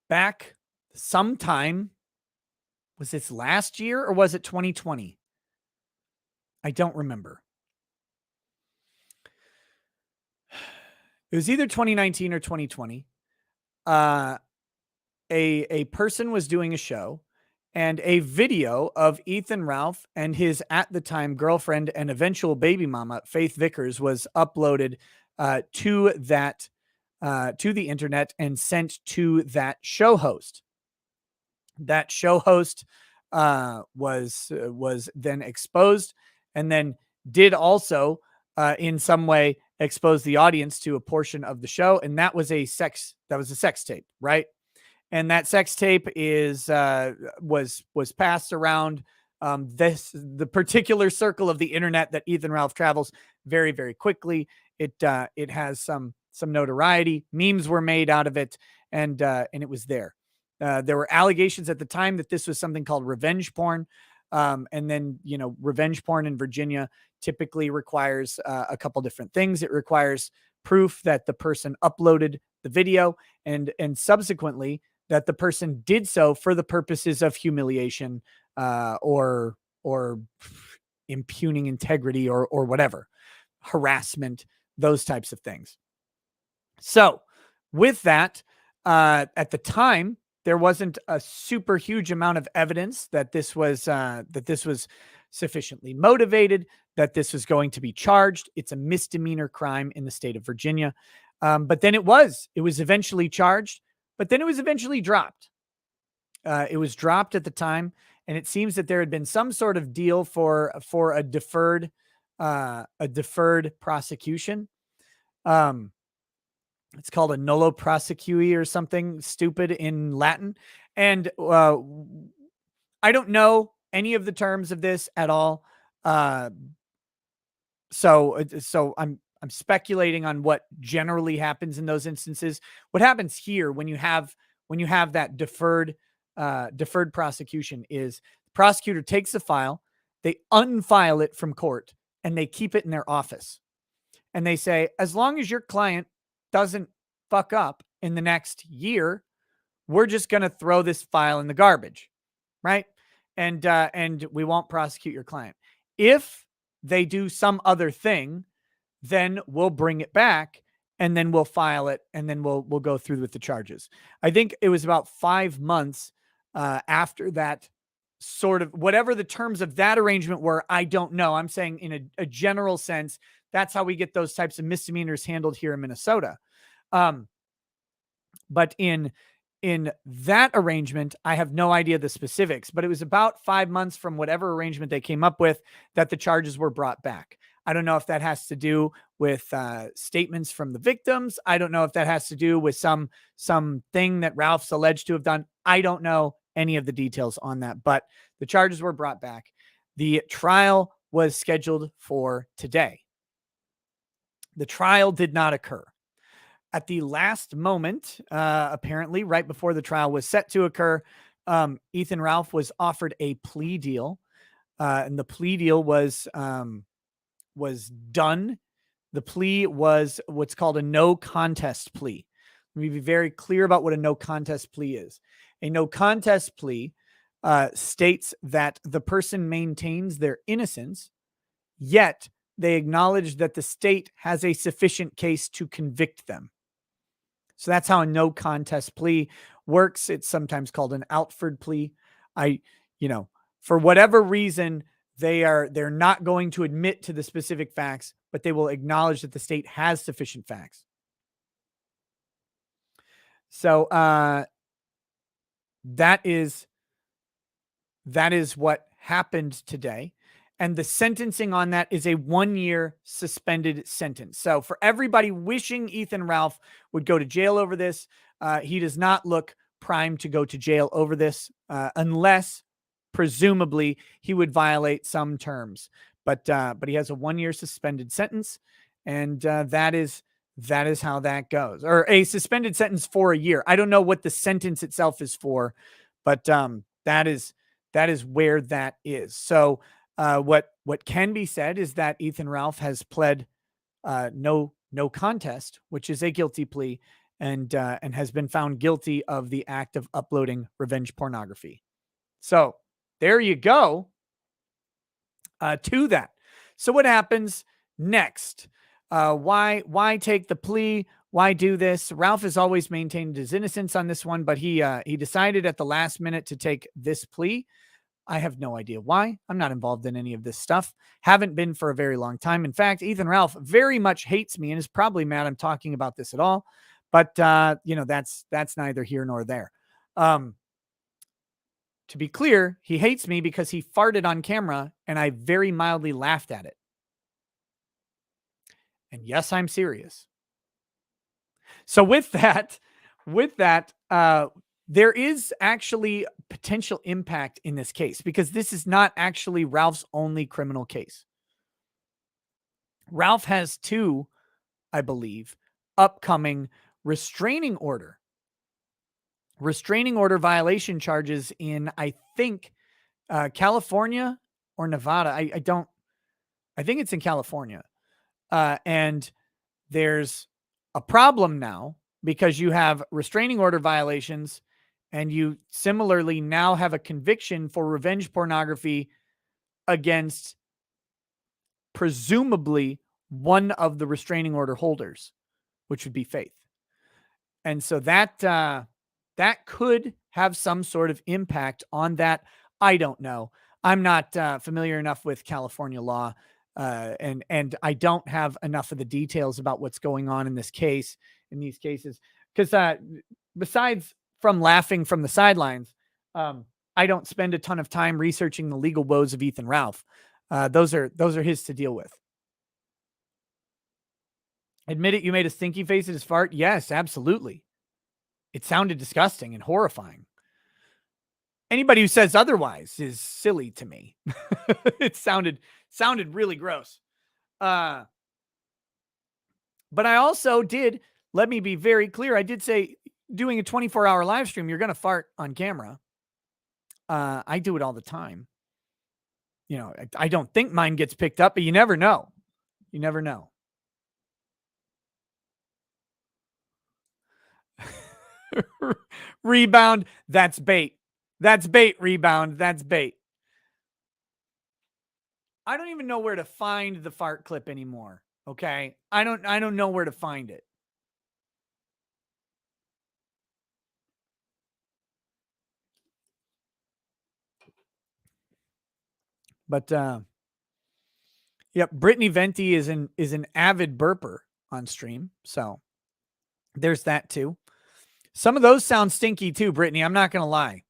back sometime, was this last year or was it 2020? I don't remember. It was either 2019 or 2020. A person was doing a show and a video of Ethan Ralph and his at the time girlfriend and eventual baby mama, Faith Vickers, was uploaded to the internet and sent to that show host. That show host was then exposed and then did also in some way expose the audience to a portion of the show. And that was a sex tape, right? And that sex tape was passed around the particular circle of the internet that Ethan Ralph travels very, very quickly. It has some notoriety. Memes were made out of it, and it was there. There were allegations at the time that this was something called revenge porn. And then, revenge porn in Virginia typically requires a couple different things. It requires proof that the person uploaded the video and subsequently that the person did so for the purposes of humiliation or impugning integrity or whatever, harassment, those types of things. So with that, at the time, there wasn't a super huge amount of evidence that this was sufficiently motivated, that this was going to be charged. It's a misdemeanor crime in the state of Virginia. But then it was eventually charged, but then it was eventually dropped. It was dropped at the time, and it seems that there had been some sort of deal for a deferred prosecution. It's called a nullo prosecui or something stupid in Latin. And I don't know any of the terms of this at all. So I'm speculating on what generally happens in those instances. What happens here when you have that deferred prosecution is the prosecutor takes the file, they unfile it from court, and they keep it in their office. And they say, as long as your client doesn't fuck up in the next year, we're just going to throw this file in the garbage, right? And we won't prosecute your client. If they do some other thing, then we'll bring it back and then we'll file it and then we'll go through with the charges. I think it was about 5 months after that, sort of whatever the terms of that arrangement were. I don't know. I'm saying in a general sense, that's how we get those types of misdemeanors handled here in Minnesota. But in that arrangement, I have no idea the specifics, but it was about 5 months from whatever arrangement they came up with that the charges were brought back. I don't know if that has to do with statements from the victims. I don't know if that has to do with some thing that Ralph's alleged to have done. I don't know any of the details on that, but the charges were brought back. The trial was scheduled for today. The trial did not occur. At the last moment, apparently, right before the trial was set to occur, Ethan Ralph was offered a plea deal, and the plea deal was done. The plea was what's called a no contest plea. Let me be very clear about what a no contest plea is. A no contest plea states that the person maintains their innocence, yet they acknowledge that the state has a sufficient case to convict them. So that's how a no contest plea works. It's sometimes called an Outford plea. For whatever reason, they're not going to admit to the specific facts, but they will acknowledge that the state has sufficient facts. So that is what happened today. And the sentencing on that is a 1-year suspended sentence. So for everybody wishing Ethan Ralph would go to jail over this, he does not look primed to go to jail over this unless presumably he would violate some terms. But he has a 1-year suspended sentence, and that is how that goes. Or a suspended sentence for a year. I don't know what the sentence itself is for, but that is where that is. So what can be said is that Ethan Ralph has pled no contest, which is a guilty plea, and has been found guilty of the act of uploading revenge pornography. So there you go to that. So what happens next? Why take the plea? Why do this? Ralph has always maintained his innocence on this one, but he decided at the last minute to take this plea. I have no idea why. I'm not involved in any of this stuff. Haven't been for a very long time. In fact, Ethan Ralph very much hates me and is probably mad I'm talking about this at all. But that's neither here nor there. To be clear, he hates me because he farted on camera and I very mildly laughed at it. And yes, I'm serious. So with that, there is actually potential impact in this case because this is not actually Ralph's only criminal case. Ralph has 2, I believe, upcoming restraining order violation charges in, I think, California or Nevada. I think it's in California. And there's a problem now because you have restraining order violations and you similarly now have a conviction for revenge pornography against presumably one of the restraining order holders, which would be Faith. And so that could have some sort of impact on that. I don't know. I'm not familiar enough with California law, and I don't have enough of the details about what's going on in these cases, because besides from laughing from the sidelines, I don't spend a ton of time researching the legal woes of Ethan Ralph. Those are his to deal with. Admit it, you made a stinky face at his fart? Yes, absolutely. It sounded disgusting and horrifying. Anybody who says otherwise is silly to me. It sounded really gross. But I also did, let me be very clear, I did say doing a 24-hour live stream, you're going to fart on camera. I do it all the time. I don't think mine gets picked up, but you never know. You never know. Rebound, that's bait. That's bait, Rebound. That's bait. I don't even know where to find the fart clip anymore. Okay? I don't know where to find it. But yep, Brittany Venti is an avid burper on stream. So there's that too. Some of those sound stinky too, Brittany. I'm not going to lie.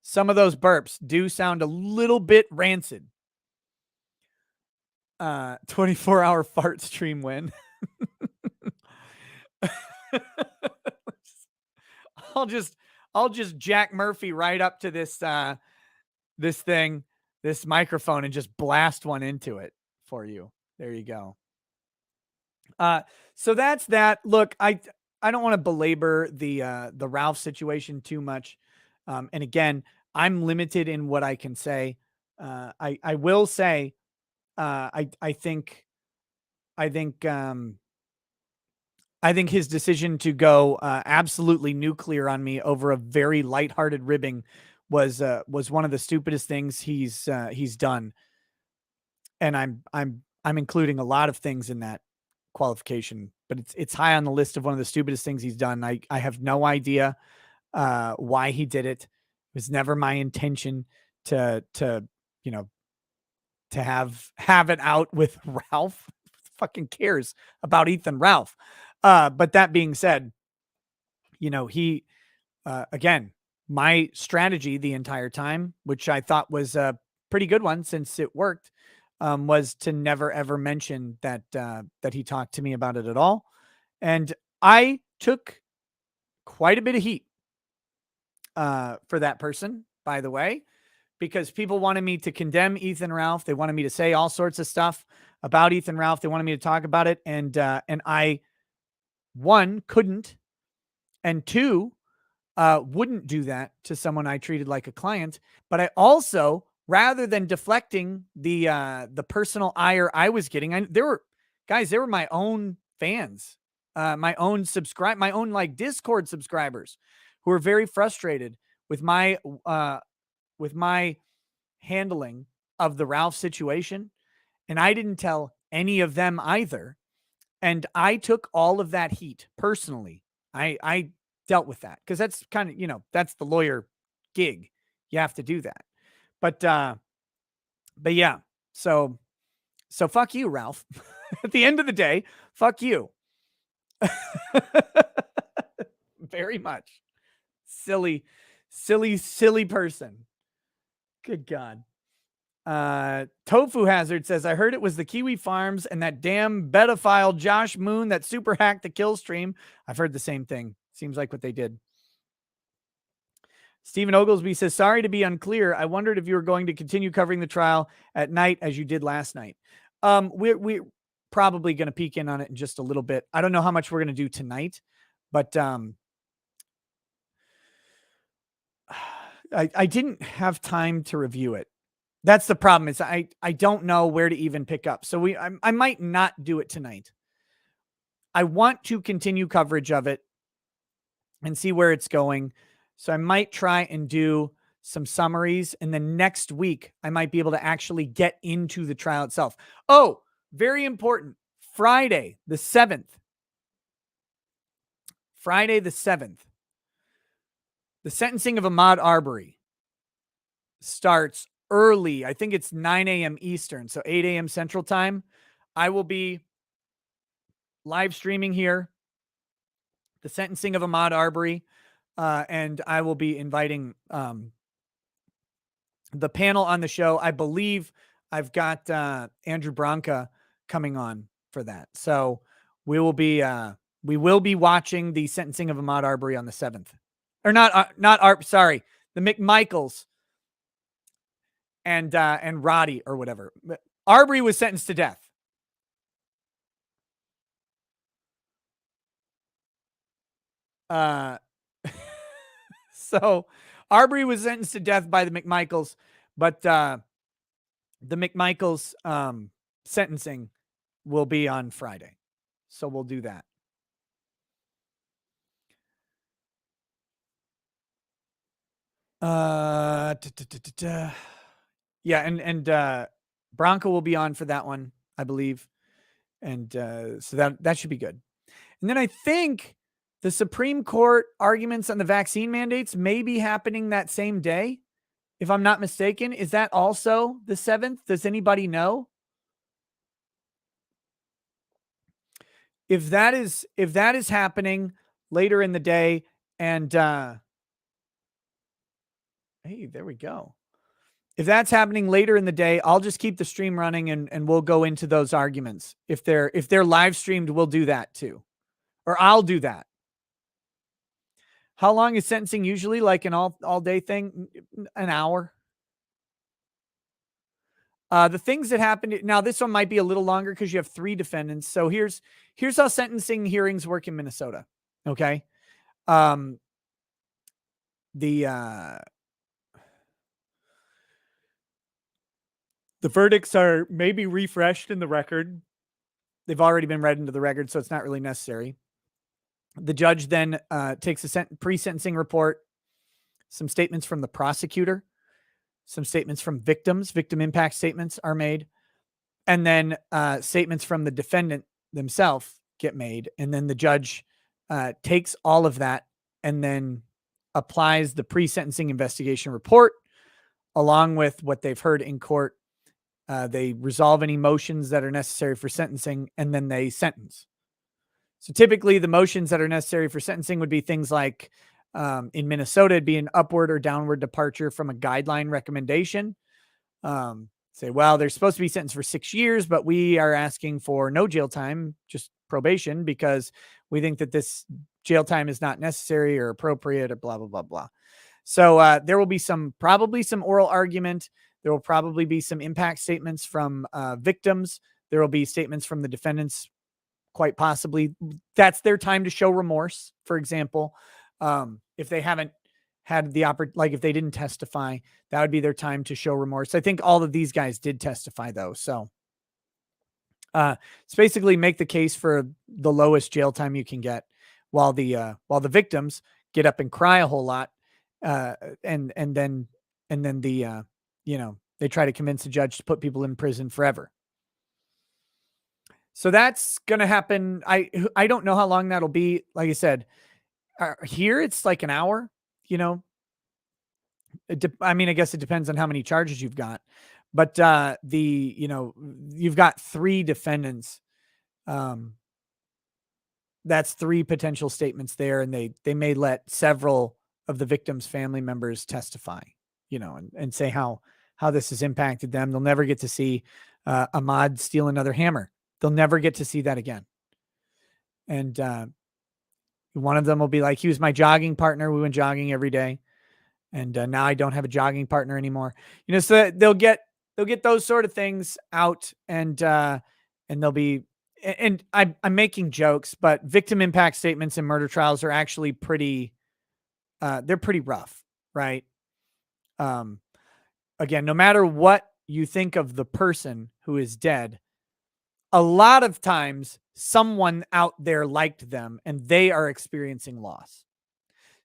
Some of those burps do sound a little bit rancid. 24-hour fart stream win. I'll just Jack Murphy right up to this this microphone and just blast one into it for you. There you go. So that's that. Look, I don't want to belabor the Ralph situation too much. And again, I'm limited in what I can say. I will say, I think his decision to go absolutely nuclear on me over a very lighthearted ribbing was one of the stupidest things he's done, and I'm including a lot of things in that qualification, but it's high on the list of one of the stupidest things he's done. I have no idea why he did it. It was never my intention to you know to have it out with Ralph. Fucking cares about Ethan Ralph. But that being said, he again, my strategy the entire time, which I thought was a pretty good one since it worked, was to never ever mention that he talked to me about it at all. And I took quite a bit of heat for that person, by the way, because people wanted me to condemn Ethan Ralph. They wanted me to say all sorts of stuff about Ethan Ralph. They wanted me to talk about it. And I, one, couldn't, and two, wouldn't do that to someone I treated like a client. But I also, rather than deflecting the personal ire I was getting, there were my own fans, my own like Discord subscribers who were very frustrated with my handling of the Ralph situation. And I didn't tell any of them either. And I took all of that heat personally. I dealt with that because that's kind of, that's the lawyer gig. You have to do that. But yeah, so fuck you, Ralph. At the end of the day, fuck you. Very much. Silly person. Good God. Tofu Hazard says, I heard it was the Kiwi Farms and that damn pedophile Josh Moon that super hacked the kill stream. I've heard the same thing. Seems like what they did. Stephen Oglesby says, sorry to be unclear. I wondered if you were going to continue covering the trial at night as you did last night. We're probably going to peek in on it in just a little bit. I don't know how much we're going to do tonight, but I didn't have time to review it. That's the problem. Is I don't know where to even pick up. So I might not do it tonight. I want to continue coverage of it and see where it's going. So I might try and do some summaries, and then next week I might be able to actually get into the trial itself. Oh, very important. Friday the 7th. The sentencing of Ahmaud Arbery starts early. I think it's 9 a.m. Eastern, so 8 a.m. Central Time. I will be live streaming here the sentencing of Ahmaud Arbery, and I will be inviting the panel on the show. I believe I've got Andrew Branca coming on for that. So we will be watching the sentencing of Ahmaud Arbery on the 7th. Or sorry, the McMichaels and Roddy or whatever. Arbery was sentenced to death. So Arbery was sentenced to death by the McMichaels, but the McMichaels sentencing will be on Friday. So we'll do that. Yeah, and Bronco will be on for that one, I believe. And so that should be good. And then I think the Supreme Court arguments on the vaccine mandates may be happening that same day, if I'm not mistaken. Is that also the 7th? Does anybody know? If that is happening later in the day, and hey, there we go. If that's happening later in the day, I'll just keep the stream running and we'll go into those arguments. If they're live streamed, we'll do that too. Or I'll do that. How long is sentencing usually? Like an all day thing? An hour. The things that happened now, this one might be a little longer because you have 3 defendants. So here's how sentencing hearings work in Minnesota. Okay. The verdicts are maybe refreshed in the record. They've already been read into the record, so it's not really necessary. The judge then takes a pre-sentencing report, some statements from the prosecutor, some statements from victims. Victim impact statements are made. And then statements from the defendant themselves get made. And then the judge takes all of that and then applies the pre-sentencing investigation report along with what they've heard in court. They resolve any motions that are necessary for sentencing, and then they sentence. So typically the motions that are necessary for sentencing would be things like in Minnesota, it'd be an upward or downward departure from a guideline recommendation. Say, well, they're supposed to be sentenced for 6 years, but we are asking for no jail time, just probation, because we think that this jail time is not necessary or appropriate or blah, blah, blah, blah. So there will be probably some oral argument. There will probably be some impact statements from victims. There will be statements from the defendants, quite possibly. That's their time to show remorse, for example. If they haven't had the like if they didn't testify, that would be their time to show remorse. I think all of these guys did testify though. So it's basically make the case for the lowest jail time you can get while the victims get up and cry a whole lot. And then the they try to convince the judge to put people in prison forever. So that's going to happen. I don't know how long that'll be. Like I said, here it's like an hour, I mean, I guess it depends on how many charges you've got, but you've got 3 defendants. That's 3 potential statements there. And they may let several of the victims' family members testify, and say how this has impacted them. They'll never get to see Ahmaud steal another hammer. They'll never get to see that again. And one of them will be like, he was my jogging partner. We went jogging every day. And now I don't have a jogging partner anymore. So they'll get those sort of things out, and they'll be, and I'm making jokes, but victim impact statements in murder trials are actually pretty, they're pretty rough, right? Again, no matter what you think of the person who is dead, a lot of times someone out there liked them and they are experiencing loss.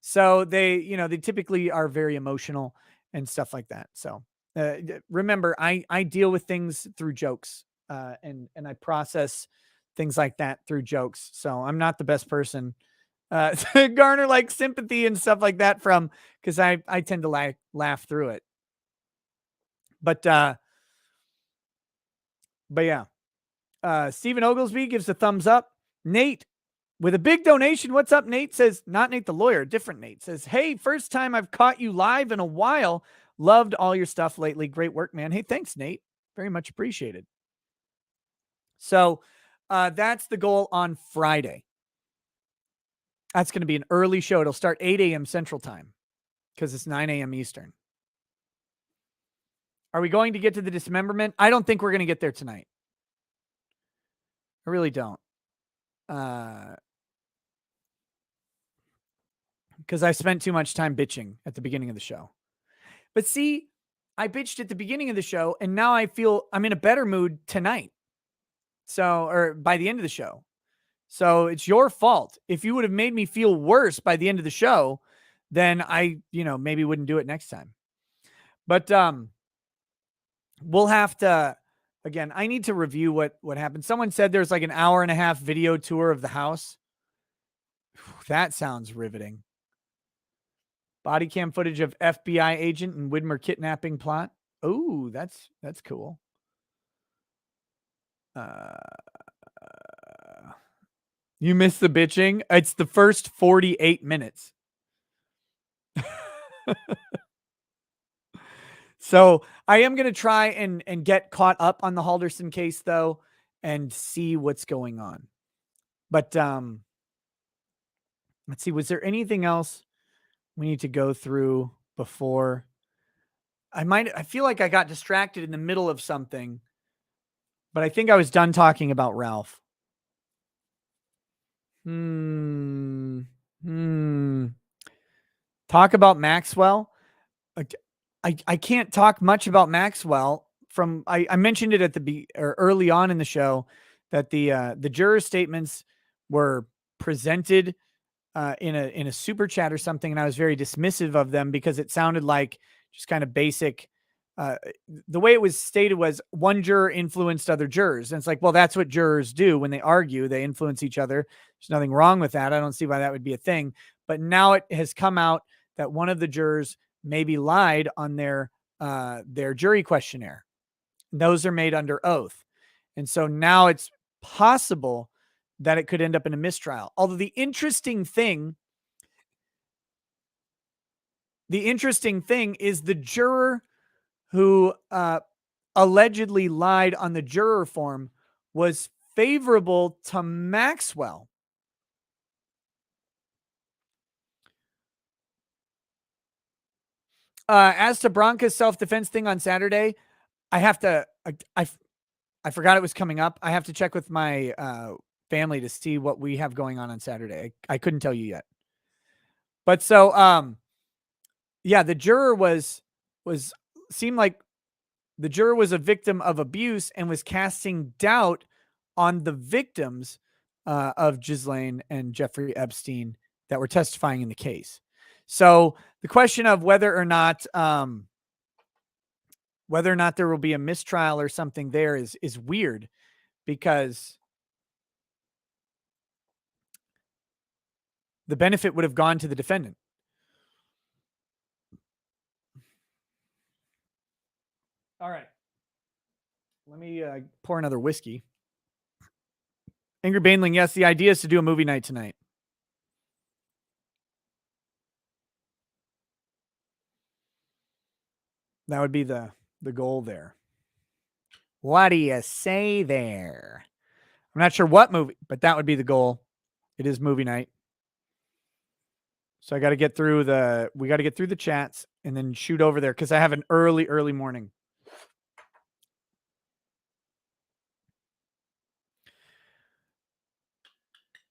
So they typically are very emotional and stuff like that. So remember, I deal with things through jokes and I process things like that through jokes. So I'm not the best person to garner like sympathy and stuff like that from, because I tend to laugh through it. But yeah. Stephen Oglesby gives a thumbs up. Nate with a big donation. What's up, Nate? Says, not Nate the lawyer, different Nate. Says, hey, first time I've caught you live in a while. Loved all your stuff lately. Great work, man. Hey, thanks, Nate. Very much appreciated. So that's the goal on Friday. That's going to be an early show. It'll start 8 a.m. Central Time because it's 9 a.m. Eastern. Are we going to get to the dismemberment? I don't think we're going to get there tonight. I really don't. Because I spent too much time bitching at the beginning of the show. But see, I bitched at the beginning of the show, and now I feel I'm in a better mood tonight. So, or by the end of the show. So it's your fault. If you would have made me feel worse by the end of the show, then I, maybe wouldn't do it next time. But we'll have to, again, I need to review what happened. Someone said there's like an hour and a half video tour of the house. That sounds riveting. Body cam footage of FBI agent and Widmer kidnapping plot. Oh, that's cool. You missed the bitching. It's the first 48 minutes. So I am going to try and get caught up on the Halderson case, though, and see what's going on. But let's see. Was there anything else we need to go through before? I feel like I got distracted in the middle of something, but I think I was done talking about Ralph. Talk about Maxwell. I can't talk much about Maxwell. I mentioned it at early on in the show that the juror statements were presented in a super chat or something, and I was very dismissive of them because it sounded like just kind of basic. The way it was stated was one juror influenced other jurors, and it's like, well, that's what jurors do when they argue; they influence each other. There's nothing wrong with that. I don't see why that would be a thing. But now it has come out that one of the jurors maybe lied on their jury questionnaire. Those are made under oath, and so now it's possible that it could end up in a mistrial. Although the interesting thing is the juror who allegedly lied on the juror form was favorable to Maxwell. As to Bronca's self-defense thing on Saturday, I have to. I forgot it was coming up. I have to check with my family to see what we have going on Saturday. I couldn't tell you yet. But so, yeah, the juror seemed like the juror was a victim of abuse and was casting doubt on the victims of Ghislaine and Jeffrey Epstein that were testifying in the case. So the question of whether or not there will be a mistrial or something there is weird, because the benefit would have gone to the defendant. All right. Let me pour another whiskey. Ingrid Bainling, yes, the idea is to do a movie night tonight. That would be the goal there. What do you say there? I'm not sure what movie, but that would be the goal. It is movie night. So we got to get through the chats and then shoot over there, because I have an early morning.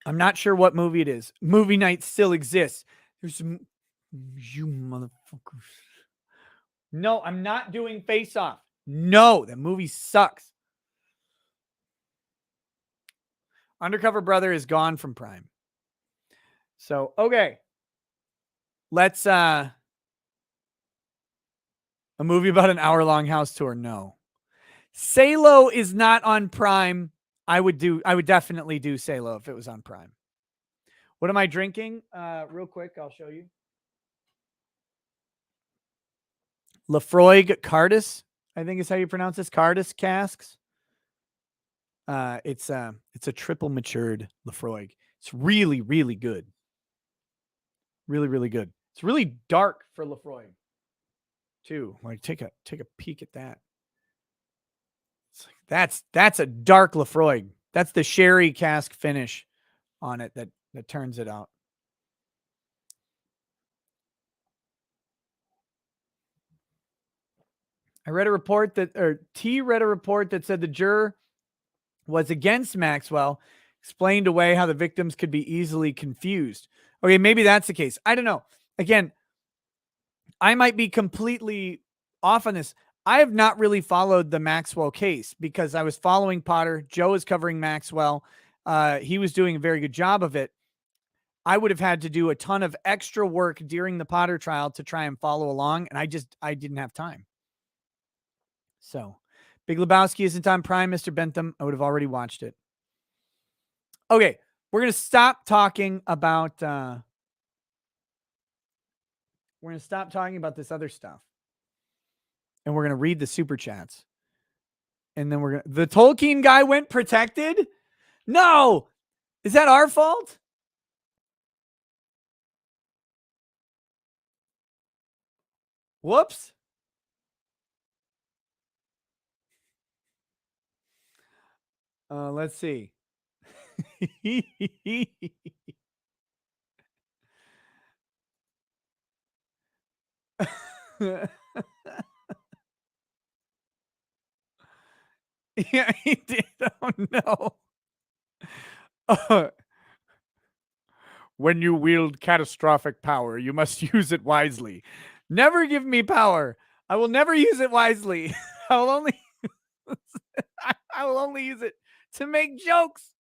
I'm not sure what movie it is. Movie night still exists. There's some, you motherfuckers. No, I'm not doing Face Off. No, that movie sucks. Undercover Brother is gone from Prime. So, okay. Let's a movie about an hour-long house tour. No. Salo is not on Prime. I would definitely do Salo if it was on Prime. What am I drinking? Real quick, I'll show you. Lafroig Cardis, I think is how you pronounce this. Cardis casks. It's a triple matured Lafroig. It's really, really good. Really, really good. It's really dark for Lafroig, too. Like, take a peek at that. It's like, that's a dark Lafroig. That's the sherry cask finish on it that turns it out. T read a report that said the juror was against Maxwell, explained away how the victims could be easily confused. Okay, maybe that's the case. I don't know. Again, I might be completely off on this. I have not really followed the Maxwell case because I was following Potter. Joe is covering Maxwell. He was doing a very good job of it. I would have had to do a ton of extra work during the Potter trial to try and follow along, and I didn't have time. So, Big Lebowski isn't on Prime, Mr. Bentham. I would have already watched it. Okay, we're going to stop talking about this other stuff. And we're going to read the super chats. And then the Tolkien guy went protected? No! Is that our fault? Whoops. Let's see. Yeah, he did. Oh no. When you wield catastrophic power, you must use it wisely. Never give me power. I will never use it wisely. I will only I will only use it to make jokes.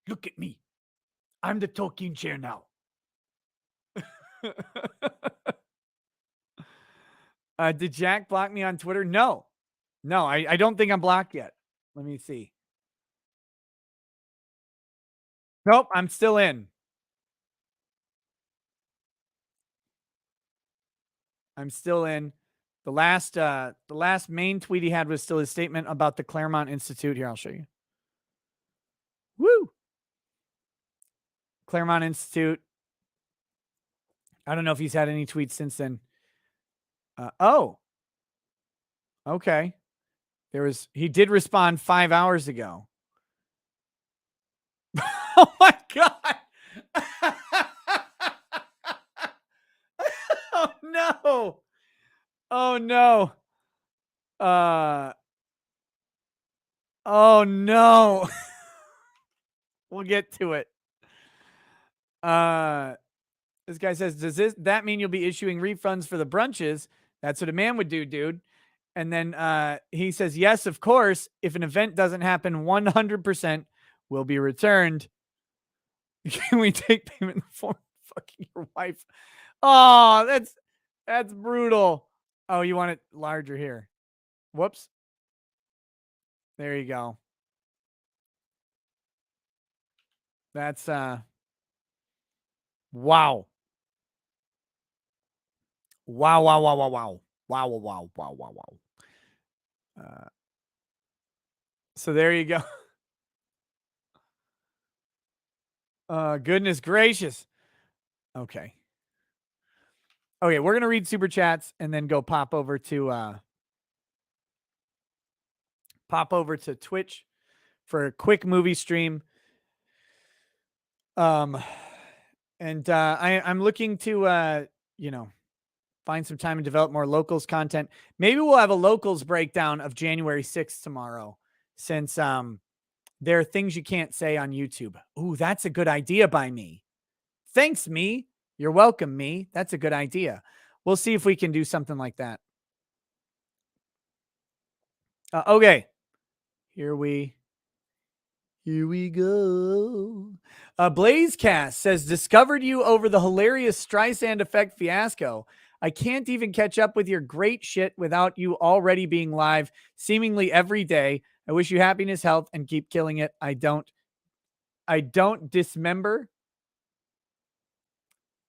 Look at me. I'm the talking chair now. Did Jack block me on Twitter? No. No, I don't think I'm blocked yet. Let me see. Nope, I'm still in. I'm still in. The last main tweet he had was still his statement about the Claremont Institute. Here, I'll show you. Woo! Claremont Institute. I don't know if he's had any tweets since then. Oh. Okay. He did respond 5 hours ago. Oh my God. Oh no. Oh no. Oh no. We'll get to it. This guy says, does that mean you'll be issuing refunds for the brunches? That's what a man would do, dude. And then he says, yes, of course. If an event doesn't happen, 100% will be returned. Can we take payment in the form of fucking your wife? Oh, that's brutal. Oh, you want it larger here. Whoops. There you go. That's wow. Wow, wow, wow, wow, wow. Wow, wow, wow, wow, wow. So there you go. Goodness gracious. Okay. Okay, we're gonna read super chats and then go pop over to Twitch for a quick movie stream. I'm looking to find some time and develop more locals content. Maybe we'll have a locals breakdown of January 6th tomorrow, since there are things you can't say on YouTube. Ooh, that's a good idea by me. Thanks, me. You're welcome, me. That's a good idea. We'll see if we can do something like that. Okay. Here we go. Blazecast says, discovered you over the hilarious Streisand effect fiasco. I can't even catch up with your great shit without you already being live seemingly every day. I wish you happiness, health, and keep killing it. I don't dismember.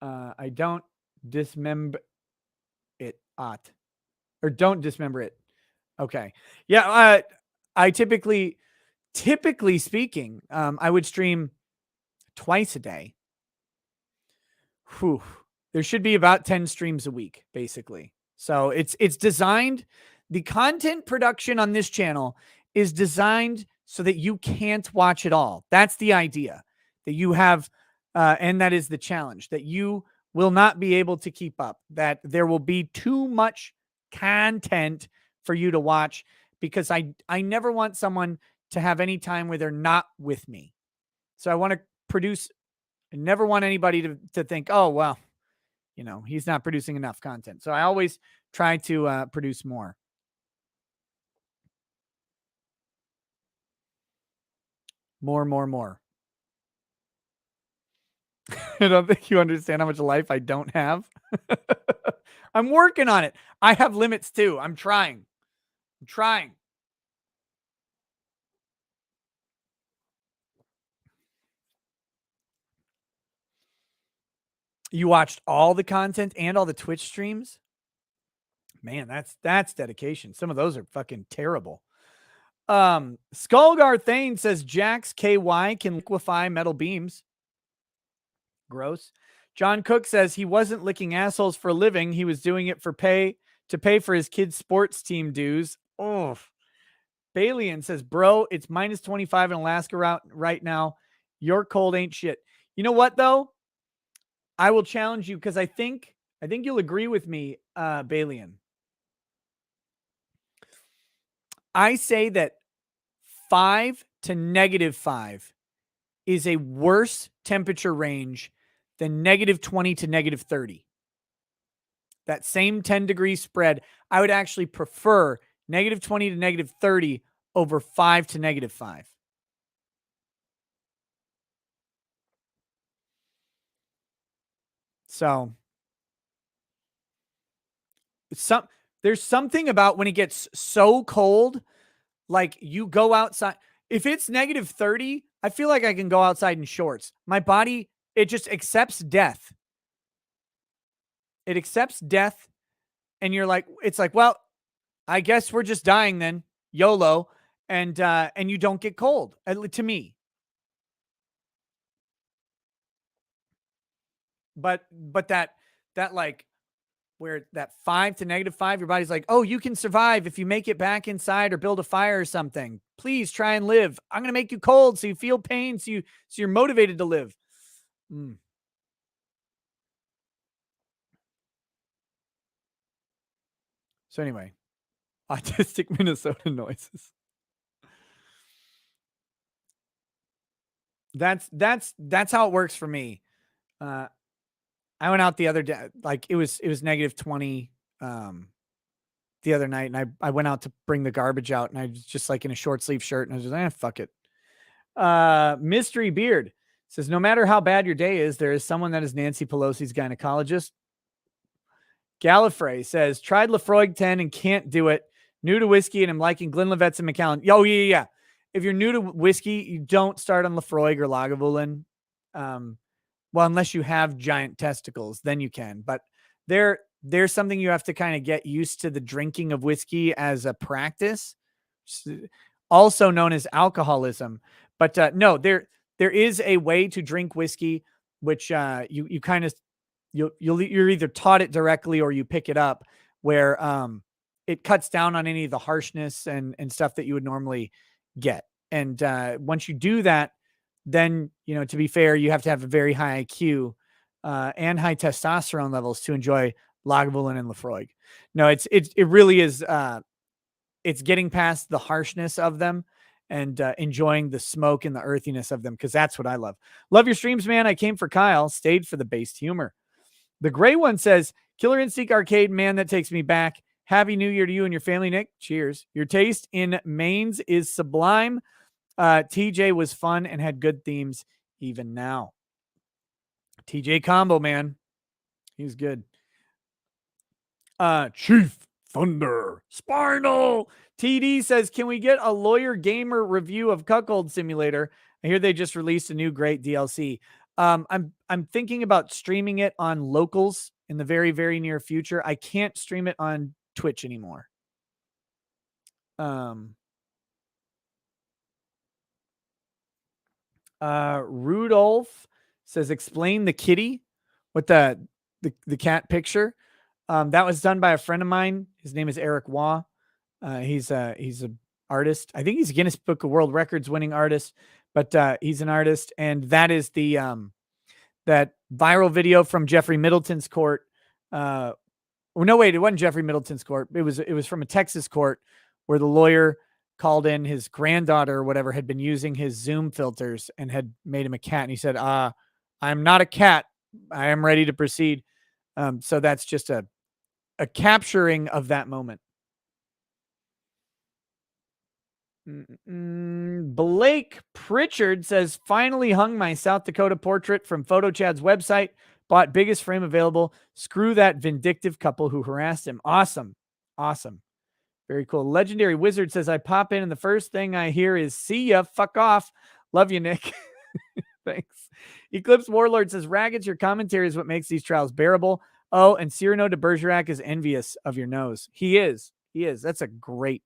I don't dismember it. Or don't dismember it. Okay. Yeah. I typically speaking, I would stream twice a day. Whew. There should be about 10 streams a week, basically. So it's designed, the content production on this channel is designed so that you can't watch it all. That's the idea, that you have, and that is the challenge, that you will not be able to keep up, that there will be too much content for you to watch, because I never want someone to have any time where they're not with me. So I want to produce. I never want anybody to think, oh, well, he's not producing enough content. So I always try to produce more. More. I don't think you understand how much life I don't have. I'm working on it. I have limits too. I'm trying. You watched all the content and all the Twitch streams? Man, that's dedication. Some of those are fucking terrible. Skullgar Thane says Jax KY can liquefy metal beams. Gross. John Cook says he wasn't licking assholes for a living. He was doing it to pay for his kids' sports team dues. Oh, Balian says, bro, it's minus 25 in Alaska right now. Your cold ain't shit. You know what, though? I will challenge you because I think you'll agree with me, Balian. I say that 5 to -5 is a worse temperature range than -20 to -30. That same 10-degree spread, I would actually prefer -20 to -30 over 5 to -5. So there's something about when it gets so cold, like you go outside. If it's -30, I feel like I can go outside in shorts. My body, it just accepts death. It accepts death. And you're like, it's like, well, I guess we're just dying then. YOLO. And you don't get cold, to me. But that like where that 5 to -5, your body's like, oh, you can survive if you make it back inside or build a fire or something. Please try and live. I'm gonna make you cold so you feel pain, so you're motivated to live. So anyway, autistic Minnesota noises. That's how it works for me. I went out the other day, like it was -20 the other night, and I went out to bring the garbage out, and I was just like in a short sleeve shirt, and I was just fuck it. Mystery Beard says, no matter how bad your day is, there is someone that is Nancy Pelosi's gynecologist. Gallifrey says, tried Lafroig 10 and can't do it. New to whiskey, and I'm liking Glenlivet's and Macallan. Oh, yeah. If you're new to whiskey, you don't start on Lafroig or Lagavulin. Well, unless you have giant testicles, then you can. But there's something you have to kind of get used to, the drinking of whiskey as a practice, also known as alcoholism. But no, there is a way to drink whiskey, which you kind of you're either taught it directly or you pick it up, where it cuts down on any of the harshness and stuff that you would normally get. And once you do that, then, to be fair, you have to have a very high IQ and high testosterone levels to enjoy Lagavulin and Lafroig. No, it really is. It's getting past the harshness of them and enjoying the smoke and the earthiness of them, because that's what I love. Love your streams, man. I came for Kyle, stayed for the based humor. The gray one says, Killer Instinct Arcade, man, that takes me back. Happy New Year to you and your family, Nick. Cheers. Your taste in mains is sublime. TJ was fun and had good themes even now. TJ combo, man. He was good. Chief Thunder Spinal TD says, can we get a lawyer gamer review of Cuckold Simulator? I hear they just released a new great DLC. I'm thinking about streaming it on Locals in the very, very near future. I can't stream it on Twitch anymore. Rudolph says, explain the kitty with the cat picture. That was done by a friend of mine. His name is Eric Wew. He's a artist. I think he's a Guinness Book of World Records winning artist, but he's an artist. And that is the that viral video from Jeffrey Middleton's court. No, wait, it wasn't Jeffrey Middleton's court. It was from a Texas court where the lawyer called in his granddaughter or whatever had been using his Zoom filters and had made him a cat. And he said, I'm not a cat. I am ready to proceed. So that's just a capturing of that moment. Blake Pritchard says, finally hung my South Dakota portrait from PhotoChad's website. Bought biggest frame available. Screw that vindictive couple who harassed him. Awesome. Very cool. Legendary Wizard says, I pop in and the first thing I hear is, see ya, fuck off. Love you, Nick. Thanks. Eclipse Warlord says, Raggeds, your commentary is what makes these trials bearable. Oh, and Cyrano de Bergerac is envious of your nose. He is. That's a great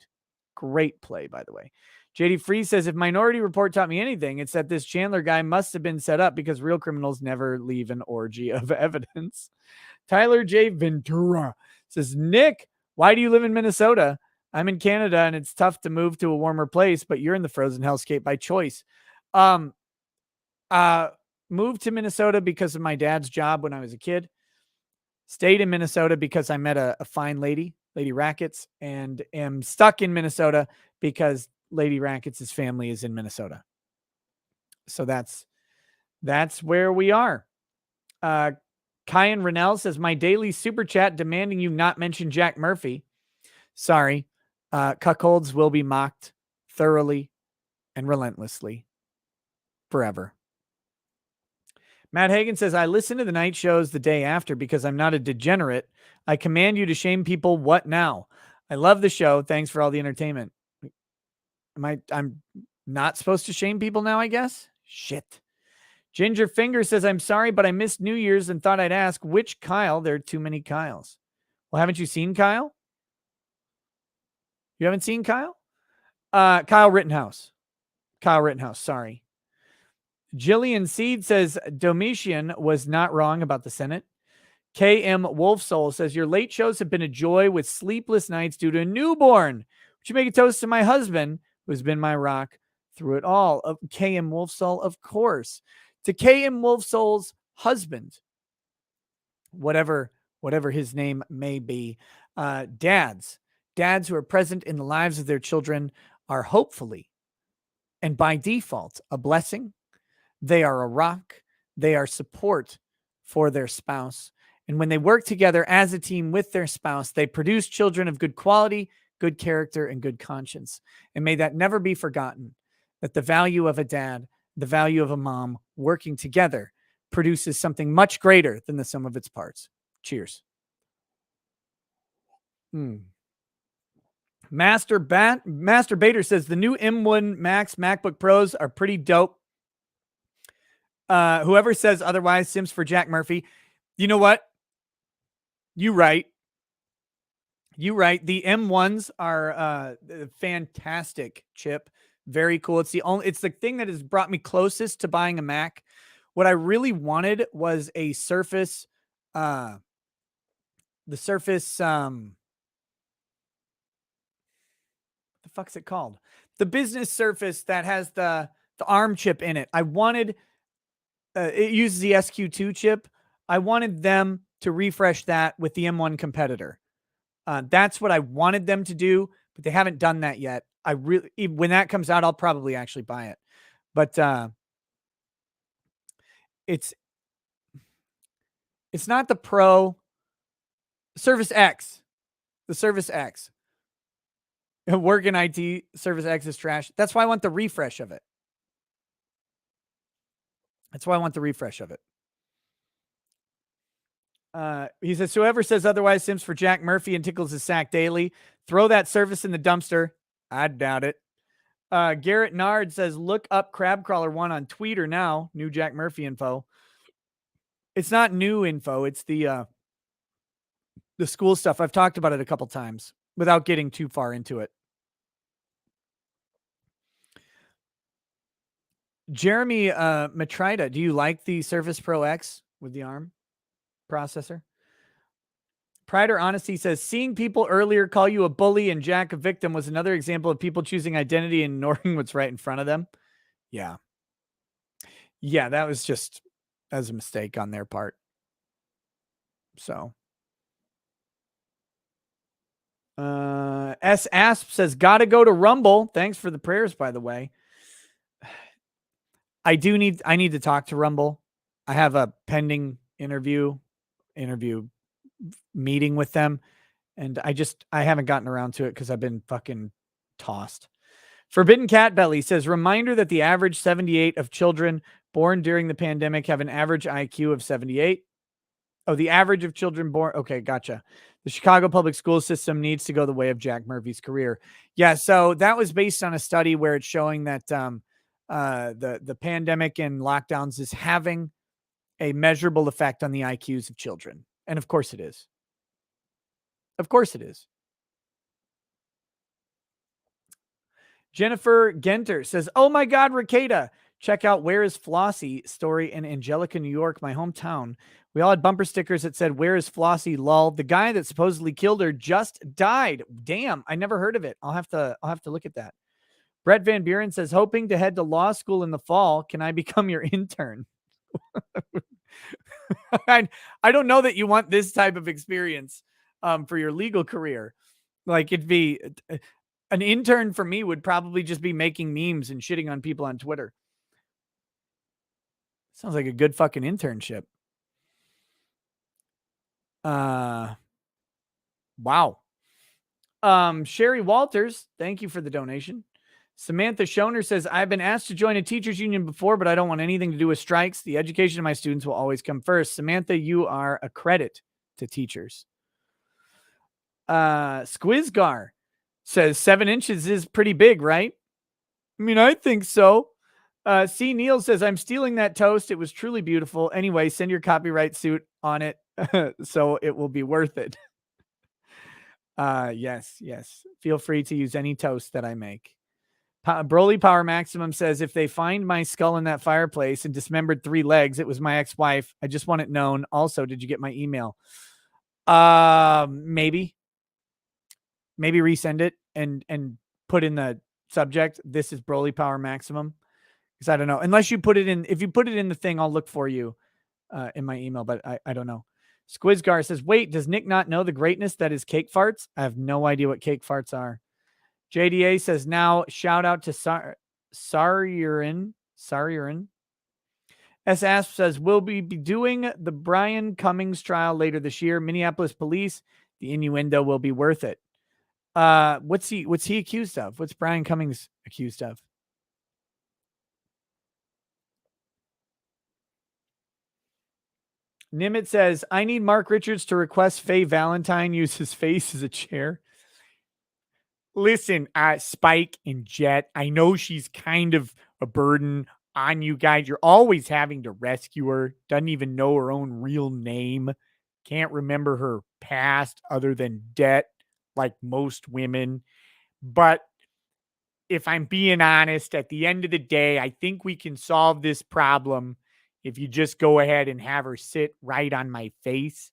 play, by the way. JD Free says, if Minority Report taught me anything, it's that this Chandler guy must have been set up because real criminals never leave an orgy of evidence. Tyler J. Ventura says, Nick, why do you live in Minnesota? I'm in Canada and it's tough to move to a warmer place, but you're in the frozen hellscape by choice. Moved to Minnesota because of my dad's job when I was a kid. Stayed in Minnesota because I met a fine lady, Lady Rackets, and am stuck in Minnesota because Lady Rackets' family is in Minnesota. So that's where we are. Kyan Rennell says, my daily super chat demanding you not mention Jack Murphy. Sorry. Cuckolds will be mocked thoroughly and relentlessly forever. Matt Hagen says, I listen to the night shows the day after because I'm not a degenerate. I command you to shame people. What now? I love the show. Thanks for all the entertainment. I'm not supposed to shame people now, I guess? Shit. Ginger Finger says, I'm sorry, but I missed New Year's and thought I'd ask which Kyle. There are too many Kyles. Well, haven't you seen Kyle? You haven't seen Kyle? Kyle Rittenhouse. Kyle Rittenhouse, sorry. Jillian Seed says, Domitian was not wrong about the Senate. KM Wolfsoul says, your late shows have been a joy with sleepless nights due to a newborn. Would you make a toast to my husband, who's been my rock through it all? Of KM Wolfsoul, of course. To KM Wolfsoul's husband, whatever his name may be, dads who are present in the lives of their children are hopefully, and by default, a blessing. They are a rock. They are support for their spouse. And when they work together as a team with their spouse, they produce children of good quality, good character, and good conscience. And may that never be forgotten, that the value of a dad, the value of a mom working together produces something much greater than the sum of its parts. Cheers. Master Bader says, the new M1 Max MacBook Pros are pretty dope. Whoever says otherwise sims for Jack Murphy. You know what? You right. The M1s are a fantastic chip. Very cool. It's the thing that has brought me closest to buying a Mac. What I really wanted was a Surface, the Surface, what the fuck's it called? The business Surface that has the ARM chip in it. I wanted, it uses the SQ2 chip. I wanted them to refresh that with the M1 competitor. That's what I wanted them to do, but they haven't done that yet. When that comes out, I'll probably actually buy it. But it's not the Pro. Surface X. The Surface X. Work in IT, Surface X is trash. That's why I want the refresh of it. He says, whoever says otherwise sims for Jack Murphy and tickles his sack daily. Throw that Surface in the dumpster. I doubt it. Garrett Nard says, look up Crabcrawler1 on Twitter now. New Jack Murphy info. It's not new info. It's the school stuff. I've talked about it a couple times without getting too far into it. Jeremy Matrida, do you like the Surface Pro X with the ARM processor? Pride or Honesty says, seeing people earlier call you a bully and Jack a victim was another example of people choosing identity and ignoring what's right in front of them. Yeah. Yeah, that was just as a mistake on their part. So. S. Asp says, gotta go to Rumble. Thanks for the prayers, by the way. I need to talk to Rumble. I have a pending interview meeting with them. And I haven't gotten around to it because I've been fucking tossed. Forbidden Cat Belly says, reminder that the average 78 of children born during the pandemic have an average IQ of 78. Oh, the average of children born. Okay, gotcha. The Chicago public school system needs to go the way of Jack Murphy's career. Yeah, so that was based on a study where it's showing that the pandemic and lockdowns is having a measurable effect on the IQs of children. And of course it is. Of course it is. Jennifer Genter says, oh my God, Ricada, check out Where is Flossie story in Angelica, New York, my hometown. We all had bumper stickers that said, where is Flossie, lol. The guy that supposedly killed her just died. Damn, I never heard of it. I'll have to look at that. Brett Van Buren says, hoping to head to law school in the fall. Can I become your intern? I don't know that you want this type of experience for your legal career. Like, it'd be an intern for me would probably just be making memes and shitting on people on Twitter. Sounds like a good fucking internship. Wow. Sherry Walters, thank you for the donation. Samantha Schoner says, I've been asked to join a teachers union before, but I don't want anything to do with strikes. The education of my students will always come first. Samantha, you are a credit to teachers. Squizgar says 7 inches is pretty big, right? I mean, I think so. C. Neal says, I'm stealing that toast. It was truly beautiful. Anyway, send your copyright suit on it so it will be worth it. Yes. Feel free to use any toast that I make. Broly Power Maximum says, if they find my skull in that fireplace and dismembered 3 legs, it was my ex-wife. I just want it known. Also, did you get my email? Maybe resend it and put in the subject, this is Broly Power Maximum. Because I don't know. Unless you put it in, if you put it in the thing, I'll look for you in my email, but I don't know. Squizgar says, wait, does Nick not know the greatness that is cake farts? I have no idea what cake farts are. JDA says, now shout out to Saryurin. S. Asp says, we'll be doing the Brian Cummings trial later this year. Minneapolis police, the innuendo will be worth it. What's he accused of? What's Brian Cummings accused of? Nimitz says, I need Mark Richards to request Faye Valentine use his face as a chair. Listen, Spike and Jet, I know she's kind of a burden on you guys. You're always having to rescue her. Doesn't even know her own real name. Can't remember her past other than debt, like most women. But if I'm being honest, at the end of the day, I think we can solve this problem if you just go ahead and have her sit right on my face.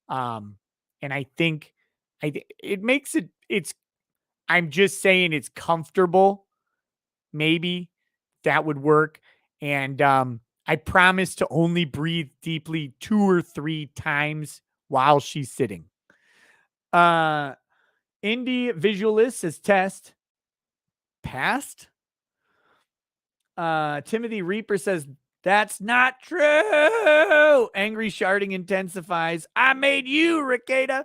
And I think it makes it's, I'm just saying it's comfortable. Maybe that would work. And I promise to only breathe deeply 2 or 3 times while she's sitting. Indie Visualist says test. Passed. Timothy Reaper says, that's not true. Angry sharding intensifies. I made you, Ricada.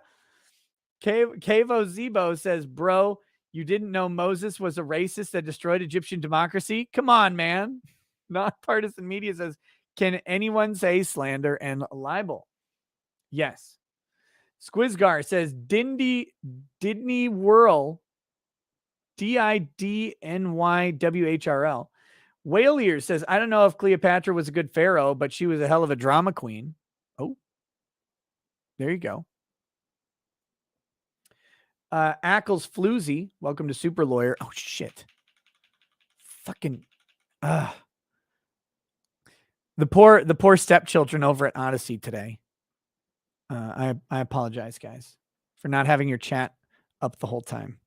Kavo Zebo says, bro, you didn't know Moses was a racist that destroyed Egyptian democracy? Come on, man. Nonpartisan Media says, can anyone say slander and libel? Yes. Squizgar says, Didney Whirl, Didnywhrl. Whale Ears says, I don't know if Cleopatra was a good pharaoh, but she was a hell of a drama queen. Oh, there you go. Ackles Floozy, welcome to Super Lawyer. Oh, shit. Fucking, the poor stepchildren over at Odyssey today. I apologize, guys, for not having your chat up the whole time.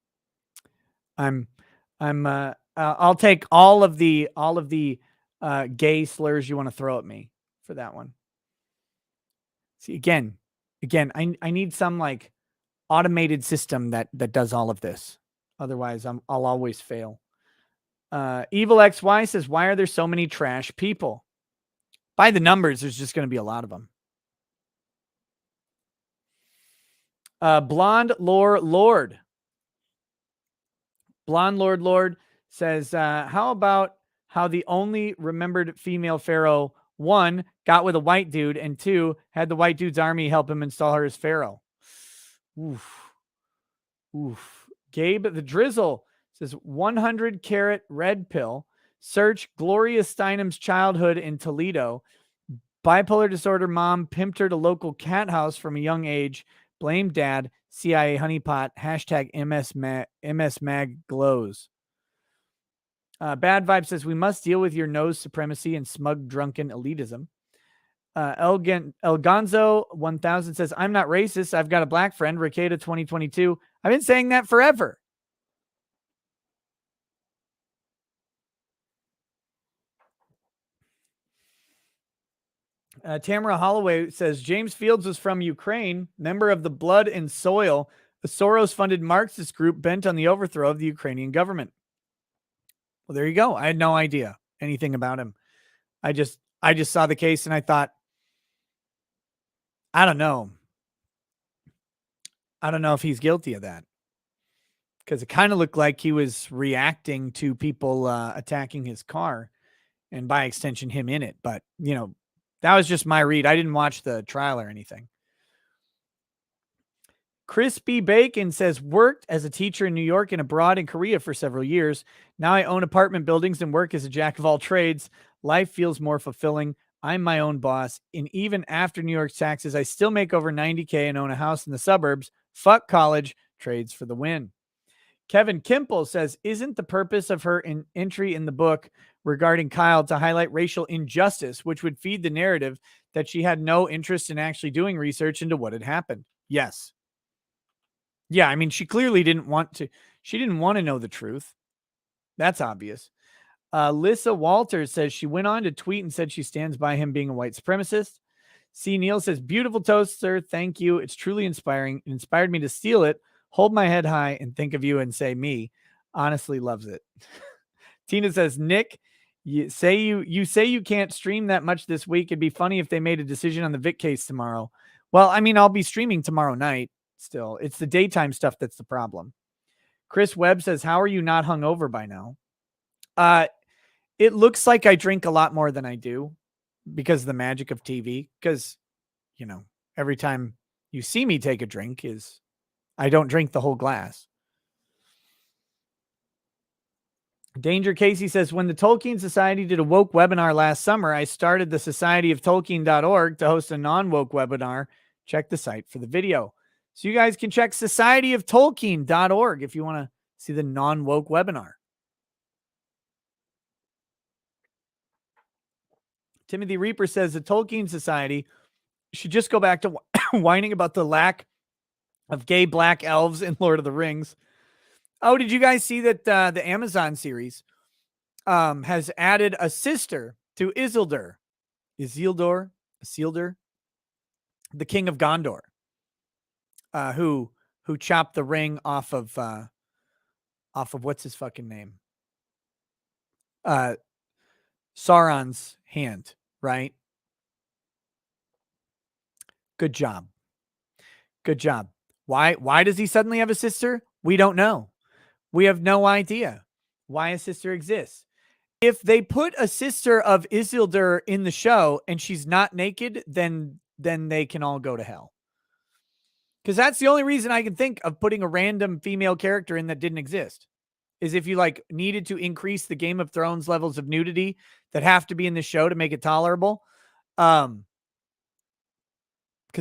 I'll take all of the gay slurs you want to throw at me for that one. See, again, I need some like automated system that does all of this. Otherwise, I'll always fail. Evil XY says, why are there so many trash people? By the numbers, there's just going to be a lot of them. Blonde Lord says, how about how the only remembered female pharaoh, 1, got with a white dude, and 2, had the white dude's army help him install her as pharaoh? Oof. Gabe the Drizzle says, 100 carat red pill. Search Gloria Steinem's childhood in Toledo. Bipolar disorder mom pimped her to local cat house from a young age. Blame dad. CIA honeypot. Hashtag MS Mag glows. Bad Vibe says, we must deal with your nose supremacy and smug, drunken elitism. El Gonzo 1000 says, I'm not racist. I've got a black friend, Ricada 2022. I've been saying that forever. Tamara Holloway says, James Fields was from Ukraine, member of the Blood and Soil, a Soros-funded Marxist group bent on the overthrow of the Ukrainian government. Well, there you go. I had no idea anything about him. I just saw the case and I thought, I don't know. I don't know if he's guilty of that, because it kind of looked like he was reacting to people attacking his car, and by extension him in it. But, that was just my read. I didn't watch the trial or anything. Crispy Bacon says, worked as a teacher in New York and abroad in Korea for several years. Now I own apartment buildings and work as a jack of all trades. Life feels more fulfilling. I'm my own boss. And even after New York's taxes, I still make over $90K and own a house in the suburbs. Fuck college. Trades for the win. Kevin Kimple says, isn't the purpose of her entry in the book regarding Kyle to highlight racial injustice, which would feed the narrative that she had no interest in actually doing research into what had happened? Yes. Yeah, I mean, she clearly didn't want to. She didn't want to know the truth. That's obvious. Lissa Walters says she went on to tweet and said she stands by him being a white supremacist. C. Neal says, beautiful toast, sir. Thank you. It's truly inspiring. It inspired me to steal it, hold my head high, and think of you and say me. Honestly loves it. Tina says, Nick, you say you can't stream that much this week. It'd be funny if they made a decision on the Vic case tomorrow. Well, I mean, I'll be streaming tomorrow night still. It's the daytime stuff that's the problem. Chris Webb says, how are you not hungover by now? It looks like I drink a lot more than I do because of the magic of TV. Because, every time you see me take a drink I don't drink the whole glass. Danger Casey says, when the Tolkien Society did a woke webinar last summer, I started the societyoftolkien.org to host a non-woke webinar. Check the site for the video. So you guys can check societyoftolkien.org if you want to see the non-woke webinar. Timothy Reaper says the Tolkien Society should just go back to whining about the lack of gay black elves in Lord of the Rings. Oh, did you guys see that the Amazon series has added a sister to Isildur, the king of Gondor, who chopped the ring off of what's his fucking name? Sauron's hand, right? Good job. Good job. Why does he suddenly have a sister? We don't know. We have no idea why a sister exists. If they put a sister of Isildur in the show and she's not naked, then they can all go to hell. Because that's the only reason I can think of putting a random female character in that didn't exist. Is if you needed to increase the Game of Thrones levels of nudity that have to be in the show to make it tolerable. Because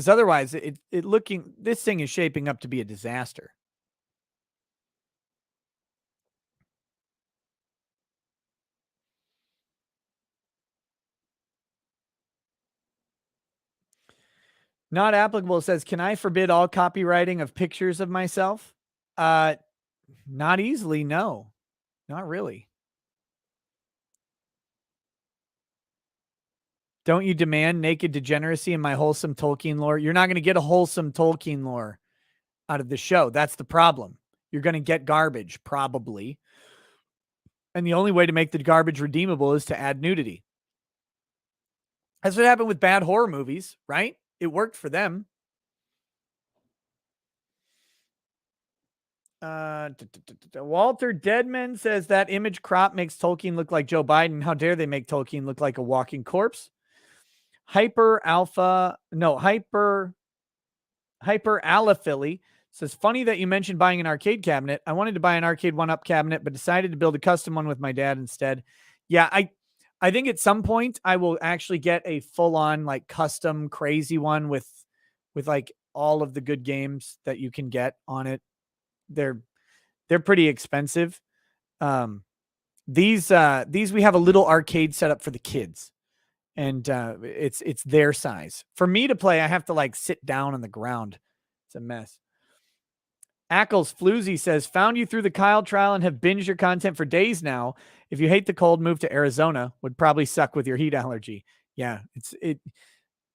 otherwise this thing is shaping up to be a disaster. Not applicable says, can I forbid all copywriting of pictures of myself? Not easily. No, not really. Don't you demand naked degeneracy in my wholesome Tolkien lore? You're not going to get a wholesome Tolkien lore out of the show. That's the problem. You're going to get garbage, probably. And the only way to make the garbage redeemable is to add nudity. That's what happened with bad horror movies, right? It worked for them. Walter Deadman says that image crop makes Tolkien look like Joe Biden. How dare they make Tolkien look like a walking corpse? Hyper Alaphilly says, funny that you mentioned buying an arcade cabinet. I wanted to buy an arcade one-up cabinet, but decided to build a custom one with my dad instead. Yeah, I think at some point I will actually get a full-on custom crazy one with all of the good games that you can get on it. They're pretty expensive. These we have a little arcade set up for the kids, and it's their size. For me to play, I have to like sit down on the ground. It's a mess. Ackles Floozy says, found you through the Kyle trial and have binged your content for days now. If you hate the cold, move to Arizona. Would probably suck with your heat allergy. Yeah, it.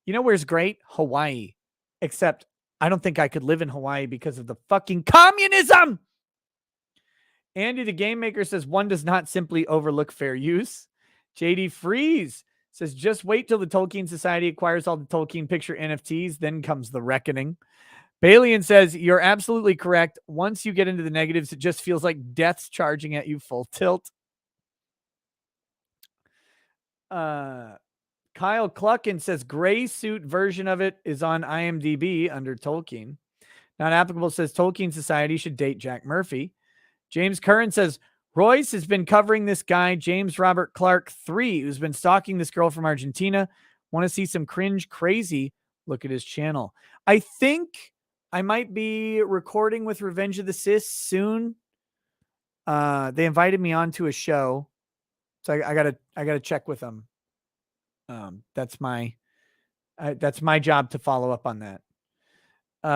You know where's great? Hawaii. Except I don't think I could live in Hawaii because of the fucking communism. Andy the Game Maker says, one does not simply overlook fair use. JD Freeze says, just wait till the Tolkien Society acquires all the Tolkien picture NFTs. Then comes the reckoning. Balian says, you're absolutely correct. Once you get into the negatives, it just feels like death's charging at you full tilt. Kyle Cluckin says, gray suit version of it is on IMDb under Tolkien. Not applicable says Tolkien Society should date Jack Murphy. James Curran says, Royce has been covering this guy, James Robert Clark III, who's been stalking this girl from Argentina. Want to see some cringe crazy? Look at his channel. I think I might be recording with Revenge of the Sis soon. They invited me onto a show, so I gotta check with them. That's my job to follow up on that.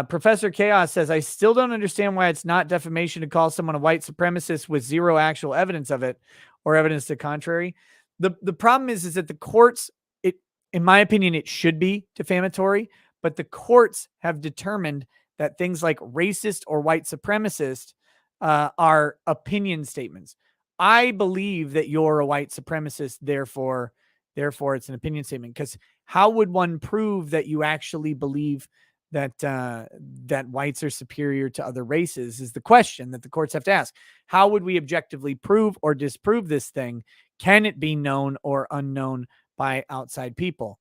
Professor Chaos says, I still don't understand why it's not defamation to call someone a white supremacist with zero actual evidence of it or evidence to the contrary. The problem is that the courts, in my opinion, it should be defamatory, but the courts have determined that things like racist or white supremacist are opinion statements. I believe that you're a white supremacist, therefore it's an opinion statement. Because how would one prove that you actually believe that that whites are superior to other races is the question that the courts have to ask. How would we objectively prove or disprove this thing? Can it be known or unknown by outside people?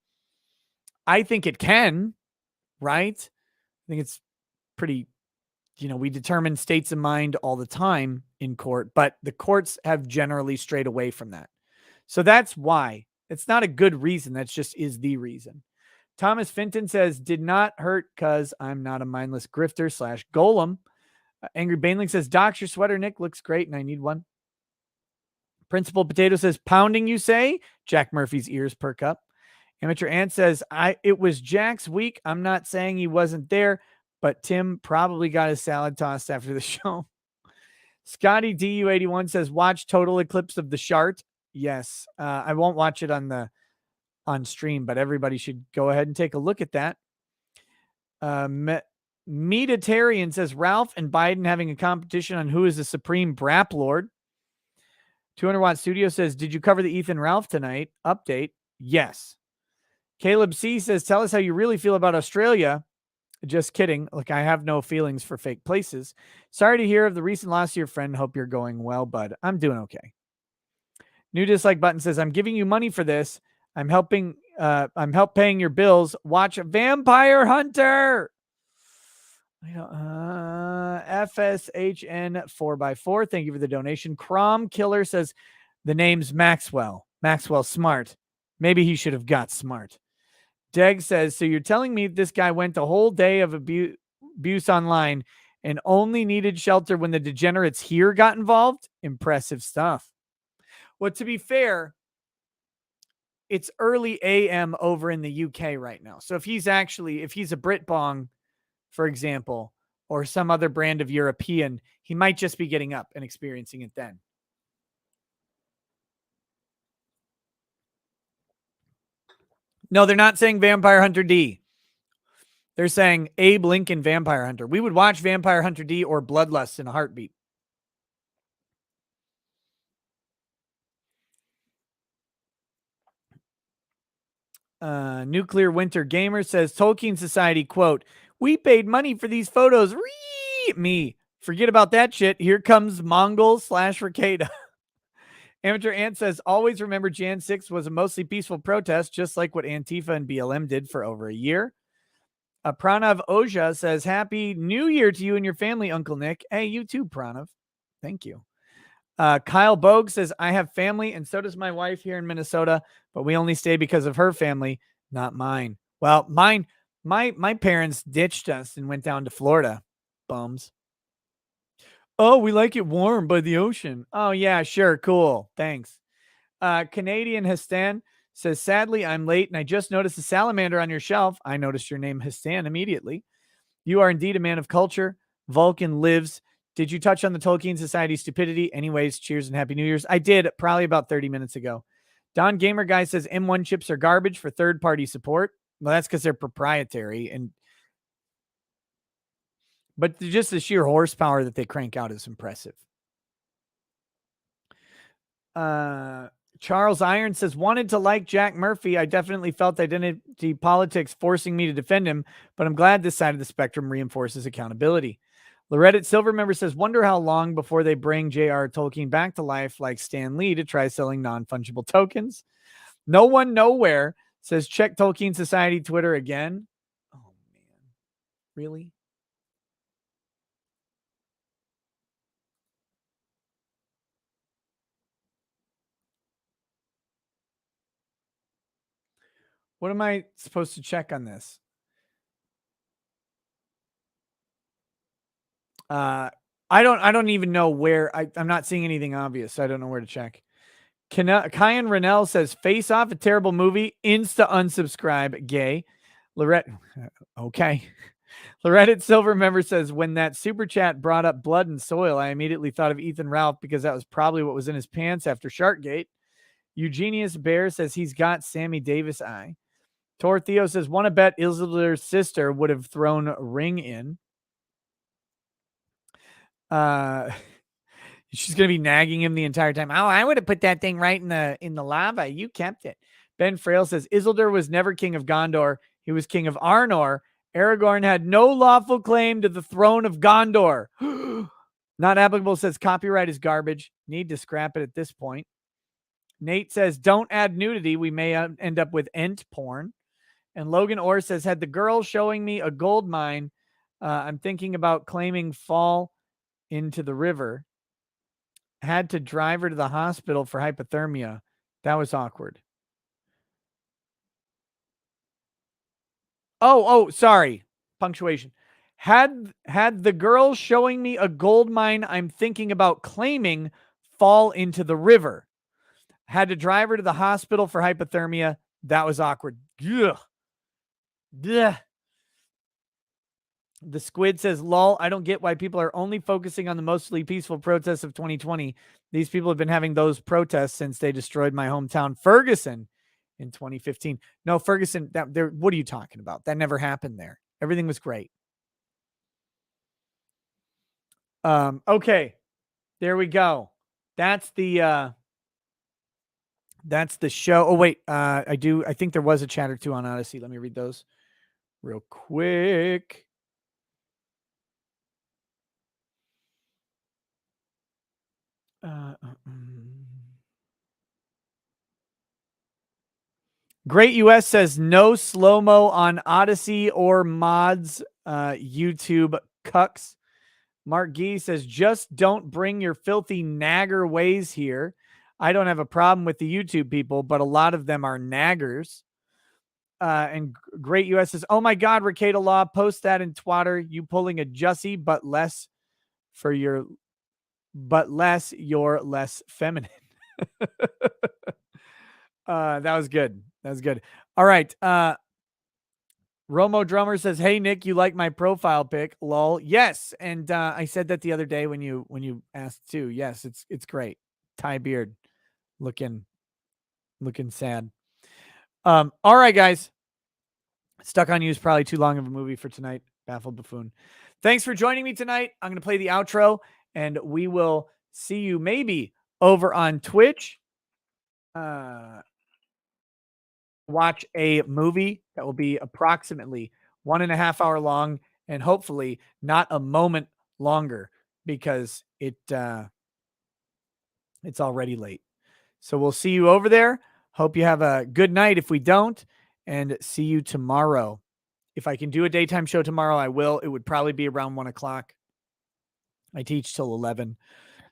I think it can, right? I think it's pretty, we determine states of mind all the time in court, but the courts have generally strayed away from that. So that's why. It's not a good reason. That just is the reason. Thomas Finton says, did not hurt because I'm not a mindless grifter / golem. Angry Baneling says, docs your sweater, Nick. Looks great and I need one. Principal Potato says, pounding, you say? Jack Murphy's ears perk up. Amateur Ant says, it was Jack's week. I'm not saying he wasn't there, but Tim probably got his salad tossed after the show. Scotty DU81 says, watch Total Eclipse of the Shart. Yes. I won't watch it on stream, but everybody should go ahead and take a look at that. Metatarian says, Ralph and Biden having a competition on who is the supreme brap lord. 200 Watt Studio says, did you cover the Ethan Ralph tonight? Update. Yes. Caleb C says, tell us how you really feel about Australia. Just kidding. Look, I have no feelings for fake places. Sorry to hear of the recent loss of your friend. Hope you're going well, bud. I'm doing okay. New dislike button says, I'm giving you money for this. I'm help paying your bills. Watch Vampire Hunter. FSHN 4x4. Thank you for the donation. Crom Killer says the name's Maxwell. Maxwell Smart. Maybe he should have got smart. Deg says, so you're telling me this guy went a whole day of abuse online and only needed shelter when the degenerates here got involved? Impressive stuff. Well, to be fair, it's early AM over in the UK right now. So if he's a Brit Bong, for example, or some other brand of European, he might just be getting up and experiencing it then. No, they're not saying Vampire Hunter D. They're saying Abe Lincoln Vampire Hunter. We would watch Vampire Hunter D or Bloodlust in a heartbeat. Nuclear Winter Gamer says, Tolkien Society, quote, we paid money for these photos. Me. Forget about that shit. Here comes Mongol / Ricada. Amateur Ant says, always remember Jan 6th was a mostly peaceful protest, just like what Antifa and BLM did for over a year. Pranav Oja says, happy New Year to you and your family, Uncle Nick. Hey, you too, Pranav. Thank you. Kyle Bogue says, I have family, and so does my wife here in Minnesota, but we only stay because of her family, not mine. Well, my parents ditched us and went down to Florida. Bums. Oh, we like it warm by the ocean. Oh, yeah, sure. Cool. Thanks. Canadian Histan says, sadly, I'm late and I just noticed a salamander on your shelf. I noticed your name, Histan, immediately. You are indeed a man of culture. Vulcan lives. Did you touch on the Tolkien Society stupidity? Anyways, cheers and Happy New Year's. I did probably about 30 minutes ago. Don Gamer Guy says M1 chips are garbage for third-party support. Well, that's because they're proprietary. But just the sheer horsepower that they crank out is impressive. Charles Iron says, wanted to like Jack Murphy. I definitely felt identity politics forcing me to defend him, but I'm glad this side of the spectrum reinforces accountability. Loretta Silvermember says, wonder how long before they bring J.R. Tolkien back to life like Stan Lee to try selling non-fungible tokens. No One Nowhere says, check Tolkien Society Twitter again. Oh, man. Really? What am I supposed to check on this? I don't even know where. I'm not seeing anything obvious. So I don't know where to check. Kyan Rennell says, Face Off, a terrible movie. Insta unsubscribe, gay. Lorette, okay. Loretta Silver member says, when that super chat brought up blood and soil, I immediately thought of Ethan Ralph because that was probably what was in his pants after Sharkgate. Eugenius Bear says he's got Sammy Davis eye. Tor Theo says, want to bet Isildur's sister would have thrown a ring in. She's going to be nagging him the entire time. Oh, I would have put that thing right in the lava. You kept it. Ben Frail says, Isildur was never king of Gondor. He was king of Arnor. Aragorn had no lawful claim to the throne of Gondor. Not applicable says, copyright is garbage. Need to scrap it at this point. Nate says, don't add nudity. We may end up with ent porn. And Logan Orr says, had the girl showing me a gold mine, I'm thinking about claiming fall into the river. Had to drive her to the hospital for hypothermia. That was awkward. Oh, sorry. Punctuation. Had the girl showing me a gold mine I'm thinking about claiming fall into the river. Had to drive her to the hospital for hypothermia. That was awkward. Ugh. Ugh. The Squid says, lol, I don't get why people are only focusing on the mostly peaceful protests of 2020. These people have been having those protests since they destroyed my hometown, Ferguson, in 2015. No, Ferguson, what are you talking about? That never happened there. Everything was great. Okay. There we go. That's the show. Oh, wait. I think there was a chat or two on Odyssey. Let me read those real quick. Great US says no slow-mo on Odyssey or mods YouTube cucks. Mark Gee says just don't bring your filthy nagger ways here. I don't have a problem with the YouTube people, but a lot of them are naggers. And Great US says, oh my God, Ricada Law, post that in Twatter. You pulling a Jussie, but you're less feminine. That was good. That was good. All right. Romo Drummer says, hey, Nick, you like my profile pic? Lol. Yes. And I said that the other day when you asked too. Yes, it's great. Tie beard. Looking sad. All right, guys. Stuck on You is probably too long of a movie for tonight. Baffled Buffoon. Thanks for joining me tonight. I'm going to play the outro, and we will see you maybe over on Twitch. Watch a movie that will be approximately 1.5 hour long and hopefully not a moment longer because it's already late. So we'll see you over there. Hope you have a good night if we don't, and see you tomorrow. If I can do a daytime show tomorrow, I will. It would probably be around 1 o'clock. I teach till 11,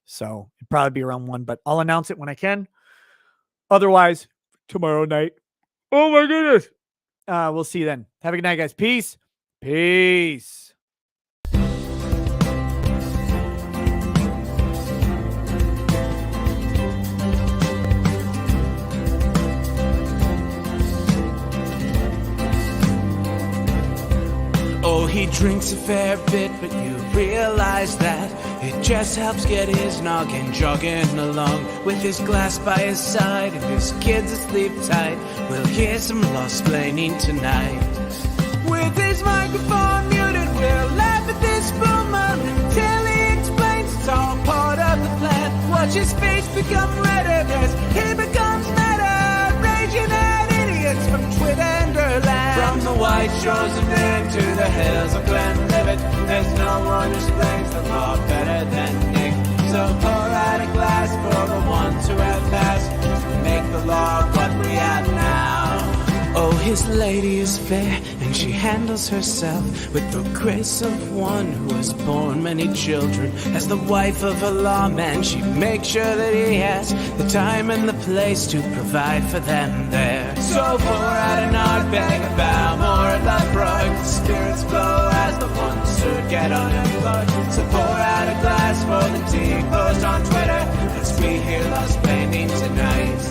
so it'd probably be around 1, but I'll announce it when I can. Otherwise, tomorrow night. Oh my goodness. We'll see you then. Have a good night, guys. Peace. he drinks a fair bit, but you realize that it just helps get his noggin jogging along. With his glass by his side and his kids asleep tight, we'll hear some law-splaining tonight. With his microphone muted, we'll laugh at this boomer until he explains it's all part of the plan. Watch his face become redder as he becomes meta, raging at idiots from Twitterland. From the white shores of Maine to the hills of Glenlivet, there's no one who explains the law better than Nick. So pour out a glass for the ones who have passed, make the law what we have now. Oh, his lady is fair, and she handles herself with the grace of one who has borne many children. As the wife of a lawman, she makes sure that he has the time and the place to provide for them there. So pour out an ardbeg, a bow, more of that brook. The spirits flow as the ones who get unemployed. So pour out a glass for the tea post on Twitter as we hear law-splaining tonight.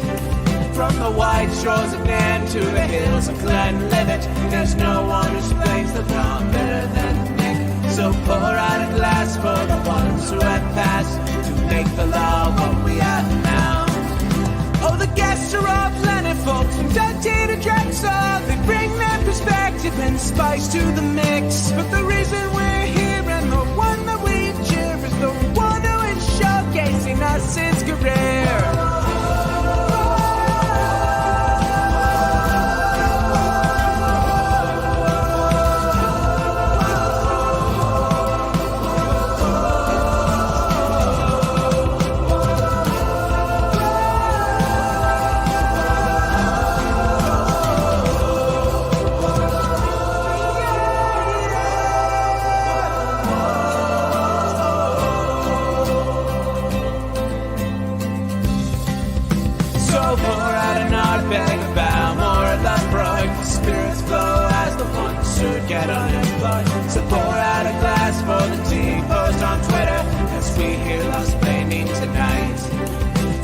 From the white shores of Nairn to the hills of Glenlivet, there's no one who explains the law better than Nick. So pour out a glass for the ones who have passed to make the law what we have now. Oh, the guests are all plentiful, from Dante to Drexel. They bring their perspective and spice to the mix. But the reason we're here and the one that we cheer is the one who is showcasing us his career. Get unemployed. So pour out a glass for the tea post on Twitter as we hear law-splaining tonight.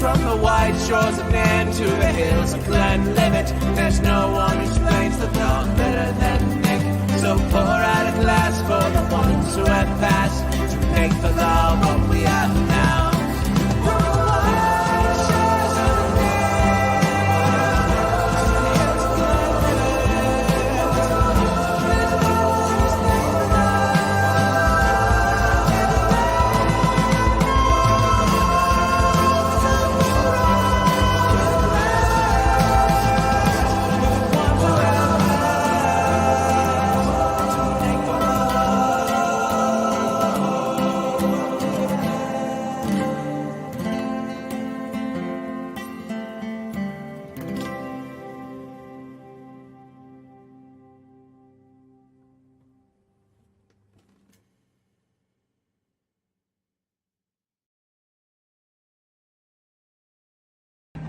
From the white shores of Nairn to the hills of Glenlivet, there's no one who explains the law better than Nick. So pour out a glass for the ones who have passed to make the law what we have now.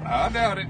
I doubt it.